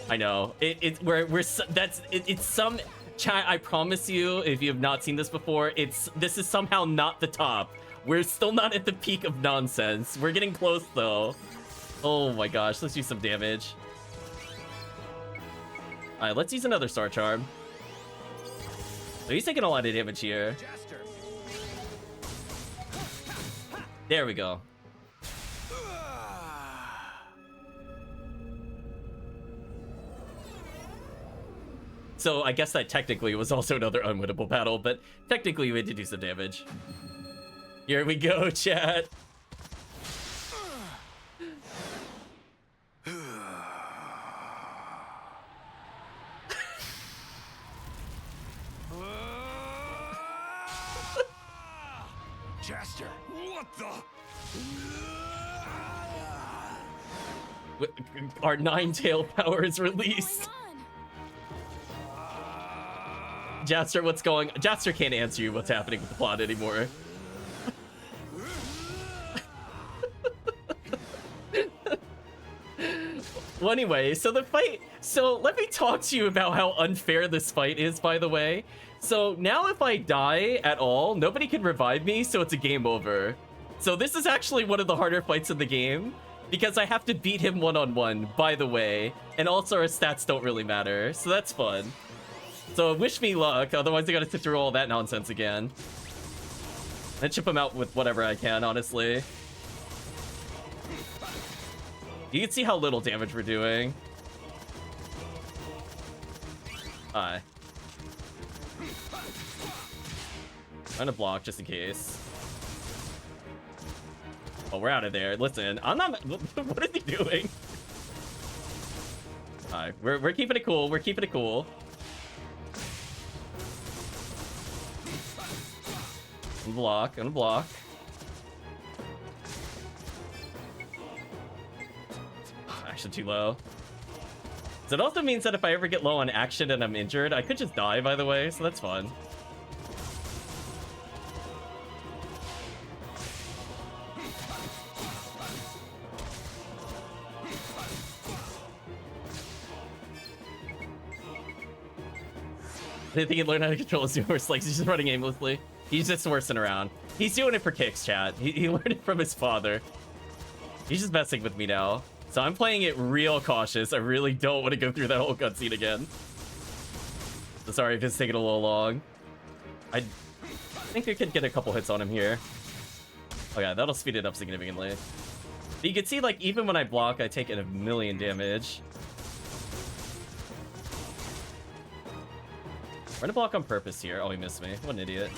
Speaker 1: I know. It's some chat, I promise you, if you have not seen this before, this is somehow not the top. We're still not at the peak of nonsense. We're getting close though. Oh my gosh, let's do some damage. Alright, let's use another Star Charm. So he's taking a lot of damage here. There we go. So I guess that technically was also another unwinnable battle, but technically we had to do some damage. Here we go, chat.
Speaker 16: Jaster, what the?
Speaker 1: Our 9-tail power is released. Jaster, what's going on? Jaster can't answer you what's happening with the plot anymore. Well, anyway, so the fight... So let me talk to you about how unfair this fight is, by the way. So now if I die at all, nobody can revive me, so it's a game over. So this is actually one of the harder fights in the game, because I have to beat him one-on-one, by the way. And also our stats don't really matter, so that's fun. So wish me luck, otherwise I gotta sit through all that nonsense again. And chip him out with whatever I can, honestly. You can see how little damage we're doing. Alright. I'm gonna block just in case. Oh, we're out of there. Listen, I'm not... What is he doing? Alright, we're keeping it cool. We're keeping it cool. Unblock, unblock. Action too low. So it also means that if I ever get low on action and I'm injured, I could just die, by the way, so that's fun. I didn't think he'd learn how to control his horse legs. He's just running aimlessly. He's just horsing around. He's doing it for kicks, chat. He learned it from his father. He's just messing with me now. So I'm playing it real cautious. I really don't want to go through that whole cutscene again. So sorry if it's taking a little long. I think I could get a couple hits on him here. Okay, that'll speed it up significantly. But you can see, like, even when I block, I take a million damage. We're gonna block on purpose here. Oh, he missed me. What an idiot.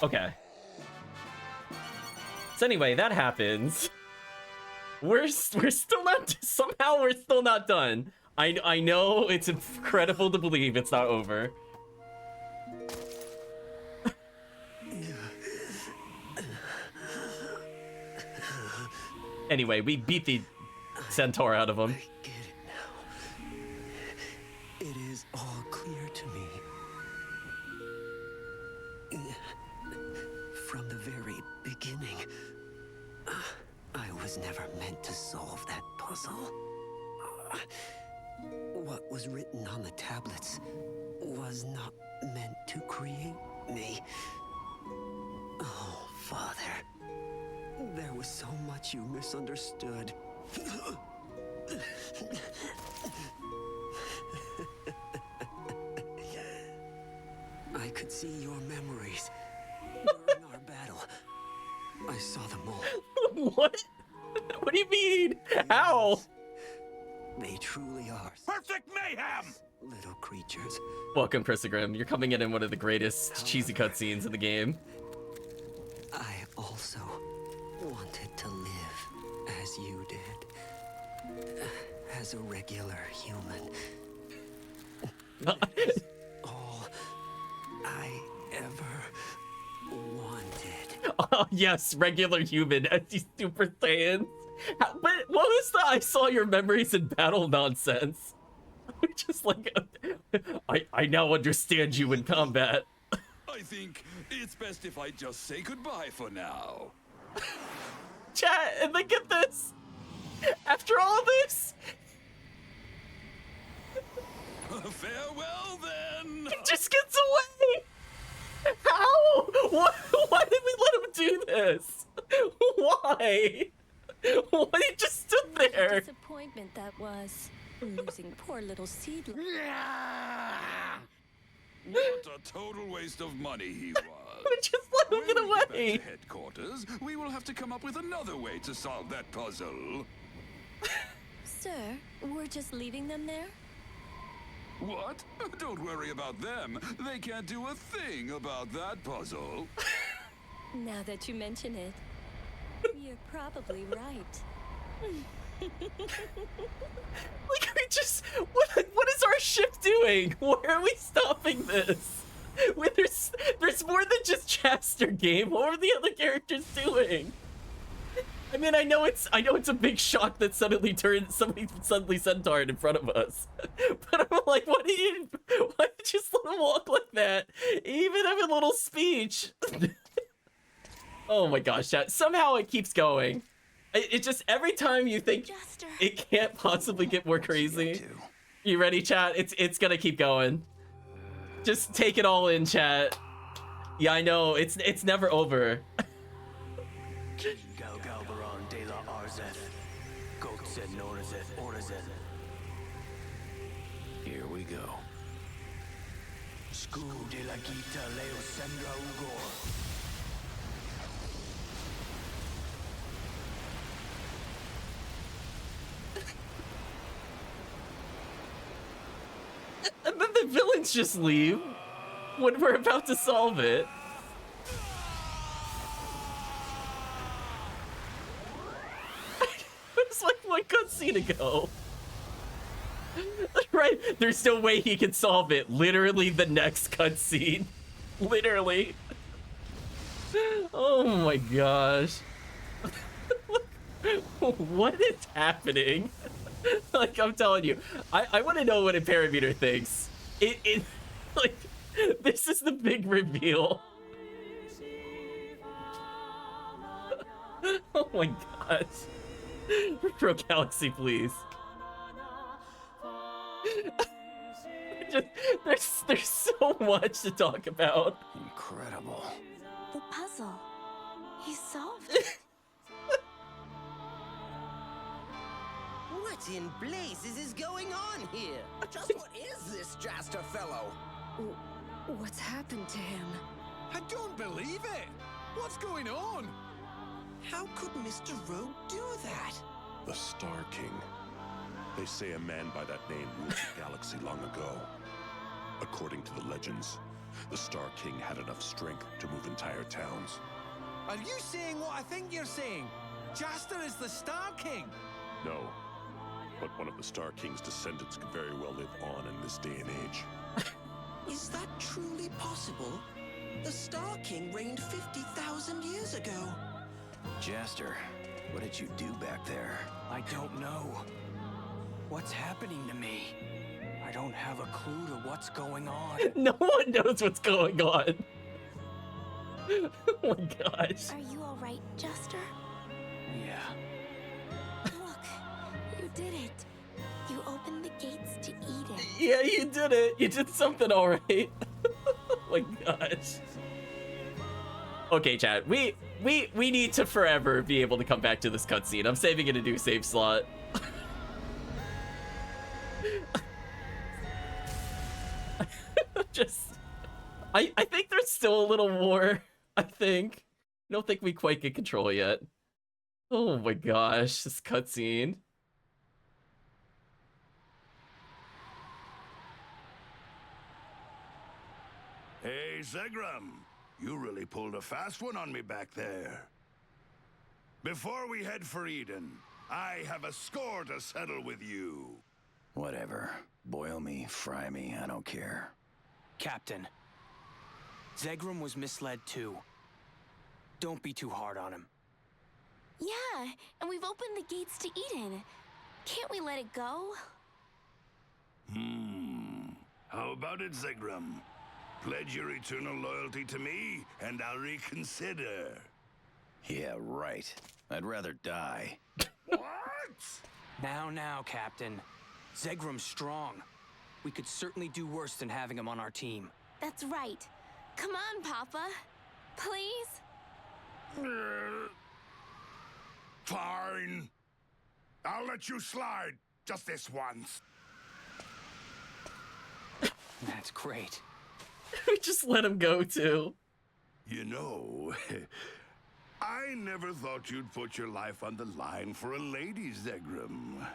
Speaker 1: Okay. So anyway, that happens. We're still not, somehow we're still not done. I know it's incredible to believe it's not over. Anyway, we beat the centaur out of him.
Speaker 6: I get it now. It is all clear to me. From the very beginning, I was never meant to solve that puzzle. What was written on the tablets was not meant to create me. Oh, Father. There was so much you misunderstood. I could see your memories during our battle. I saw them all.
Speaker 1: What? What do you mean? How?
Speaker 6: They truly are
Speaker 11: perfect mayhem!
Speaker 6: Little creatures.
Speaker 1: Welcome, Christogrim. You're coming in one of the greatest cheesy cutscenes in the game.
Speaker 6: I also wanted to live as you did. As a regular human. That's all I ever wanted.
Speaker 1: Oh, yes, regular human, as you Super Saiyans. But what was the I saw your memories in battle nonsense? Just like, I now understand you in combat.
Speaker 16: I think it's best if I just say goodbye for now.
Speaker 1: Chat, and look at this. After all this.
Speaker 16: Farewell, then.
Speaker 1: He just gets away. How? Why did we let him do this? Why? Why he just stood there?
Speaker 2: What a disappointment that was. Losing poor little seedling.
Speaker 16: What a total waste of money he was.
Speaker 1: Just let him get away.
Speaker 16: Back to headquarters, we will have to come up with another way to solve that puzzle.
Speaker 2: Sir, we're just leaving them there?
Speaker 16: What? Don't worry about them. They can't do a thing about that puzzle.
Speaker 2: Now that you mention it, you're probably right.
Speaker 1: Like, we just, what is our ship doing? Why are we stopping this? There's more than just Chester game. What are the other characters doing? I mean, I know it's a big shock that somebody suddenly centaured in front of us. But I'm like, why did you just let him walk like that? Even have a little speech. Oh my gosh, chat. Somehow it keeps going. It just, every time you think it can't possibly get more crazy. You ready, chat? It's gonna keep going. Just take it all in, chat. Yeah, I know, it's never over.
Speaker 3: Here we go. Sku de la Gita Leo Sendra Ugor.
Speaker 1: And then the villains just leave when we're about to solve it. It's like one cutscene ago. Right? There's no way he can solve it. Literally the next cutscene. Literally. Oh my gosh. What is happening? Like, I'm telling you, I want to know what a parameter thinks. Like, this is the big reveal. Oh my gosh. Retro Galaxy, please. There's so much to talk about.
Speaker 3: Incredible.
Speaker 5: The puzzle. He solved it.
Speaker 15: What in blazes is going on here? Just what is this Jaster fellow?
Speaker 2: What's happened to him?
Speaker 12: I don't believe it! What's going on?
Speaker 7: How could Mr. Rogue do that?
Speaker 14: The Star King. They say a man by that name ruled the galaxy long ago. According to the legends, the Star King had enough strength to move entire towns.
Speaker 12: Are you saying what I think you're saying? Jaster is the Star King.
Speaker 14: No, but one of the Star King's descendants could very well live on in this day and age.
Speaker 7: Is that truly possible? The Star King reigned 50,000 years ago.
Speaker 6: Jaster, what did you do back there?
Speaker 3: I don't know. What's happening to me? I don't have a clue to what's going on.
Speaker 1: No one knows what's going on. Oh my gosh.
Speaker 5: Are you all right, Jaster?
Speaker 3: Yeah.
Speaker 5: Look, you did it. You opened the gates to Eden.
Speaker 1: Yeah, you did it. You did something all right. Oh my gosh. Okay, chat. We need to forever be able to come back to this cutscene. I'm saving it a new save slot. I think there's still a little more. I don't think we quite get control yet. Oh my gosh, this cutscene.
Speaker 11: Hey, Zegram, you really pulled a fast one on me back there. Before we head for Eden, I have a score to settle with you.
Speaker 6: Whatever. Boil me, fry me, I don't care.
Speaker 3: Captain, Zegram was misled too. Don't be too hard on him.
Speaker 5: Yeah, and we've opened the gates to Eden. Can't we let it go?
Speaker 11: How about it, Zegram? Pledge your eternal loyalty to me, and I'll reconsider.
Speaker 6: Yeah, right. I'd rather die.
Speaker 11: What?
Speaker 3: Now, Captain. Zegram's strong. We could certainly do worse than having him on our team.
Speaker 5: That's right. Come on, Papa. Please?
Speaker 11: Fine. I'll let you slide, just this once.
Speaker 3: That's great.
Speaker 1: We just let him go, too.
Speaker 11: You know, I never thought you'd put your life on the line for a lady, Zegram.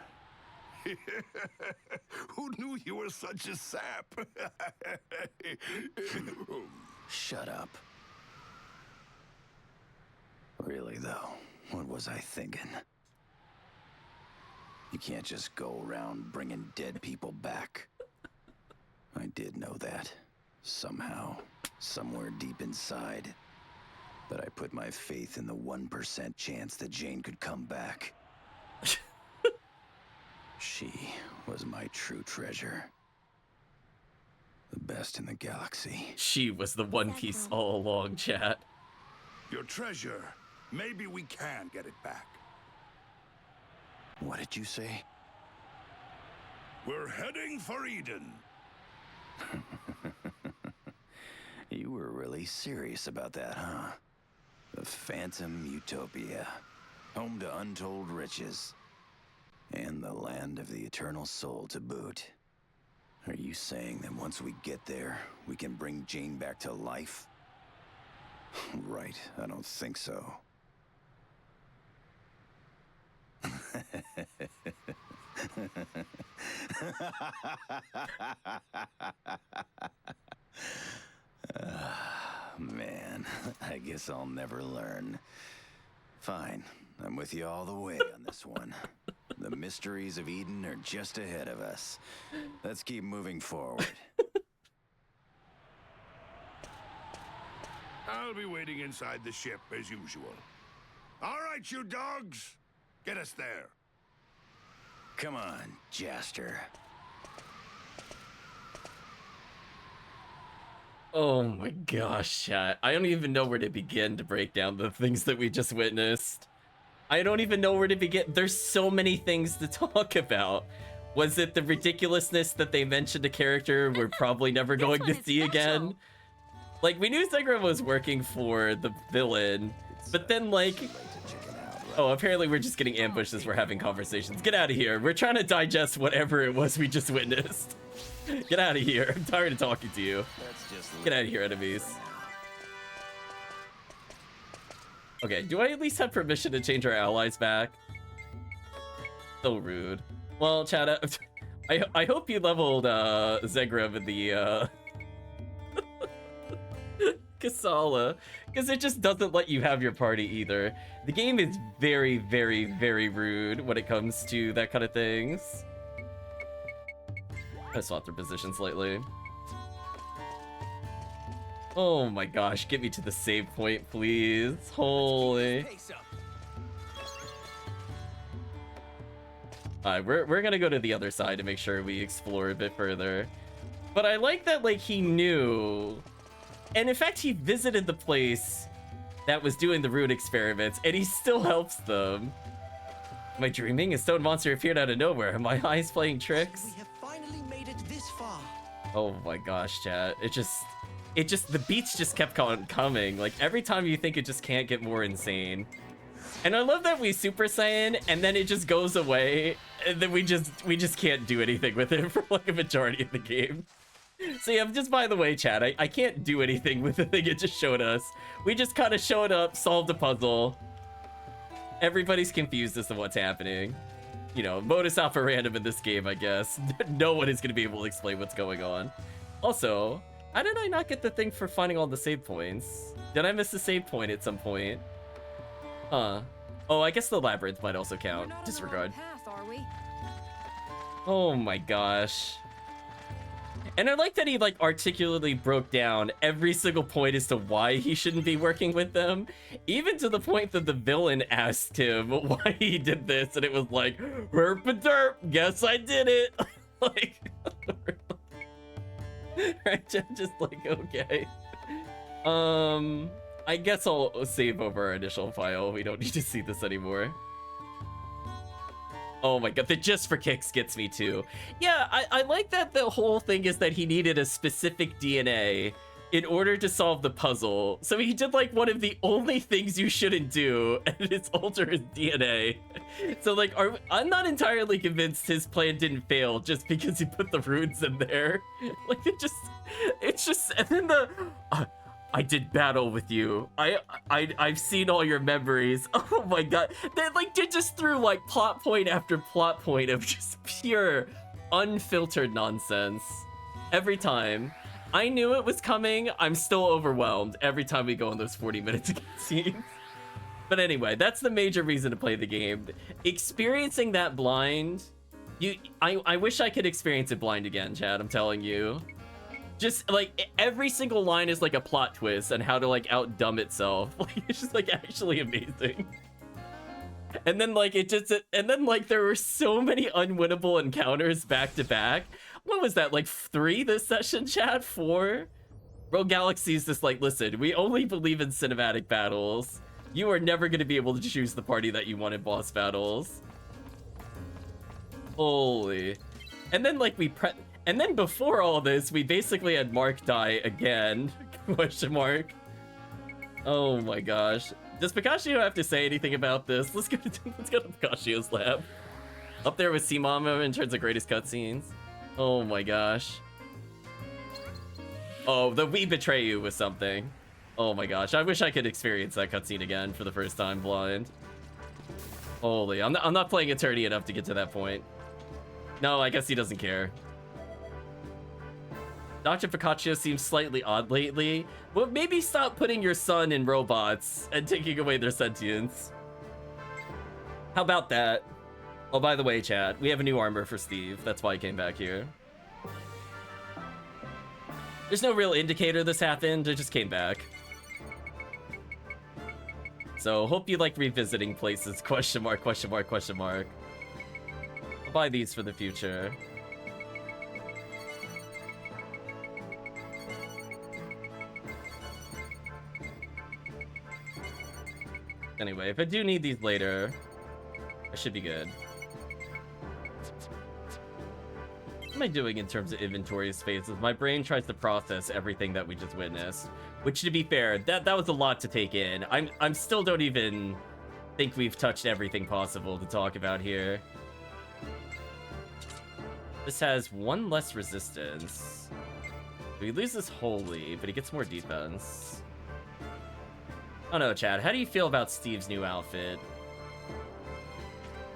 Speaker 11: Who knew you were such a sap?
Speaker 6: Shut up. Really, though, what was I thinking? You can't just go around bringing dead people back. I did know that. Somehow, somewhere deep inside. But I put my faith in the 1% chance that Jane could come back. She was my true treasure. The best in the galaxy.
Speaker 1: She was the One Piece all along, chat.
Speaker 11: Your treasure. Maybe we can get it back.
Speaker 6: What did you say?
Speaker 11: We're heading for Eden.
Speaker 6: You were really serious about that, huh? The Phantom Utopia. Home to untold riches. And the land of the eternal soul to boot. Are you saying that once we get there, we can bring Jane back to life? Right, I don't think so. Man, I guess I'll never learn. Fine, I'm with you all the way on this one. The mysteries of Eden are just ahead of us. Let's keep moving forward.
Speaker 11: I'll be waiting inside the ship as usual. All right, you dogs. Get us there.
Speaker 6: Come on, Jaster.
Speaker 1: Oh my gosh, chat. I don't even know where to begin to break down the things that we just witnessed. I don't even know where to begin. There's so many things to talk about. Was it the ridiculousness that they mentioned a character we're probably never going to see again? Like, we knew Zegram was working for the villain, but then, like... Oh, apparently we're just getting ambushed as we're having conversations. Get out of here. We're trying to digest whatever it was we just witnessed. Get out of here. I'm tired of talking to you. Get out of here, enemies. Okay, do I at least have permission to change our allies back? So rude. Well, chat, I hope you leveled Zegram in the Kasala, because it just doesn't let you have your party either. The game is very, very, very rude when it comes to that kind of things. I swapped their position slightly. Oh my gosh, get me to the save point, please. Holy. Alright, we're gonna go to the other side to make sure we explore a bit further. But I like that, like, he knew. And in fact, he visited the place that was doing the rune experiments, and he still helps them. Am I dreaming? A stone monster appeared out of nowhere. Are my eyes playing tricks?
Speaker 3: We have finally made it this far.
Speaker 1: Oh my gosh, chat. It just, the beats just kept coming. Like, every time you think it just can't get more insane. And I love that we Super Saiyan, and then it just goes away, and then we just can't do anything with it for like a majority of the game. So yeah, just by the way, chat, I can't do anything with the thing it just showed us. We just kind of showed up, solved a puzzle. Everybody's confused as to what's happening. You know, modus operandi in this game, I guess. No one is going to be able to explain what's going on. Also, how did I not get the thing for finding all the save points? Did I miss a save point at some point? Huh. Oh, I guess the labyrinth might also count. Disregard.
Speaker 2: Path, are we?
Speaker 1: Oh my gosh. And I like that he, like, articulately broke down every single point as to why he shouldn't be working with them. Even to the point that the villain asked him why he did this, and it was like, herp-a-derp, guess I did it. Like, right, just like, okay. I guess I'll save over our initial file. We don't need to see this anymore. Oh my god, the just for kicks gets me too. Yeah, I like that the whole thing is that he needed a specific DNA in order to solve the puzzle. So he did like one of the only things you shouldn't do, and it's alter his DNA. So like, I'm not entirely convinced his plan didn't fail just because he put the runes in there. Like it's just, and then the, I did battle with you. I've seen all your memories. Oh my god. They like did just threw like plot point after plot point of just pure unfiltered nonsense. Every time. I knew it was coming. I'm still overwhelmed every time we go in those 40 minutes of scenes. But anyway, that's the major reason to play the game. Experiencing that blind, I wish I could experience it blind again, Chad, I'm telling you. Just like every single line is like a plot twist on how to like outdumb itself. Like it's just like actually amazing. And then like there were so many unwinnable encounters back to back. What was that, like 3 this session, chat? 4? Rogue Galaxy's just like, listen, we only believe in cinematic battles. You are never going to be able to choose the party that you want in boss battles. Holy. And then like and then before all this, we basically had Mark die again. Question mark. Oh my gosh. Does Pikachu have to say anything about this? Let's go to Pikachio's lab. Up there with C-Mama in terms of greatest cutscenes. Oh my gosh. Oh, the We Betray You was something. Oh my gosh. I wish I could experience that cutscene again for the first time blind. Holy. I'm not playing Eternity enough to get to that point. No, I guess he doesn't care. Dr. Pikachu seems slightly odd lately. Well, maybe stop putting your son in robots and taking away their sentience. How about that? Oh, by the way, chat, we have a new armor for Steve. That's why he came back here. There's no real indicator this happened. It just came back. So, hope you like revisiting places. Question mark, question mark, question mark. I'll buy these for the future. Anyway, if I do need these later, I should be good. What am I doing in terms of inventory spaces? My brain tries to process everything that we just witnessed. Which, to be fair, that was a lot to take in. I'm still don't even think we've touched everything possible to talk about here. This has 1 less resistance. He loses wholly, but he gets more defense. I don't know, Chad. How do you feel about Steve's new outfit?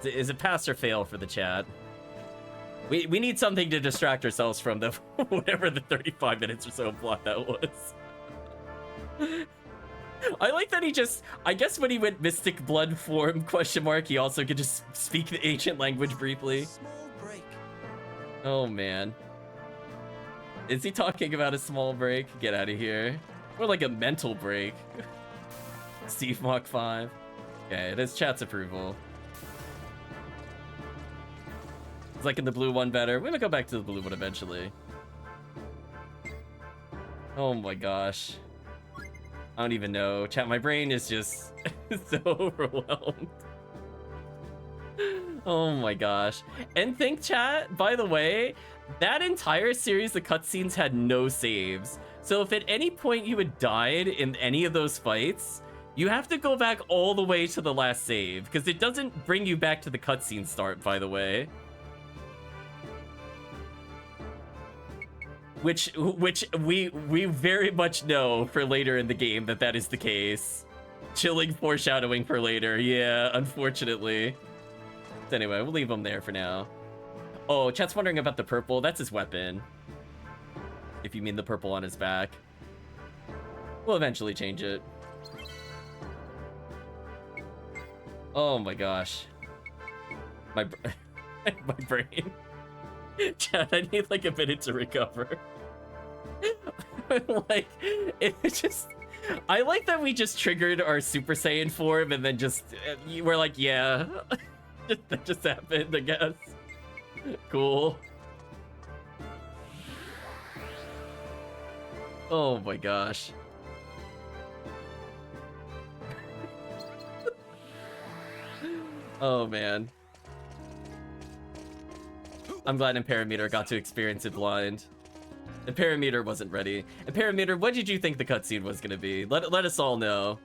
Speaker 1: Is it pass or fail for the chat? We need something to distract ourselves from the whatever the 35 minutes or so plot that was. I like that he just, I guess when he went Mystic Blood form, question mark, he also could just speak the ancient language briefly. Oh man. Is he talking about a small break? Get out of here. Or like a mental break. Steve Mach 5. Okay, it is chat's approval. It's like in the blue one better. We're gonna go back to the blue one eventually. Oh my gosh. I don't even know. Chat, my brain is just so overwhelmed. Oh my gosh. And think, chat, by the way, that entire series of cutscenes had no saves. So if at any point you had died in any of those fights, you have to go back all the way to the last save, because it doesn't bring you back to the cutscene start, by the way. Which we very much know for later in the game that is the case. Chilling foreshadowing for later. Yeah, unfortunately. But anyway, we'll leave him there for now. Oh, chat's wondering about the purple. That's his weapon. If you mean the purple on his back. We'll eventually change it. Oh my gosh. My brain. Chat, I need like a minute to recover. Like, it's just... I like that we just triggered our Super Saiyan form and then just... we're like, yeah. That just happened, I guess. Cool. Oh my gosh. Oh man. I'm glad Imperameter got to experience it blind. Imperameter wasn't ready. Imperameter, what did you think the cutscene was gonna be? Let us all know.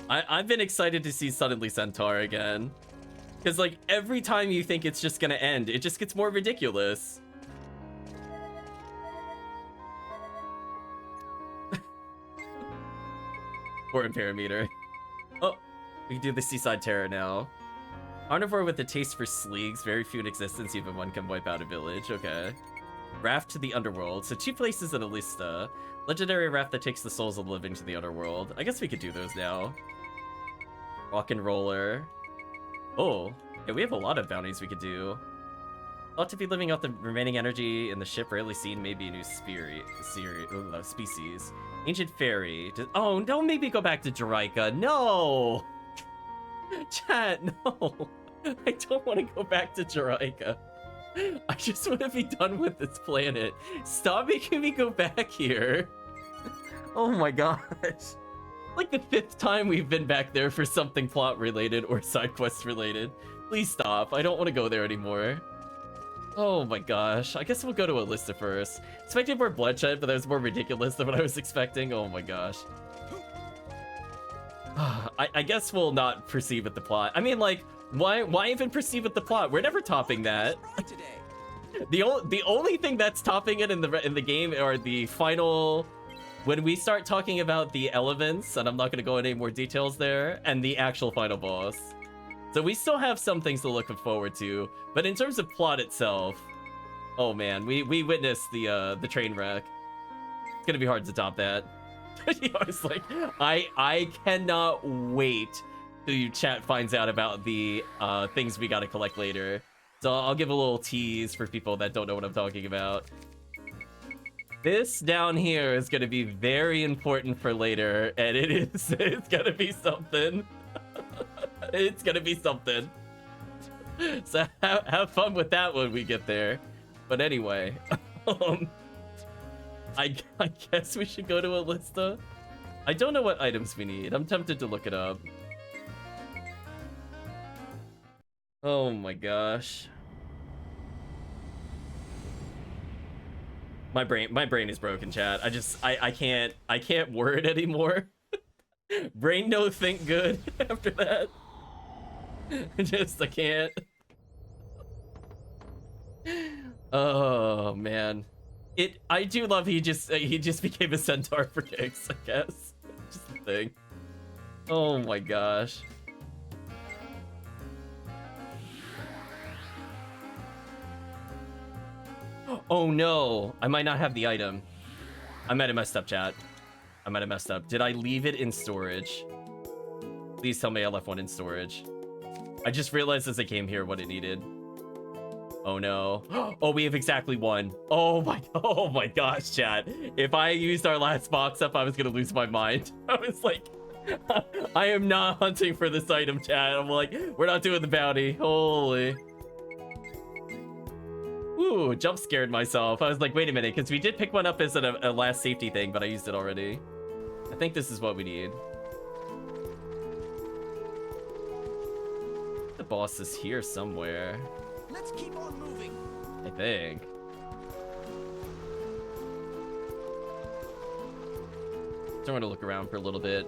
Speaker 1: I've been excited to see Suddenly Centaur again. Because like every time you think it's just gonna end, it just gets more ridiculous. Poor Imperameter. Oh, we can do the Seaside Terror now. Carnivore with a taste for sleegs, very few in existence, even one can wipe out a village. Okay. Raft to the underworld. So 2 places in a lista. Legendary raft that takes the souls of the living to the underworld. I guess we could do those now. Rock and roller. Oh, yeah, we have a lot of bounties we could do. Thought to be living out the remaining energy in the ship, rarely seen, maybe a new species. Ancient fairy. Oh, don't make me go back to Jaraika. No! Chat, no. I don't want to go back to Jaraika. I just want to be done with this planet. Stop making me go back here. Oh my gosh. Like the 5th time we've been back there for something plot related or side quest related. Please stop. I don't want to go there anymore. Oh my gosh. I guess we'll go to Alista first. Expected more bloodshed, but that was more ridiculous than what I was expecting. Oh my gosh. I guess we'll not proceed with the plot. I mean, like, why even proceed with the plot? We're never topping that. The only thing that's topping it in the game are the final, when we start talking about the elements, and I'm not gonna go into any more details there, and the actual final boss. So we still have some things to look forward to, but in terms of plot itself, oh man, we witnessed the train wreck. It's gonna be hard to top that. I was like, I cannot wait till chat finds out about the things we gotta collect later. So I'll give a little tease for people that don't know what I'm talking about. This down here is gonna be very important for later, and it's gonna be something. It's gonna be something. So have fun with that when we get there. But anyway, I guess we should go to Alista. I don't know what items we need. I'm tempted to look it up. Oh my gosh. My brain is broken, chat. I can't word anymore. Brain no think good after that. I can't. Oh man. I do love he just became a centaur for kicks, I guess. Just a thing. Oh my gosh. Oh no, I might not have the item. I might have messed up, chat. I might have messed up. Did I leave it in storage? Please tell me I left one in storage. I just realized as I came here what it needed. Oh no. Oh, we have exactly one. Oh my gosh, chat. If I used our last box up, I was gonna lose my mind. I was like, I am not hunting for this item, chat. I'm like, we're not doing the bounty. Holy. Ooh, jump scared myself. I was like, wait a minute, because we did pick one up as a last safety thing, but I used it already. I think this is what we need. The boss is here somewhere.
Speaker 12: Let's keep on moving.
Speaker 1: I think. So I'm gonna look around for a little bit.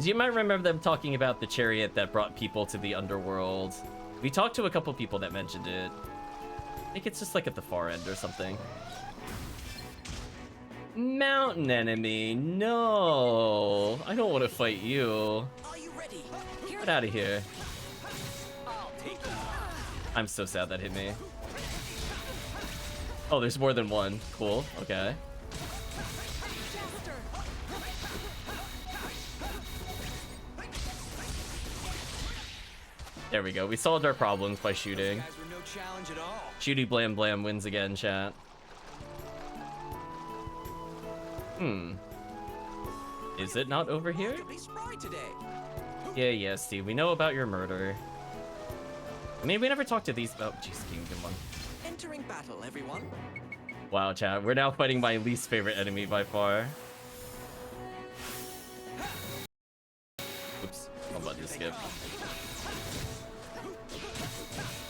Speaker 1: You might remember them talking about the chariot that brought people to the underworld. We talked to a couple people that mentioned it. I think it's just like at the far end or something. Mountain enemy, no. I don't want to fight you.
Speaker 12: Are you ready?
Speaker 1: Get out of here. I'm so sad that hit me. Oh, there's more than one. Cool, okay. There we go. We solved our problems by shooting. Shooty Blam Blam wins again, chat. Is it not over here? Yeah, Steve. We know about your murder. I mean, we never talked to these. Oh, jeez, Kingdom one.
Speaker 12: Entering battle, everyone.
Speaker 1: Wow, chat. We're now fighting my least favorite enemy by far. Oops. I'm about to skip.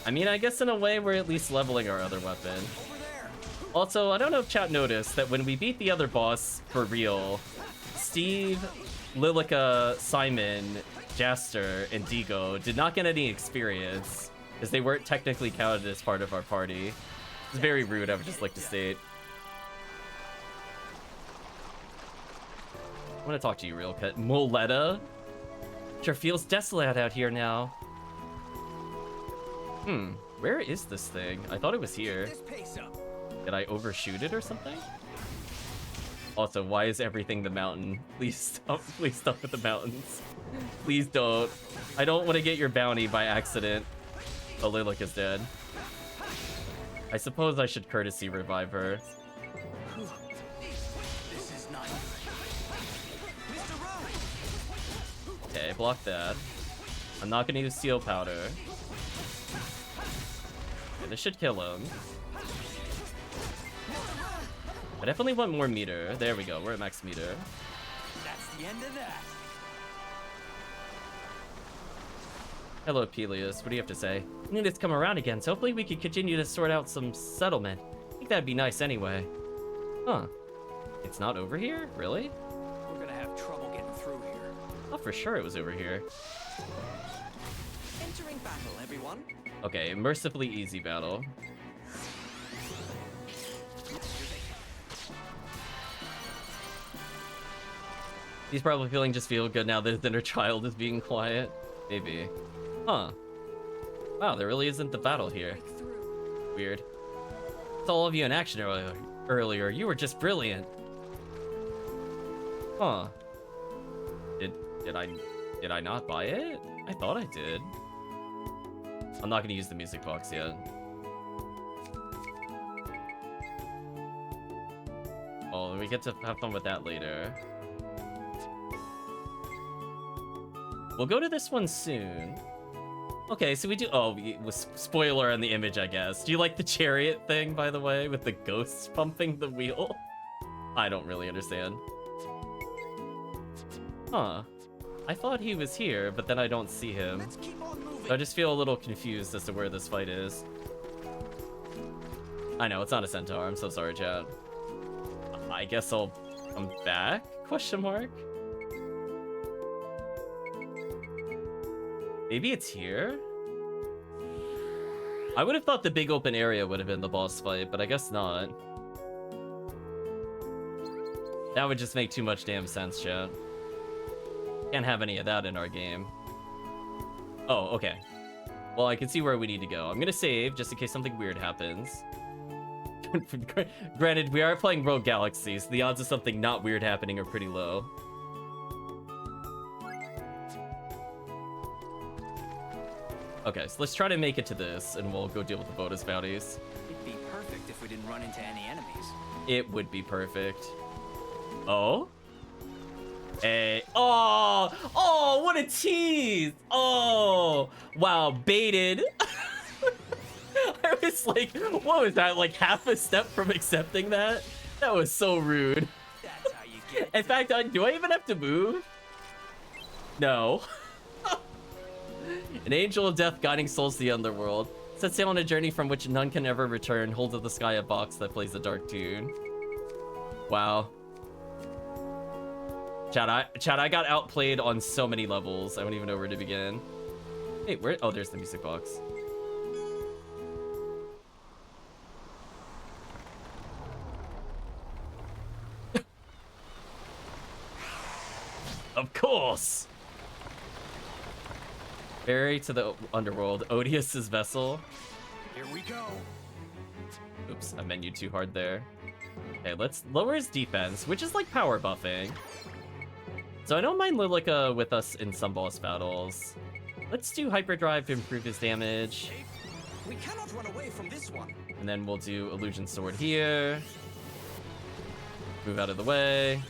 Speaker 1: I mean, I guess in a way we're at least leveling our other weapon. Also, I don't know if chat noticed that when we beat the other boss for real, Steve, Lilica, Simon, Jaster, and Digo did not get any experience, as they weren't technically counted as part of our party. It's very rude, I would just like to state. I want to talk to you real quick. Moletta? Sure feels desolate out here now. Where is this thing? I thought it was here. Did I overshoot it or something? Also, why is everything the mountain? Please stop with the mountains. Please don't. I don't want to get your bounty by accident. Oh, Lilac is dead. I suppose I should courtesy revive her. Okay, block that. I'm not gonna use seal powder. Okay, this should kill him. I definitely want more meter. There we go, we're at max meter.
Speaker 12: That's the end of that.
Speaker 1: Hello, Peleus. What do you have to say? It's come around again, so hopefully we can continue to sort out some settlement. I think that'd be nice anyway. Huh. It's not over here? Really?
Speaker 12: We're gonna have trouble getting through here.
Speaker 1: Oh, for sure it was over here.
Speaker 12: Entering battle, everyone.
Speaker 1: Okay, mercifully easy battle. He's probably feeling just feel good now that his inner child is being quiet. Maybe. Huh. Wow, there really isn't the battle here. Weird. Saw all of you in action earlier. You were just brilliant. Huh. Did I not buy it? I thought I did. I'm not gonna use the music box yet. Oh, we get to have fun with that later. We'll go to this one soon. Okay, so we do. Oh, spoiler on the image, I guess. Do you like the chariot thing, by the way, with the ghosts pumping the wheel? I don't really understand. Huh. I thought he was here, but then I don't see him. So I just feel a little confused as to where this fight is. I know, it's not a centaur. I'm so sorry, chat. I guess I'll come back? Question mark? Maybe it's here? I would have thought the big open area would have been the boss fight, but I guess not. That would just make too much damn sense, chat. Can't have any of that in our game. Oh, okay. Well, I can see where we need to go. I'm gonna save, just in case something weird happens. Granted, we are playing Rogue Galaxies. The odds of something not weird happening are pretty low. Okay, so let's try to make it to this, and we'll go deal with the bonus bounties.
Speaker 3: It'd be perfect if we didn't run into any enemies.
Speaker 1: It would be perfect. Oh? Hey. Oh! Oh, what a tease! Oh! Wow, baited. I was like, what was that? Like half a step from accepting that? That was so rude.
Speaker 3: That's how you get.
Speaker 1: In fact, do I even have to move? No. An angel of death guiding souls to the underworld. Set sail on a journey from which none can ever return. Hold to the sky a box that plays a dark tune. Wow. Chat, I got outplayed on so many levels. I don't even know where to begin. Hey, where? Oh, there's the music box. Of course. Ferry to the underworld. Odious' vessel.
Speaker 3: Here we go.
Speaker 1: Oops, I menued too hard there. Okay, let's lower his defense, which is like power buffing. So I don't mind Lilica with us in some boss battles. Let's do hyperdrive to improve his damage.
Speaker 3: We cannot run away from this one.
Speaker 1: And then we'll do illusion sword here. Move out of the way.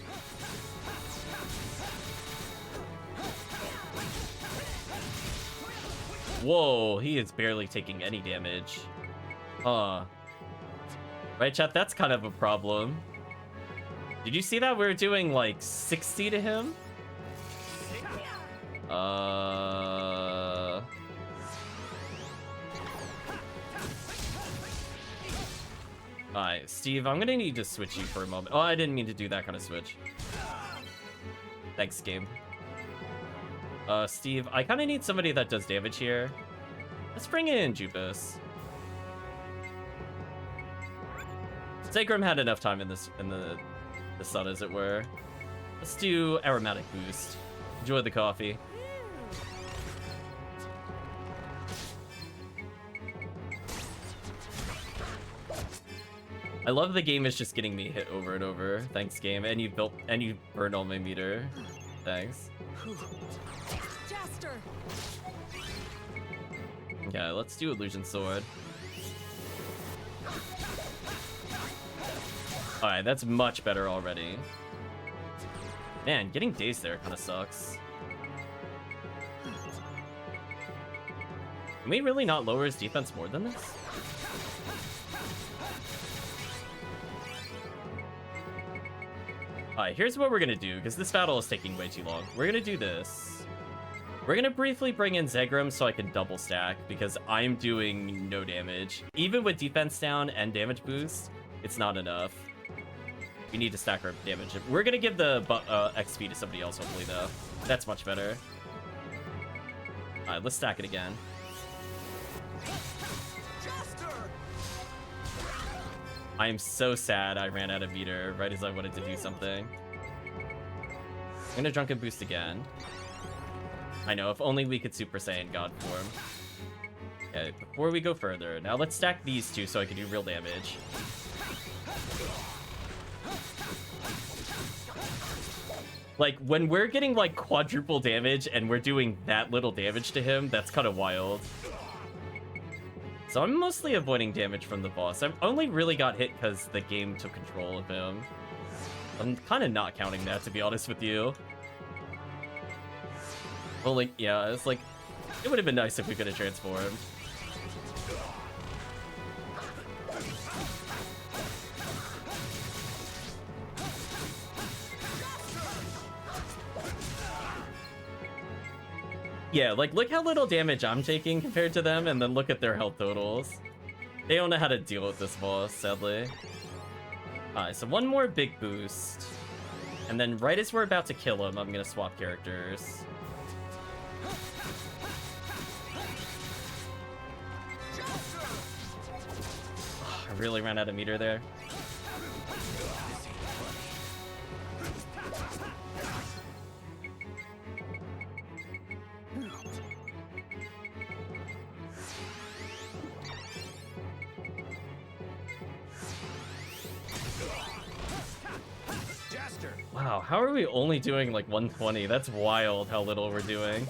Speaker 1: Whoa, he is barely taking any damage. Huh. Right, chat? That's kind of a problem. Did you see that? We were doing like 60 to him? Alright, Steve, I'm gonna need to switch you for a moment. Oh, I didn't mean to do that kind of switch. Thanks, game. Steve, I kind of need somebody that does damage here. Let's bring in Jupus. Zagrum had enough time in the sun, as it were. Let's do aromatic boost. Enjoy the coffee. I love the game is just getting me hit over and over. Thanks, game. And you burned all my meter. Thanks.
Speaker 2: Jaster.
Speaker 1: Okay, let's do illusion sword. Alright, that's much better already. Man, getting dazed there kind of sucks. Can we really not lower his defense more than this? Alright, here's what we're gonna do, because this battle is taking way too long. We're gonna do this. We're gonna briefly bring in Zegrum so I can double stack, because I'm doing no damage. Even with defense down and damage boost, it's not enough. We need to stack our damage. We're gonna give the XP to somebody else, hopefully, though. That's much better. Alright, let's stack it again. I am so sad I ran out of meter right as I wanted to do something. I'm gonna Drunken Boost again. I know, if only we could Super Saiyan God form. Okay, before we go further, now let's stack these two so I can do real damage. Like, when we're getting, like, quadruple damage and we're doing that little damage to him, that's kind of wild. So I'm mostly avoiding damage from the boss. I've only really got hit because the game took control of him. I'm kind of not counting that, to be honest with you. Well, like, yeah, it's like, it would have been nice if we could have transformed. Yeah, like, look how little damage I'm taking compared to them, and then look at their health totals. They don't know how to deal with this boss, sadly. Alright, so one more big boost. And then right as we're about to kill him, I'm gonna swap characters. Oh, I really ran out of meter there. Wow, how are we only doing like 120? That's wild how little we're doing.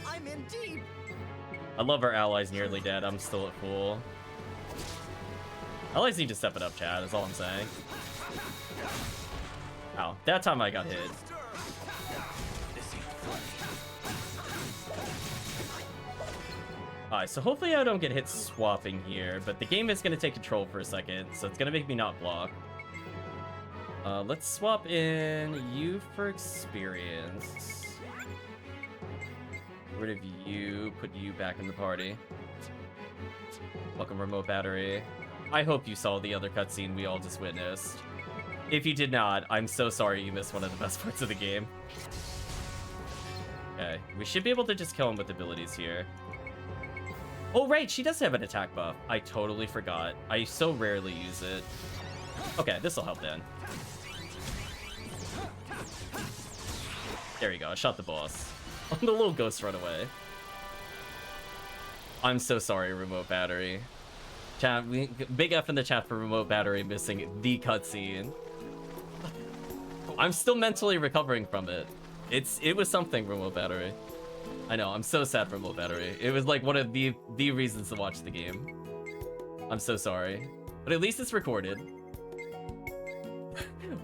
Speaker 12: I'm in deep.
Speaker 1: I love our allies nearly dead. I'm still at full. Allies need to step it up, Chad, is all I'm saying. Ow, that time I got hit. Alright, so hopefully I don't get hit swapping here, but the game is going to take control for a second, so it's going to make me not block. Let's swap in you for experience. Get rid of you, put you back in the party. Welcome, remote battery. I hope you saw the other cutscene we all just witnessed. If you did not, I'm so sorry you missed one of the best parts of the game. Okay, we should be able to just kill him with abilities here. Oh, right, she does have an attack buff. I totally forgot. I so rarely use it. Okay, this will help then. There you go, I shot the boss. The little ghost run away. I'm so sorry, remote battery. Chat, big F in the chat for remote battery missing the cutscene. I'm still mentally recovering from it. It was something, remote battery. I know, I'm so sad for remote battery. It was like one of the reasons to watch the game. I'm so sorry. But at least it's recorded.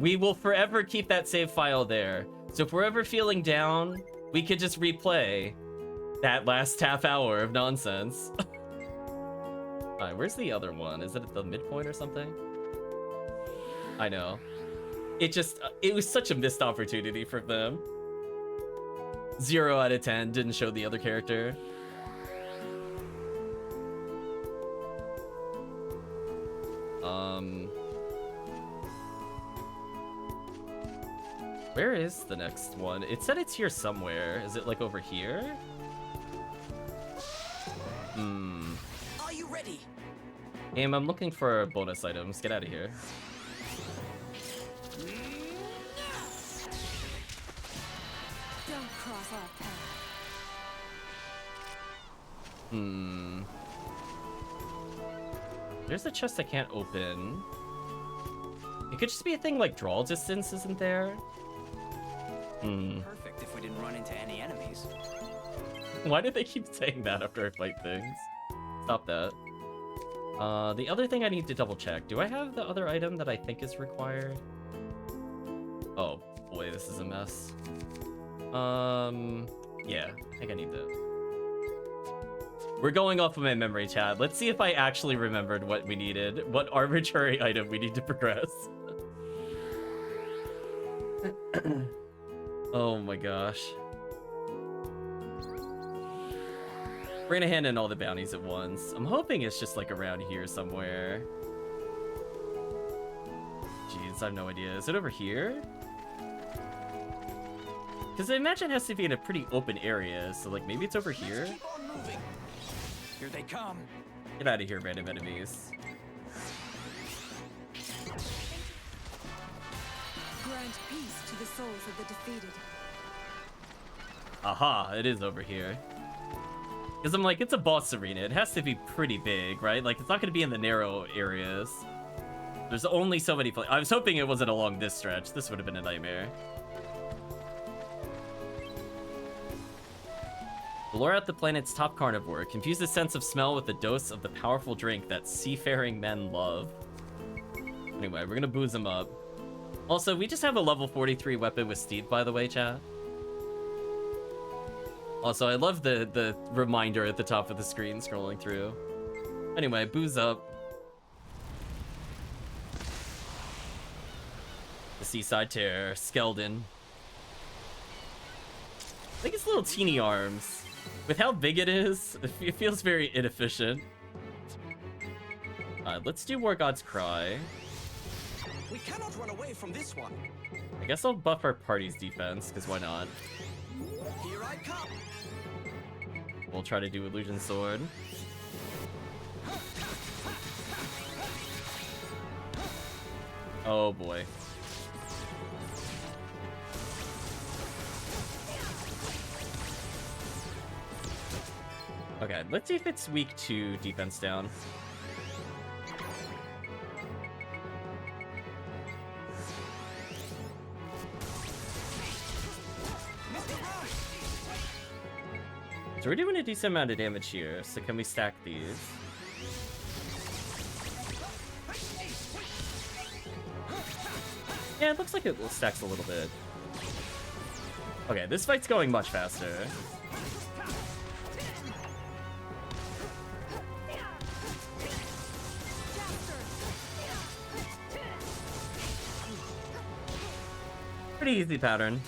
Speaker 1: We will forever keep that save file there. So if we're ever feeling down, we could just replay that last half hour of nonsense. Alright, where's the other one? Is it at the midpoint or something? I know. It was such a missed opportunity for them. 0 out of 10, didn't show the other character. Where is the next one? It said it's here somewhere. Is it like over here?
Speaker 7: Are you ready?
Speaker 1: Aim, I'm looking for bonus items. Get out of here.
Speaker 2: Don't cross our path.
Speaker 1: There's a chest I can't open. It could just be a thing like draw distance, isn't there?
Speaker 3: Perfect if we didn't run into any enemies.
Speaker 1: Why did they keep saying that after I fight things? Stop that. The other thing I need to double check. Do I have the other item that I think is required? Oh boy, this is a mess. Yeah, I think I need that. We're going off of my memory, Chad. Let's see if I actually remembered what we needed. What arbitrary item we need to progress. Oh my gosh. We're gonna hand in all the bounties at once. I'm hoping it's just like around here somewhere. Jeez, I have no idea. Is it over here? Because I imagine it has to be in a pretty open area, so like maybe it's over here?
Speaker 3: Keep on moving. Here they come.
Speaker 1: Get out of here, random enemies.
Speaker 2: Grant peace to the souls of the defeated.
Speaker 1: Aha, it is over here. Because I'm like, it's a boss arena. It has to be pretty big, right? Like, it's not going to be in the narrow areas. There's only so many places. I was hoping it wasn't along this stretch. This would have been a nightmare. Lure out the planet's top carnivore. Confuse the sense of smell with the dose of the powerful drink that seafaring men love. Anyway, we're going to booze him up. Also, we just have a level 43 weapon with Steve, by the way, chat. Also, I love the reminder at the top of the screen scrolling through. Anyway, booze up. The Seaside Terror, Skeldon. I think it's little teeny arms. With how big it is, it feels very inefficient. Let's do War God's Cry.
Speaker 3: We cannot run away from this one.
Speaker 1: I guess I'll buff our party's defense, because why not?
Speaker 3: Here I come.
Speaker 1: We'll try to do Illusion Sword. Oh boy. Okay, let's see if it's weak to defense down. So we're doing a decent amount of damage here, so can we stack these? Yeah, it looks like it stacks a little bit. Okay, this fight's going much faster. Pretty easy pattern.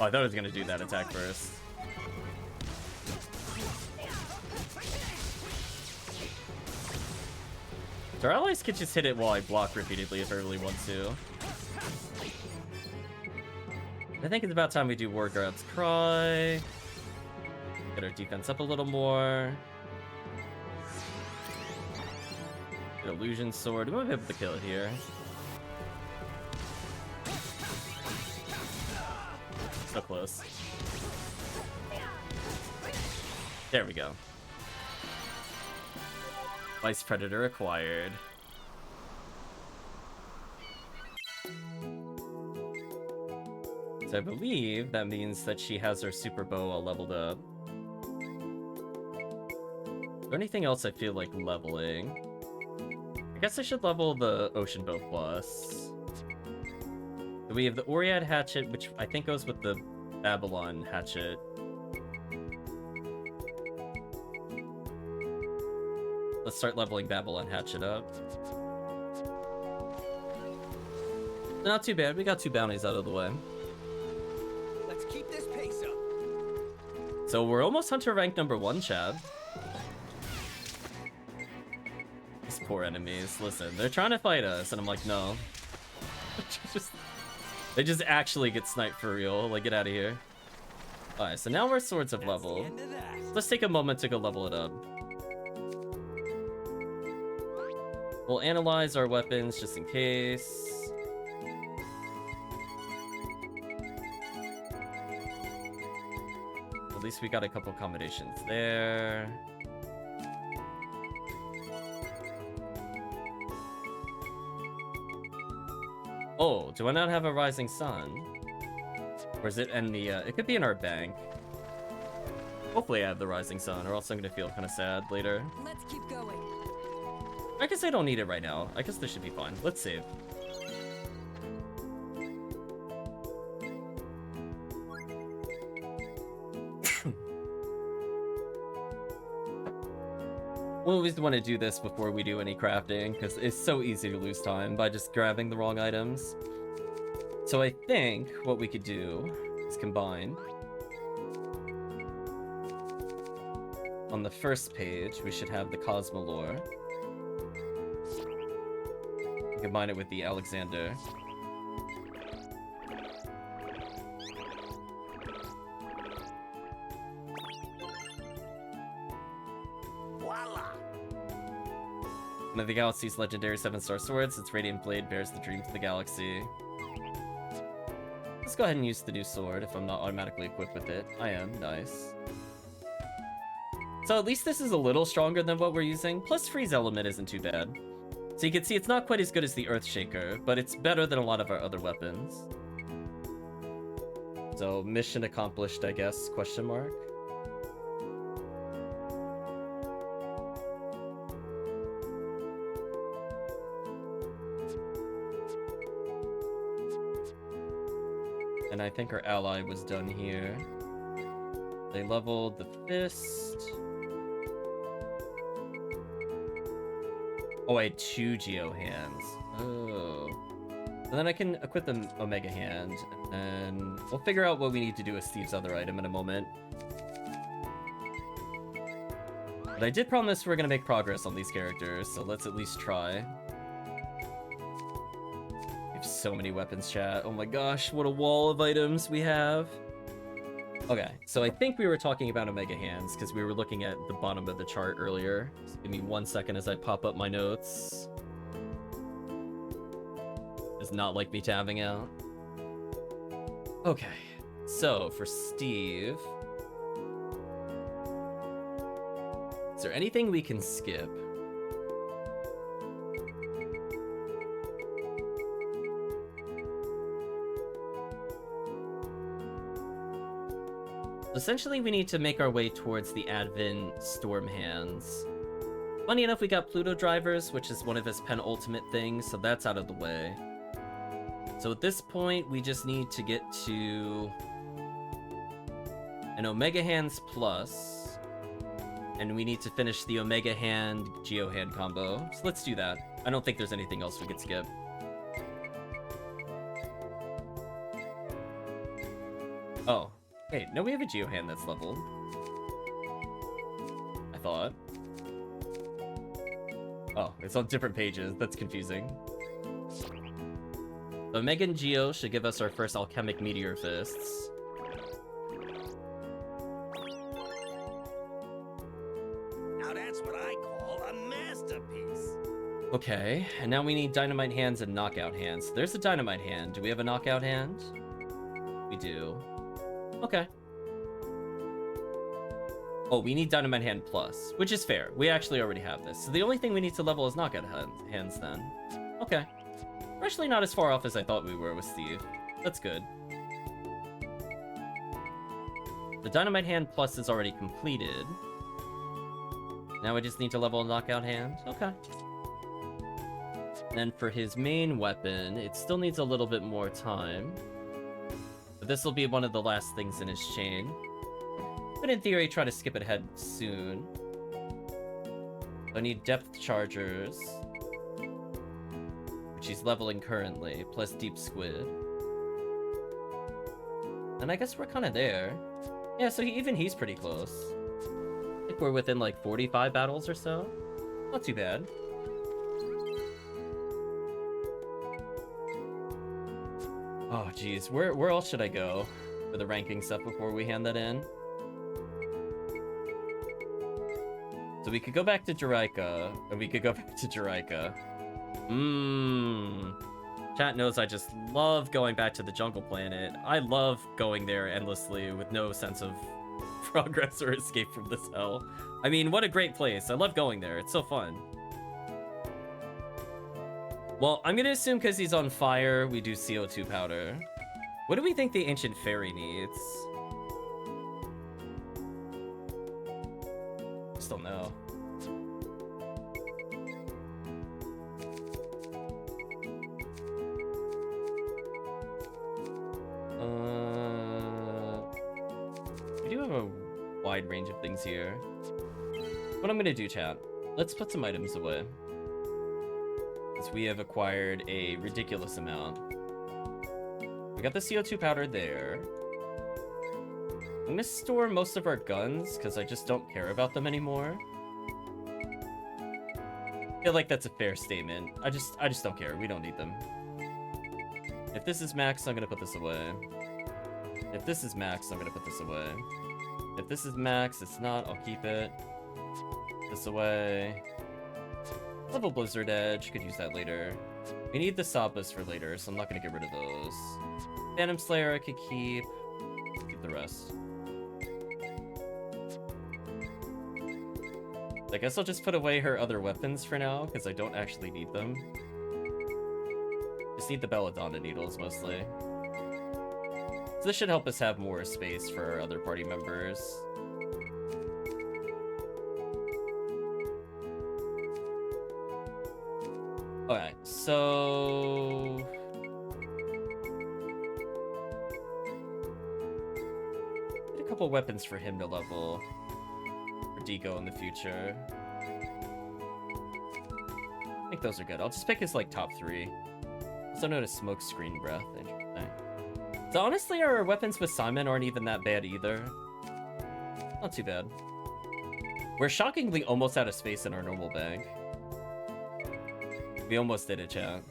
Speaker 1: Oh, I thought I was gonna do that attack first. So our allies could just hit it while I block repeatedly if I really want to. I think it's about time we do War God's Cry. Get our defense up a little more. Get Illusion Sword. We might be able to kill it here. So close. There we go. Vice Predator acquired. So I believe that means that she has her Super Boa leveled up. Is there anything else I feel like leveling? I guess I should level the Ocean Bow Plus. So we have the Oriad Hatchet, which I think goes with the Babylon Hatchet. Let's start leveling Babylon Hatchet up. Not too bad, we got 2 bounties out of the way.
Speaker 12: Let's keep this pace up.
Speaker 1: So we're almost Hunter rank number 1, Chad. These poor enemies, listen, they're trying to fight us, and I'm like, no. They just actually get sniped for real, like, get out of here. Alright, so now our swords have leveled. Let's take a moment to go level it up. We'll analyze our weapons just in case. At least we got a couple combinations there. Oh, do I not have a Rising Sun? Or is it in the, it could be in our bank. Hopefully I have the Rising Sun, or else I'm gonna feel kind of sad later.
Speaker 2: Let's keep going.
Speaker 1: I guess I don't need it right now. I guess this should be fine. Let's save. We always want to do this before we do any crafting, because it's so easy to lose time by just grabbing the wrong items. So I think what we could do is combine. On the first page, we should have the Cosmolore. Combine it with the Alexander.
Speaker 12: Voila!
Speaker 1: One of the galaxy's legendary 7-star swords, its radiant blade bears the dreams of the galaxy. Let's go ahead and use the new sword if I'm not automatically equipped with it. I am, nice. So at least this is a little stronger than what we're using, plus freeze element isn't too bad. So you can see it's not quite as good as the Earthshaker, but it's better than a lot of our other weapons. So mission accomplished, I guess, question mark. And I think our ally was done here. They leveled the fist. Oh, I had 2 Geo hands. Oh. And then I can equip the Omega hand, and we'll figure out what we need to do with Steve's other item in a moment. But I did promise we're gonna make progress on these characters, so let's at least try. We have so many weapons, chat. Oh my gosh, what a wall of items we have. Okay, so I think we were talking about Omega Hands because we were looking at the bottom of the chart earlier. Just give me 1 second as I pop up my notes. Does not like me tabbing out. Okay, so for Steve... Is there anything we can skip? Essentially, we need to make our way towards the Advent Storm Hands. Funny enough, we got Pluto Drivers, which is one of his penultimate things, so that's out of the way. So at this point, we just need to get to an Omega Hands Plus, and we need to finish the Omega Hand Geo Hand combo. So let's do that. I don't think there's anything else we could skip. Oh, hey, no, we have a Geo Hand that's leveled. I thought. Oh, it's on different pages. That's confusing. The Omega and Geo should give us our first Alchemic Meteor Fists.
Speaker 17: Now that's what I call a masterpiece.
Speaker 1: Okay, and now we need Dynamite Hands and Knockout Hands. There's a Dynamite Hand. Do we have a Knockout Hand? We do. Okay. Oh, we need Dynamite Hand Plus, which is fair. We actually already have this. So the only thing we need to level is Knockout Hands then. Okay. We're actually not as far off as I thought we were with Steve. That's good. The Dynamite Hand Plus is already completed. Now we just need to level a Knockout Hand. Okay. And for his main weapon, it still needs a little bit more time. But this will be one of the last things in his chain. But in theory, try to skip ahead soon. I need Depth Chargers, which he's leveling currently, plus Deep Squid. And I guess we're kind of there. Yeah, so even he's pretty close. I think we're within like 45 battles or so. Not too bad. Oh, geez. Where else should I go for the ranking stuff before we hand that in? So we could go back to Jiraika, and we could go back to Jiraika. Chat knows I just love going back to the Jungle Planet. I love going there endlessly with no sense of progress or escape from this hell. I mean, what a great place. I love going there. It's so fun. Well, I'm gonna assume because he's on fire, we do CO2 powder. What do we think the Ancient Fairy needs? Just don't know. We do have a wide range of things here. What I'm gonna do, chat, let's put some items away. Because we have acquired a ridiculous amount. We got the CO2 powder there. I'm gonna store most of our guns, because I just don't care about them anymore. I feel like that's a fair statement. I just don't care. We don't need them. If this is max, I'm gonna put this away. If this is max, I'm gonna put this away. If this is max, it's not, I'll keep it. This away. Level Blizzard Edge, could use that later. We need the Sabas for later, so I'm not gonna get rid of those. Phantom Slayer I could keep. Keep the rest. I guess I'll just put away her other weapons for now, because I don't actually need them. Just need the Belladonna needles, mostly. So this should help us have more space for our other party members. Alright, so... get a couple weapons for him to level. For Deco in the future. I think those are good. I'll just pick his, like, top 3. Also known as Smoke Screen Breath. Interesting. So honestly, our weapons with Simon aren't even that bad either. Not too bad. We're shockingly almost out of space in our normal bag. We almost did it, chat.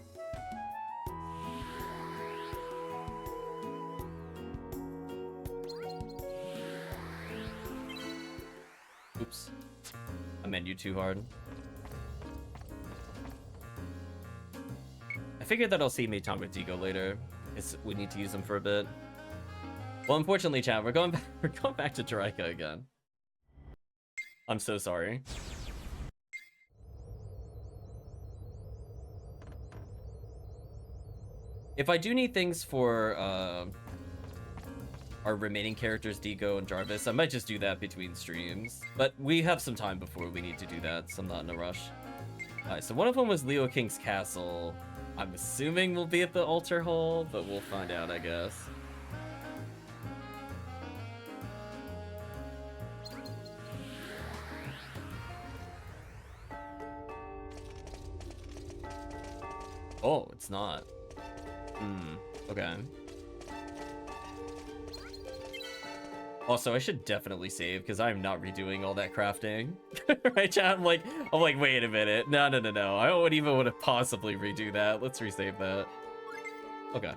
Speaker 1: Oops. I meant you too hard. I figured that I'll see Meitan with Deco later. We need to use them for a bit. Well, unfortunately, chat, we're going back to Jiraika again. I'm so sorry. If I do need things for our remaining characters, Digo and Jarvis. I might just do that between streams. But we have some time before we need to do that, so I'm not in a rush. Alright, so one of them was Leo King's castle. I'm assuming we'll be at the altar hall, but we'll find out, I guess. Oh, it's not. Okay. Also, I should definitely save because I'm not redoing all that crafting. Right, chat? I'm like, wait a minute. No. I don't even want to possibly redo that. Let's resave that. Okay.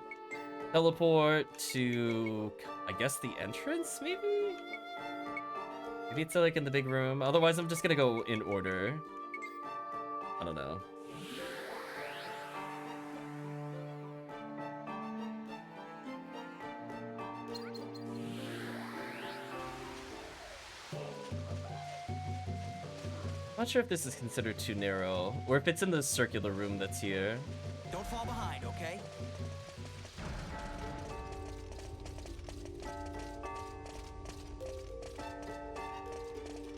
Speaker 1: Teleport to, I guess, the entrance, maybe? Maybe it's like in the big room. Otherwise, I'm just gonna go in order. I don't know. Not sure if this is considered too narrow, or if it's in the circular room that's here.
Speaker 3: Don't fall behind, okay?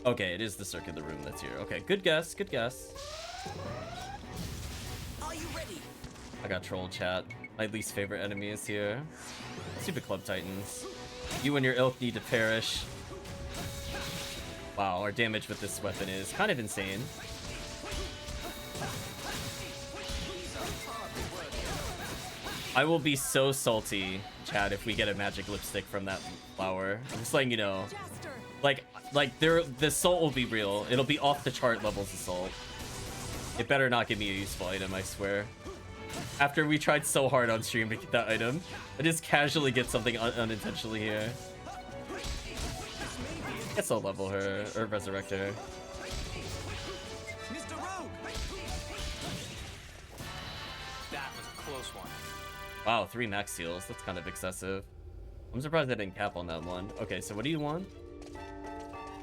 Speaker 1: Okay, it is the circular room that's here. Okay, good guess, good guess.
Speaker 3: Are you ready?
Speaker 1: I got troll chat. My least favorite enemy is here. Stupid Club Titans. You and your ilk need to perish. Wow, our damage with this weapon is kind of insane. I will be so salty, Chad, if we get a magic lipstick from that flower. I'm just letting you know. Like the salt will be real. It'll be off the chart levels of salt. It better not give me a useful item, I swear. After we tried so hard on stream to get that item, I just casually get something unintentionally here. I guess I'll level her, or resurrect her.
Speaker 3: Mr. Rogue! That was a close one.
Speaker 1: Wow, 3 max heals. That's kind of excessive. I'm surprised I didn't cap on that one. Okay, so what do you want?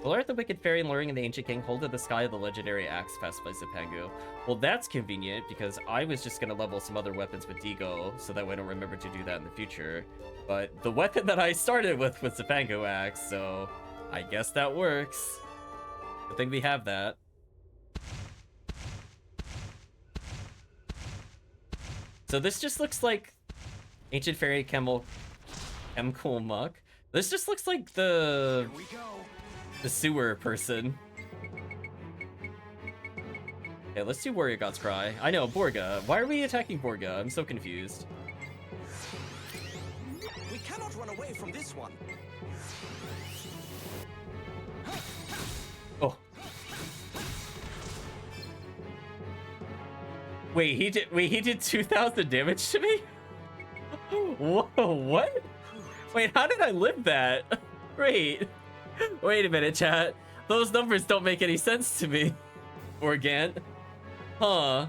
Speaker 1: Alert the Wicked Fairy and luring in the Ancient King, hold to the sky of the legendary axe fast by Zipangu. Well, that's convenient, because I was just going to level some other weapons with Digo, so that way I don't remember to do that in the future. But the weapon that I started with was Zipangu axe, so I guess that works. Good thing we have that. So this just looks like Ancient Fairy Chemical Muck. This just looks like the sewer person. Okay, let's do Warrior God's Cry. I know, Borga. Why are we attacking Borga? I'm so confused.
Speaker 3: We cannot run away from this one.
Speaker 1: Oh. Wait, he did 2,000 damage to me? Whoa, what? Wait, how did I live that? Wait a minute, chat. Those numbers don't make any sense to me. Organt. Huh.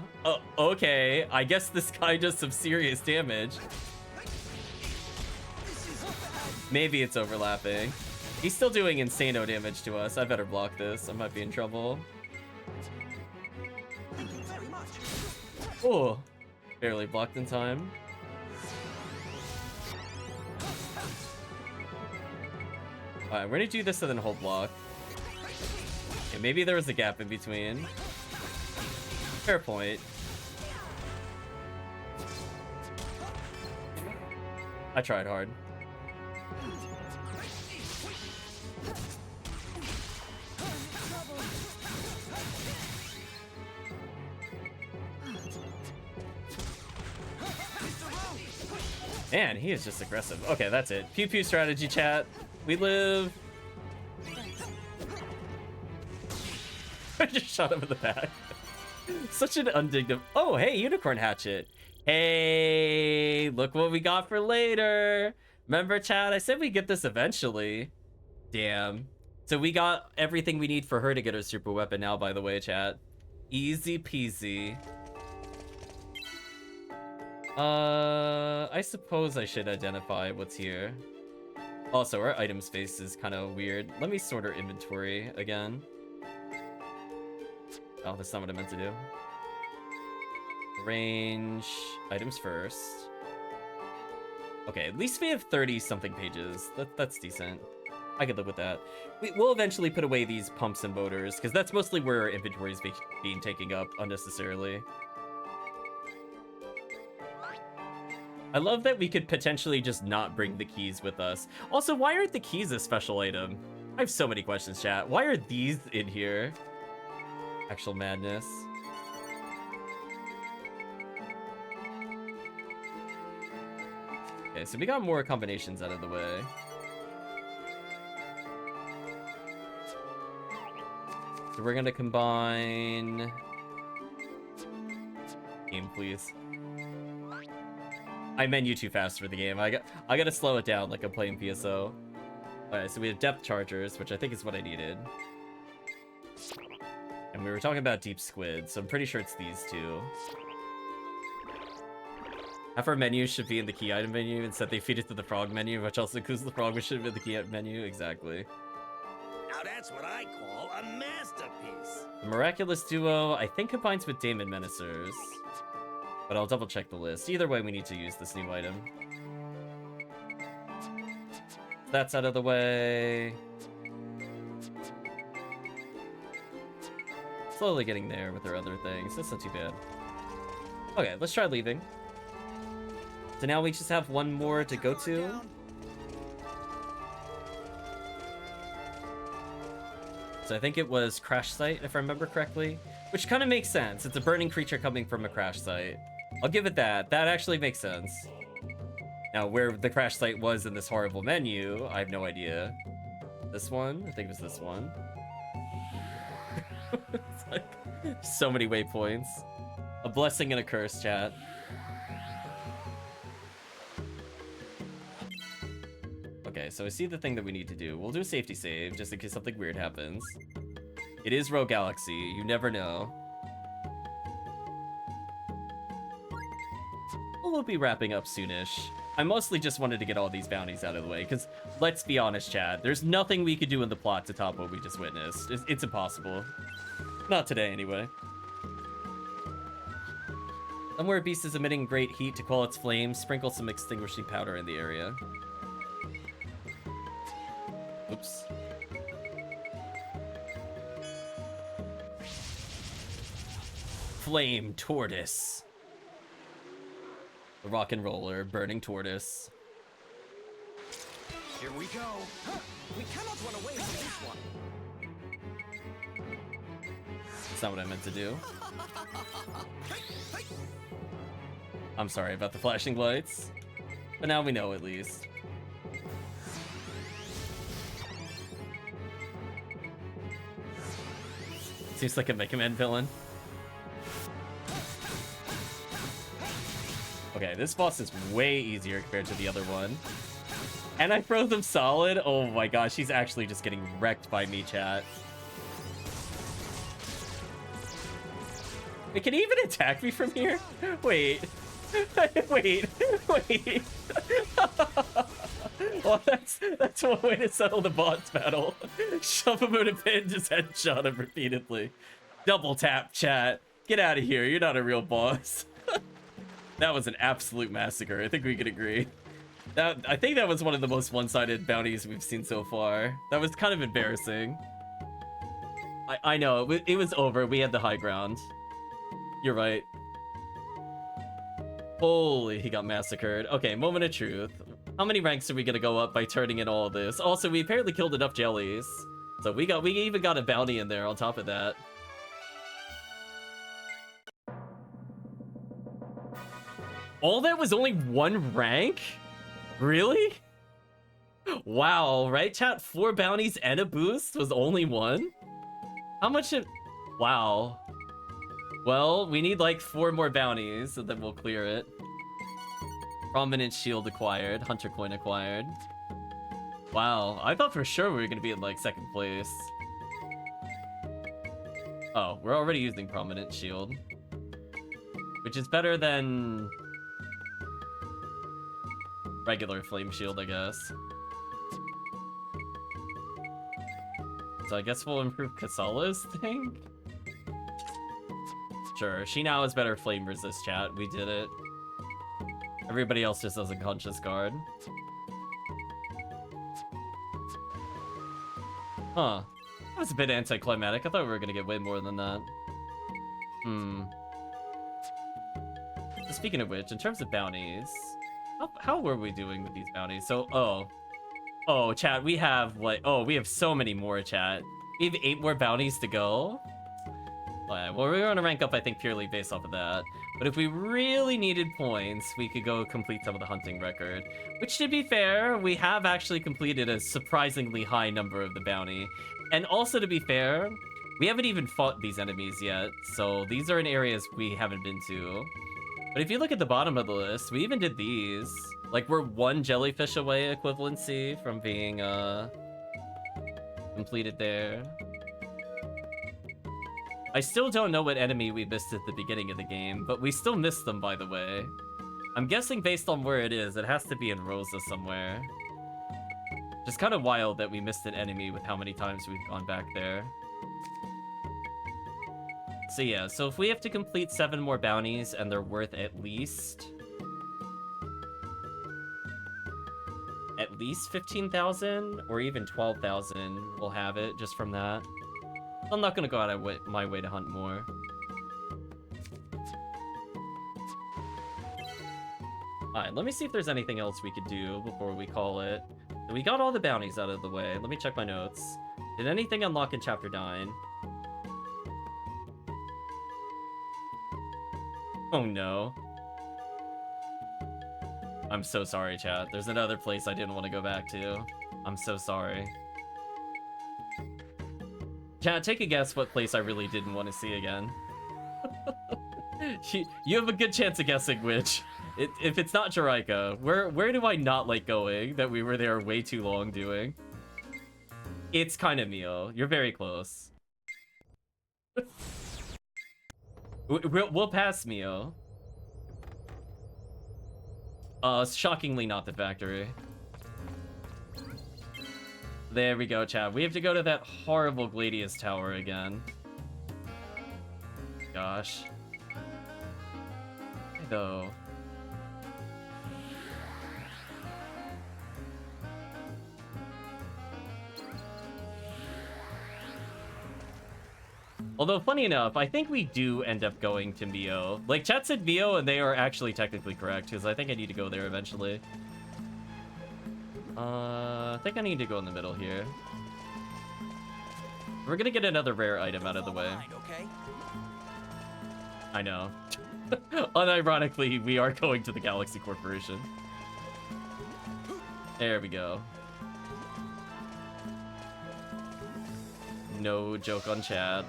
Speaker 1: Okay. I guess this guy does some serious damage. Maybe it's overlapping. He's still doing insano damage to us. I better block this. I might be in trouble. Oh, barely blocked in time. Alright, we're gonna do this and then hold block. Okay, maybe there was a gap in between. Fair point. I tried hard. Man, he is just aggressive. Okay, that's it. Pew pew strategy, chat. We live. I just shot him in the back. Such an undignified. Oh, hey, unicorn hatchet. Hey, look what we got for later. Remember, chat? I said we'd get this eventually. Damn. So we got everything we need for her to get her super weapon now, by the way, chat. Easy peasy. I suppose I should identify what's here. Also, our item space is kind of weird. Let me sort our inventory again. Oh, that's not what I meant to do. Range items first. Okay, at least we have 30-something pages. That's decent. I could live with that. We'll eventually put away these pumps and motors, because that's mostly where our inventory is being taken up unnecessarily. I love that we could potentially just not bring the keys with us. Also, why aren't the keys a special item? I have so many questions, chat. Why are these in here? Actual madness. Okay, so we got more combinations out of the way. So we're gonna combine... Game, please. I menu too fast for the game. I gotta slow it down like I'm playing PSO. Alright, so we have depth chargers, which I think is what I needed. And we were talking about deep squid, so I'm pretty sure it's these two. Half our menus should be in the key item menu, instead they feed it to the frog menu, which also includes the frog, which should be in the key item menu. Exactly.
Speaker 17: Now that's what I call a masterpiece.
Speaker 1: The Miraculous Duo, I think, combines with Daemon Menacers. But I'll double check the list. Either way, we need to use this new item. That's out of the way. Slowly getting there with our other things. That's not too bad. Okay, let's try leaving. So now we just have one more to go to. So I think it was Crash Site, if I remember correctly. Which kind of makes sense. It's a burning creature coming from a crash site. I'll give it that. That actually makes sense. Now, where the crash site was in this horrible menu, I have no idea. This one? I think it was this one. It's like so many waypoints. A blessing and a curse, chat. Okay, so I see the thing that we need to do. We'll do a safety save, just in case something weird happens. It is Rogue Galaxy. You never know. We'll be wrapping up soonish. I mostly just wanted to get all these bounties out of the way, because let's be honest, Chad, there's nothing we could do in the plot to top what we just witnessed. It's impossible. Not today, anyway. Somewhere a beast is emitting great heat. To quell its flames, sprinkle some extinguishing powder in the area. Oops. Flame Tortoise. The rock and roller, burning tortoise.
Speaker 12: Here we go. Huh. We cannot run away from this one.
Speaker 1: That's not what I meant to do. I'm sorry about the flashing lights, but now we know at least. Seems like a Mega Man villain. Okay, this boss is way easier compared to the other one. And I froze him solid. Oh my gosh, he's actually just getting wrecked by me, chat. It can even attack me from here? Wait. Wait. Well, that's one way to settle the boss battle. Shove him in a pin, just headshot him repeatedly. Double tap, chat. Get out of here. You're not a real boss. That was an absolute massacre. I think we could agree. I think that was one of the most one-sided bounties we've seen so far. That was kind of embarrassing. I know, it was over. We had the high ground. You're right. Holy, he got massacred. Okay, moment of truth. How many ranks are we gonna go up by turning in all of this? Also, we apparently killed enough jellies. So we even got a bounty in there on top of that. All that was only one rank? Really? Wow, right chat? 4 bounties and a boost was only one? How much wow. Well, we need like 4 more bounties, and then we'll clear it. Prominent shield acquired. Hunter coin acquired. Wow, I thought for sure we were gonna be in like 2nd place. Oh, we're already using prominent shield. Which is better than regular flame shield, I guess. So I guess we'll improve Kasala's thing? Sure, she now has better flame resist, chat. We did it. Everybody else just does a conscious guard. Huh. That was a bit anticlimactic. I thought we were gonna get way more than that. So speaking of which, in terms of bounties, how were we doing with these bounties? So, oh, chat, we have what? Oh, we have so many more, chat. We have 8 more bounties to go. Alright, well, we're gonna rank up, I think, purely based off of that. But if we really needed points, we could go complete some of the hunting record. Which, to be fair, we have actually completed a surprisingly high number of the bounty. And also, to be fair, we haven't even fought these enemies yet. So these are in areas we haven't been to. But if you look at the bottom of the list, we even did these. Like, we're 1 jellyfish away equivalency from being, completed there. I still don't know what enemy we missed at the beginning of the game, but we still missed them, by the way. I'm guessing based on where it is, it has to be in Rosa somewhere. Just kind of wild that we missed an enemy with how many times we've gone back there. So yeah, so if we have to complete 7 more bounties and they're worth at least 15,000 or even 12,000, we'll have it just from that. I'm not gonna go out of my way to hunt more. Alright, let me see if there's anything else we could do before we call it. We got all the bounties out of the way. Let me check my notes. Did anything unlock in Chapter 9? Oh no. I'm so sorry, chat. There's another place I didn't want to go back to. I'm so sorry. Chat, take a guess what place I really didn't want to see again. You have a good chance of guessing which. If it's not Jaraika, where do I not like going that we were there way too long doing? It's kind of Mio. You're very close. We'll pass Mio. Shockingly not the factory. There we go, chat. We have to go to that horrible Gladius Tower again. Gosh. Though. Although, funny enough, I think we do end up going to Mio. Like, chat said Mio, and they are actually technically correct, because I think I need to go there eventually. I think I need to go in the middle here. We're gonna get another rare item out of the way. I know. Unironically, we are going to the Galaxy Corporation. There we go. No joke on Chad.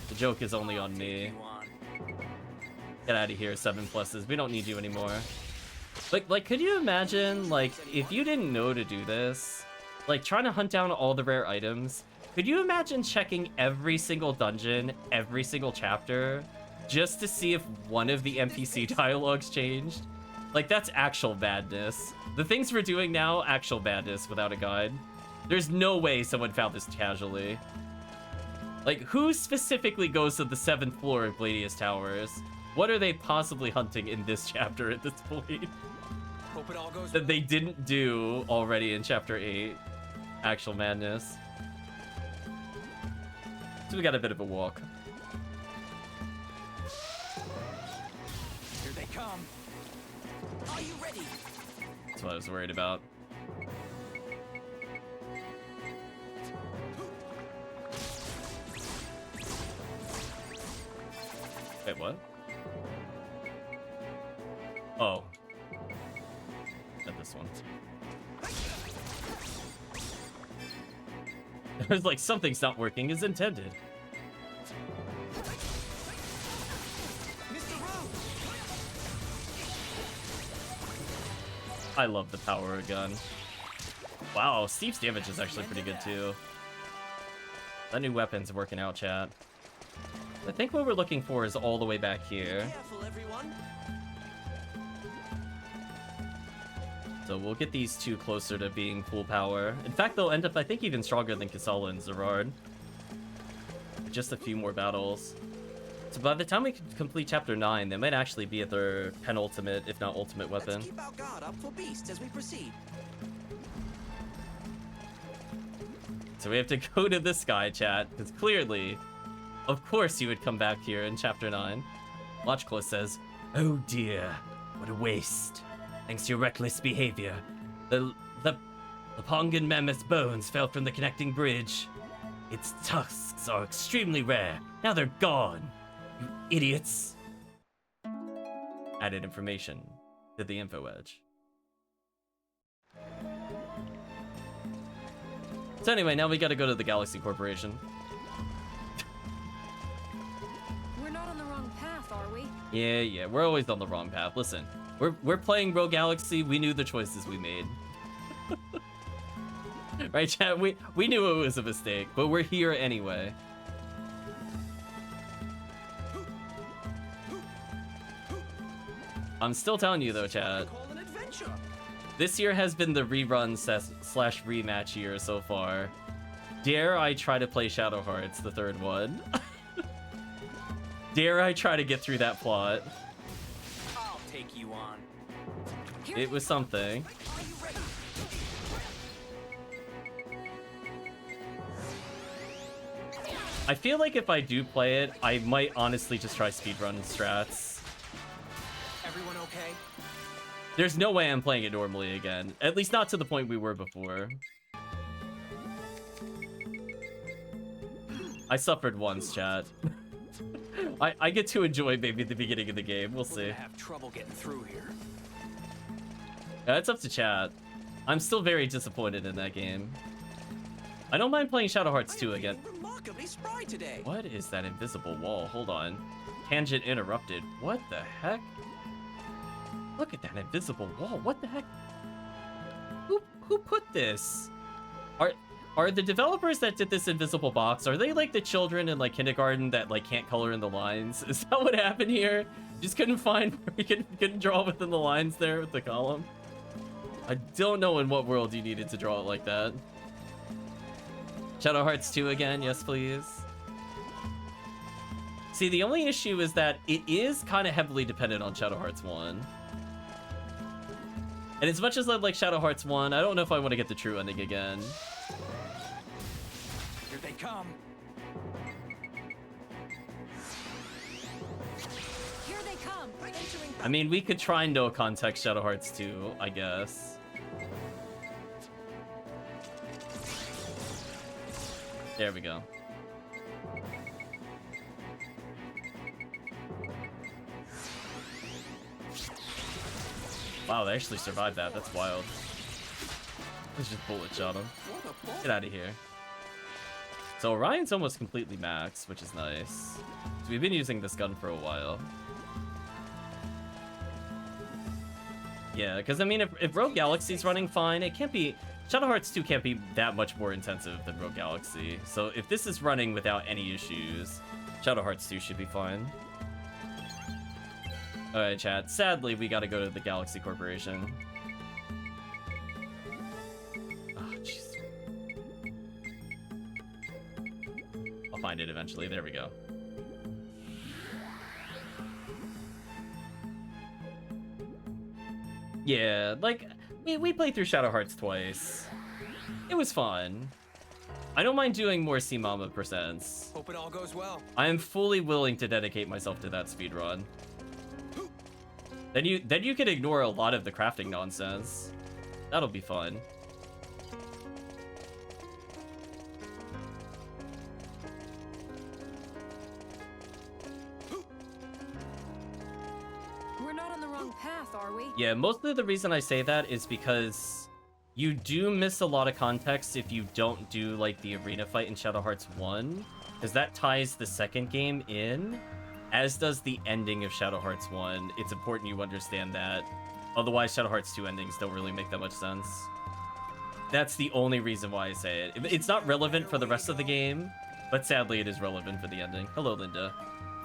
Speaker 1: The joke is only on me. Get out of here, 7 pluses. We don't need you anymore. Like, could you imagine, like, if you didn't know to do this, like, trying to hunt down all the rare items, could you imagine checking every single dungeon, every single chapter, just to see if one of the NPC dialogues changed? Like, that's actual madness. The things we're doing now, actual madness without a guide. There's no way someone found this casually. Like, who specifically goes to the 7th floor of Gladius Towers? What are they possibly hunting in this chapter at this point?
Speaker 3: Hope it all goes
Speaker 1: that they didn't do already in Chapter 8. Actual madness. So we got a bit of a walk.
Speaker 3: Here they come. Are you ready?
Speaker 1: That's what I was worried about. Wait, what? Oh. Not this one. It was like, something's not working as intended. I love the power gun. Wow, Steve's damage is actually pretty good too. That new weapon's working out, chat. I think what we're looking for is all the way back here.
Speaker 3: Careful, everyone.
Speaker 1: So we'll get these two closer to being full power. In fact, they'll end up, I think, even stronger than Kasala and Zerard. Just a few more battles. So by the time we complete Chapter 9, they might actually be at their penultimate, if not ultimate weapon.
Speaker 3: Let's keep our guard up for beasts as we proceed.
Speaker 1: So we have to go to this guy, chat, because clearly, of course he would come back here in Chapter 9. Watchclaw says, "Oh dear, what a waste. Thanks to your reckless behavior, the Pongan mammoth's bones fell from the connecting bridge. Its tusks are extremely rare. Now they're gone. You idiots." Added information to the info edge. So anyway, now we gotta go to the Galaxy Corporation.
Speaker 2: We're not on the wrong path, are we?
Speaker 1: Yeah, we're always on the wrong path. Listen, we're playing Rogue Galaxy. We knew the choices we made. Right, chat? We knew it was a mistake, but we're here anyway. I'm still telling you though, chat. This year has been the rerun slash rematch year so far. Dare I try to play Shadow Hearts, the third one? Dare I try to get through that plot?
Speaker 3: I'll take you on.
Speaker 1: It was something. I feel like if I do play it, I might honestly just try speedrun strats.
Speaker 3: Everyone okay?
Speaker 1: There's no way I'm playing it normally again. At least not to the point we were before. I suffered once, chat. I get to enjoy maybe the beginning of the game. We'll see.
Speaker 3: I have trouble getting through here.
Speaker 1: Yeah, it's up to chat. I'm still very disappointed in that game. I don't mind playing Shadow Hearts 2 again.
Speaker 3: Remarkably spry today.
Speaker 1: What is that invisible wall? Hold on. Tangent interrupted. What the heck? Look at that invisible wall. What the heck? Who put this? Are the developers that did this invisible box, are they like the children in like kindergarten that like can't color in the lines? Is that what happened here? Just couldn't find where you couldn't draw within the lines there with the column? I don't know in what world you needed to draw it like that. Shadow Hearts 2 again, yes please. See, the only issue is that it is kind of heavily dependent on Shadow Hearts 1. And as much as I like Shadow Hearts 1, I don't know if I want to get the true ending again.
Speaker 3: Here they come.
Speaker 2: Here they come. Entering.
Speaker 1: I mean, we could try no context Shadow Hearts 2, I guess. There we go. Wow, they actually survived that. That's wild. Let's just bullet shot him. Get out of here. So Orion's almost completely maxed, which is nice. So we've been using this gun for a while. Yeah, because I mean, if Rogue Galaxy's running fine, it can't be... Shadow Hearts 2 can't be that much more intensive than Rogue Galaxy. So if this is running without any issues, Shadow Hearts 2 should be fine. Alright, chat. Sadly, we gotta go to the Galaxy Corporation. Oh, jeez. I'll find it eventually. There we go. Yeah, like, we played through Shadow Hearts twice. It was fun. I don't mind doing more Sea Mama percents.
Speaker 3: Hope it all goes well.
Speaker 1: I am fully willing to dedicate myself to that speedrun. Then you could ignore a lot of the crafting nonsense. That'll be fun.
Speaker 2: We're not on the wrong path, are we?
Speaker 1: Yeah, mostly the reason I say that is because you do miss a lot of context if you don't do like the arena fight in Shadow Hearts 1, because that ties the second game in, as does the ending of Shadow Hearts 1. It's important you understand that. Otherwise, Shadow Hearts 2 endings don't really make that much sense. That's the only reason why I say it. It's not relevant for the rest of the game, but sadly it is relevant for the ending. Hello, Linda.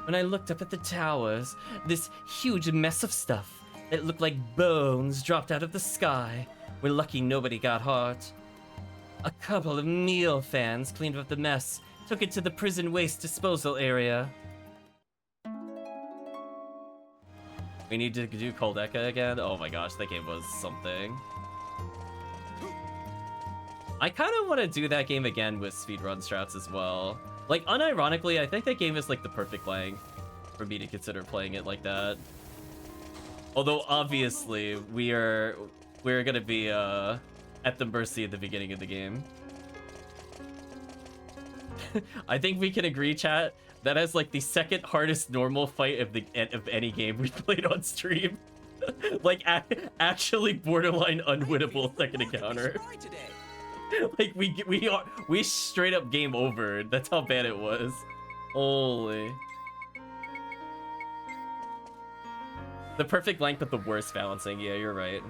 Speaker 1: When I looked up at the towers, this huge mess of stuff that looked like bones dropped out of the sky. We're lucky nobody got hurt. A couple of meal fans cleaned up the mess, took it to the prison waste disposal area. We need to do Cold Eka again. Oh my gosh, that game was something. I kind of want to do that game again with speedrun strats as well. Like, unironically, I think that game is like the perfect length for me to consider playing it like that. Although obviously we're gonna be at the mercy at the beginning of the game. I think we can agree, chat, that is like the second hardest normal fight of any game we played on stream. Like actually borderline unwinnable second encounter. Like we straight up game over. That's how bad it was. Holy. The perfect length but the worst balancing. Yeah, you're right.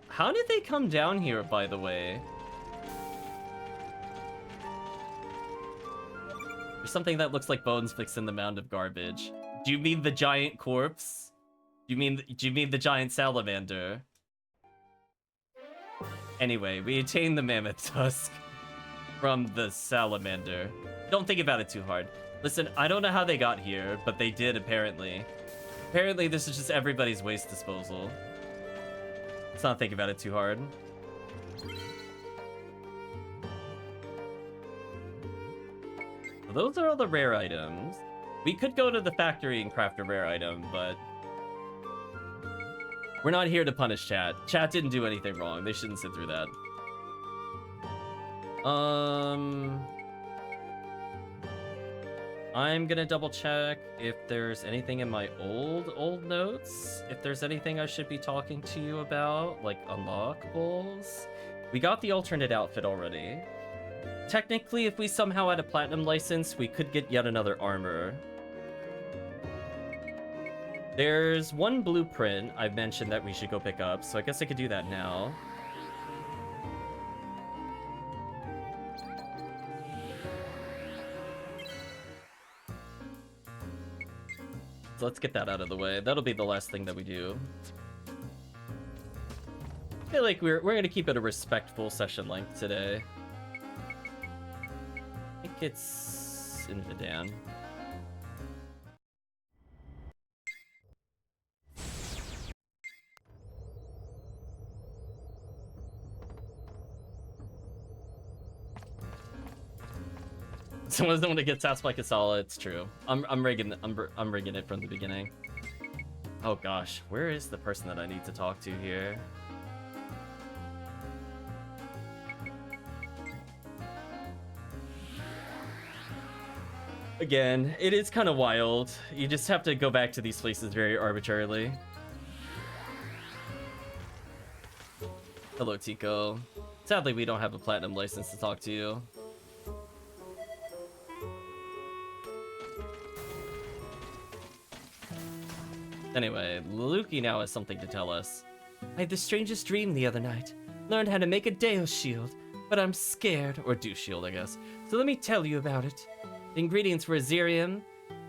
Speaker 1: How did they come down here, by the way? There's something that looks like bones fixed in the mound of garbage. Do you mean the giant corpse? Do you mean the giant salamander? Anyway, we attained the mammoth tusk from the salamander. Don't think about it too hard. Listen, I don't know how they got here, but they did apparently. Apparently this is just everybody's waste disposal. Let's not think about it too hard. So those are all the rare items. We could go to the factory and craft a rare item, but we're not here to punish chat. Chat didn't do anything wrong. They shouldn't sit through that. I'm gonna double check if there's anything in my old notes. If there's anything I should be talking to you about, like unlockables. We got the alternate outfit already. Technically, if we somehow had a platinum license, we could get yet another armor. There's one blueprint I've mentioned that we should go pick up, so I guess I could do that now. So let's get that out of the way. That'll be the last thing that we do. I feel like we're gonna keep it a respectful session length today. I think it's in Vidan. Someone's the one that gets asked by Kasala. It's true. I'm rigging it from the beginning. Oh gosh, where is the person that I need to talk to here? Again, it is kind of wild. You just have to go back to these places very arbitrarily. Hello, Tico. Sadly, we don't have a platinum license to talk to you. Anyway, Luki now has something to tell us. I had the strangest dream the other night. Learned how to make a Deo shield, but I'm scared, or do shield, I guess. So let me tell you about it. The ingredients were Azerium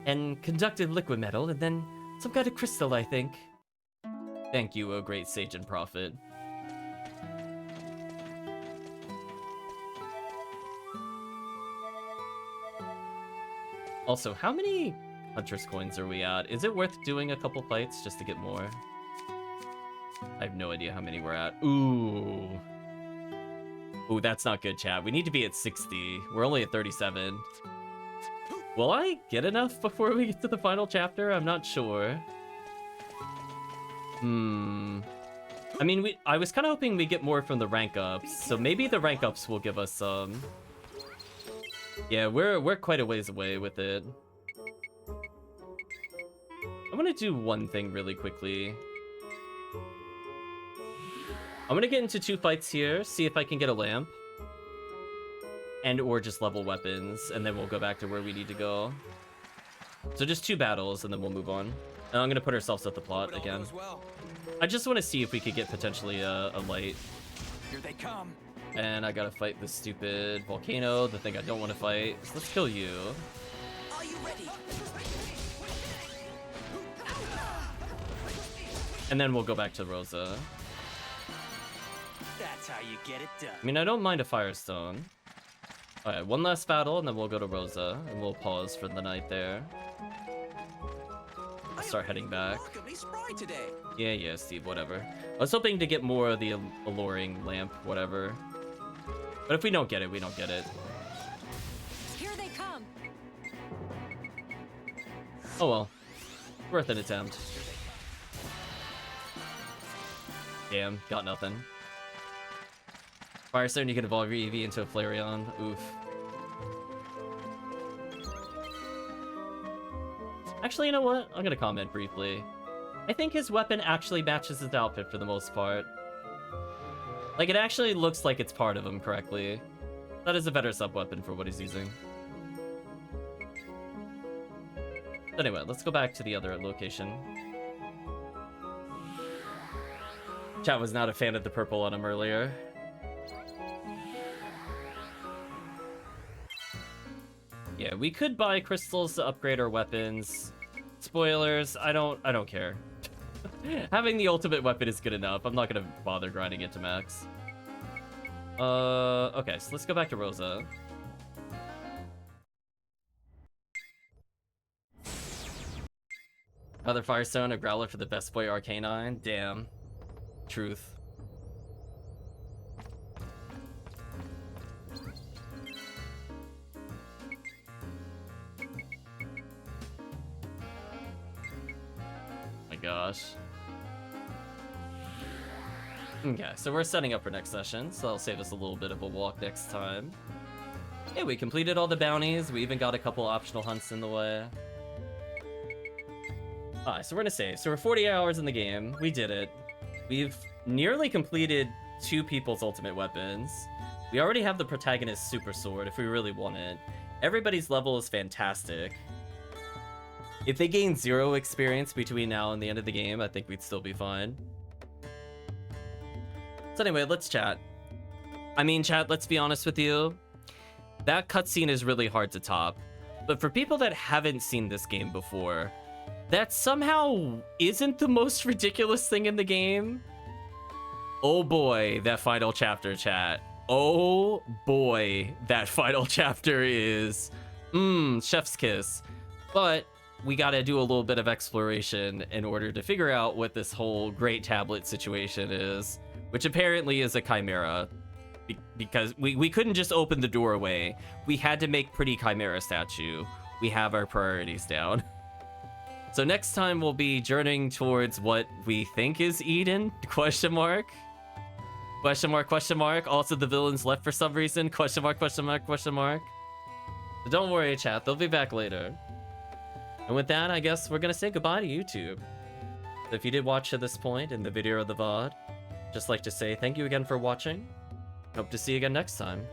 Speaker 1: and conductive liquid metal, and then some kind of crystal, I think. Thank you, O great sage and prophet. Also, how many Huntress coins are we at? Is it worth doing a couple fights just to get more? I have no idea how many we're at. Ooh. Ooh, that's not good, chat. We need to be at 60. We're only at 37. Will I get enough before we get to the final chapter? I'm not sure. I mean, I was kind of hoping we get more from the rank ups, so maybe the rank ups will give us some. Yeah, we're quite a ways away with it. I'm gonna do one thing really quickly. I'm gonna get into 2 fights here, see if I can get a lamp. And or just level weapons, and then we'll go back to where we need to go. So just 2 battles, and then we'll move on. And I'm gonna put ourselves at the plot again. I just want to see if we could get potentially a light.
Speaker 3: Here they come.
Speaker 1: And I gotta fight this stupid volcano, the thing I don't want to fight. So let's kill you.
Speaker 3: Are you ready?
Speaker 1: And then we'll go back to Rosa.
Speaker 3: That's how you get it done.
Speaker 1: I mean, I don't mind a Firestone. Alright, one last battle, and then we'll go to Rosa, and we'll pause for the night there. I'll start heading back.
Speaker 3: Remarkably spry today.
Speaker 1: Yeah, Steve, whatever. I was hoping to get more of the alluring lamp, whatever. But if we don't get it, we don't get it.
Speaker 2: Here they come.
Speaker 1: Oh well. Worth an attempt. Damn, got nothing. Firestone, you can evolve your EV into a Flareon. Oof. Actually, you know what? I'm gonna comment briefly. I think his weapon actually matches his outfit for the most part. Like, it actually looks like it's part of him correctly. That is a better sub-weapon for what he's using. Anyway, let's go back to the other location. Chat was not a fan of the purple on him earlier. Yeah, we could buy crystals to upgrade our weapons. Spoilers, I don't care. Having the ultimate weapon is good enough. I'm not gonna bother grinding it to max. Okay, so let's go back to Rosa. Another Firestone, a Growler for the best boy Arcanine. Damn. Truth. My gosh. Okay, so we're setting up for next session, so that'll save us a little bit of a walk next time. Yeah, we completed all the bounties. We even got a couple optional hunts in the way. Alright, so we're gonna save. So we're 40 hours in the game. We did it. We've nearly completed 2 people's ultimate weapons. We already have the protagonist's super sword if we really want it. Everybody's level is fantastic. If they gain 0 experience between now and the end of the game, I think we'd still be fine. So anyway, let's chat. I mean, chat, let's be honest with you. That cutscene is really hard to top. But for people that haven't seen this game before, that somehow isn't the most ridiculous thing in the game. Oh boy, that final chapter, chat. Oh boy, that final chapter is... chef's kiss. But we gotta do a little bit of exploration in order to figure out what this whole great tablet situation is, which apparently is a chimera. Because we couldn't just open the doorway. We had to make pretty chimera statue. We have our priorities down. So next time we'll be journeying towards what we think is Eden? Question mark? Question mark, question mark. Also the villains left for some reason? Question mark, question mark, question mark. But don't worry, chat. They'll be back later. And with that, I guess we're gonna say goodbye to YouTube. So if you did watch to this point in the video or the VOD, just like to say thank you again for watching. Hope to see you again next time.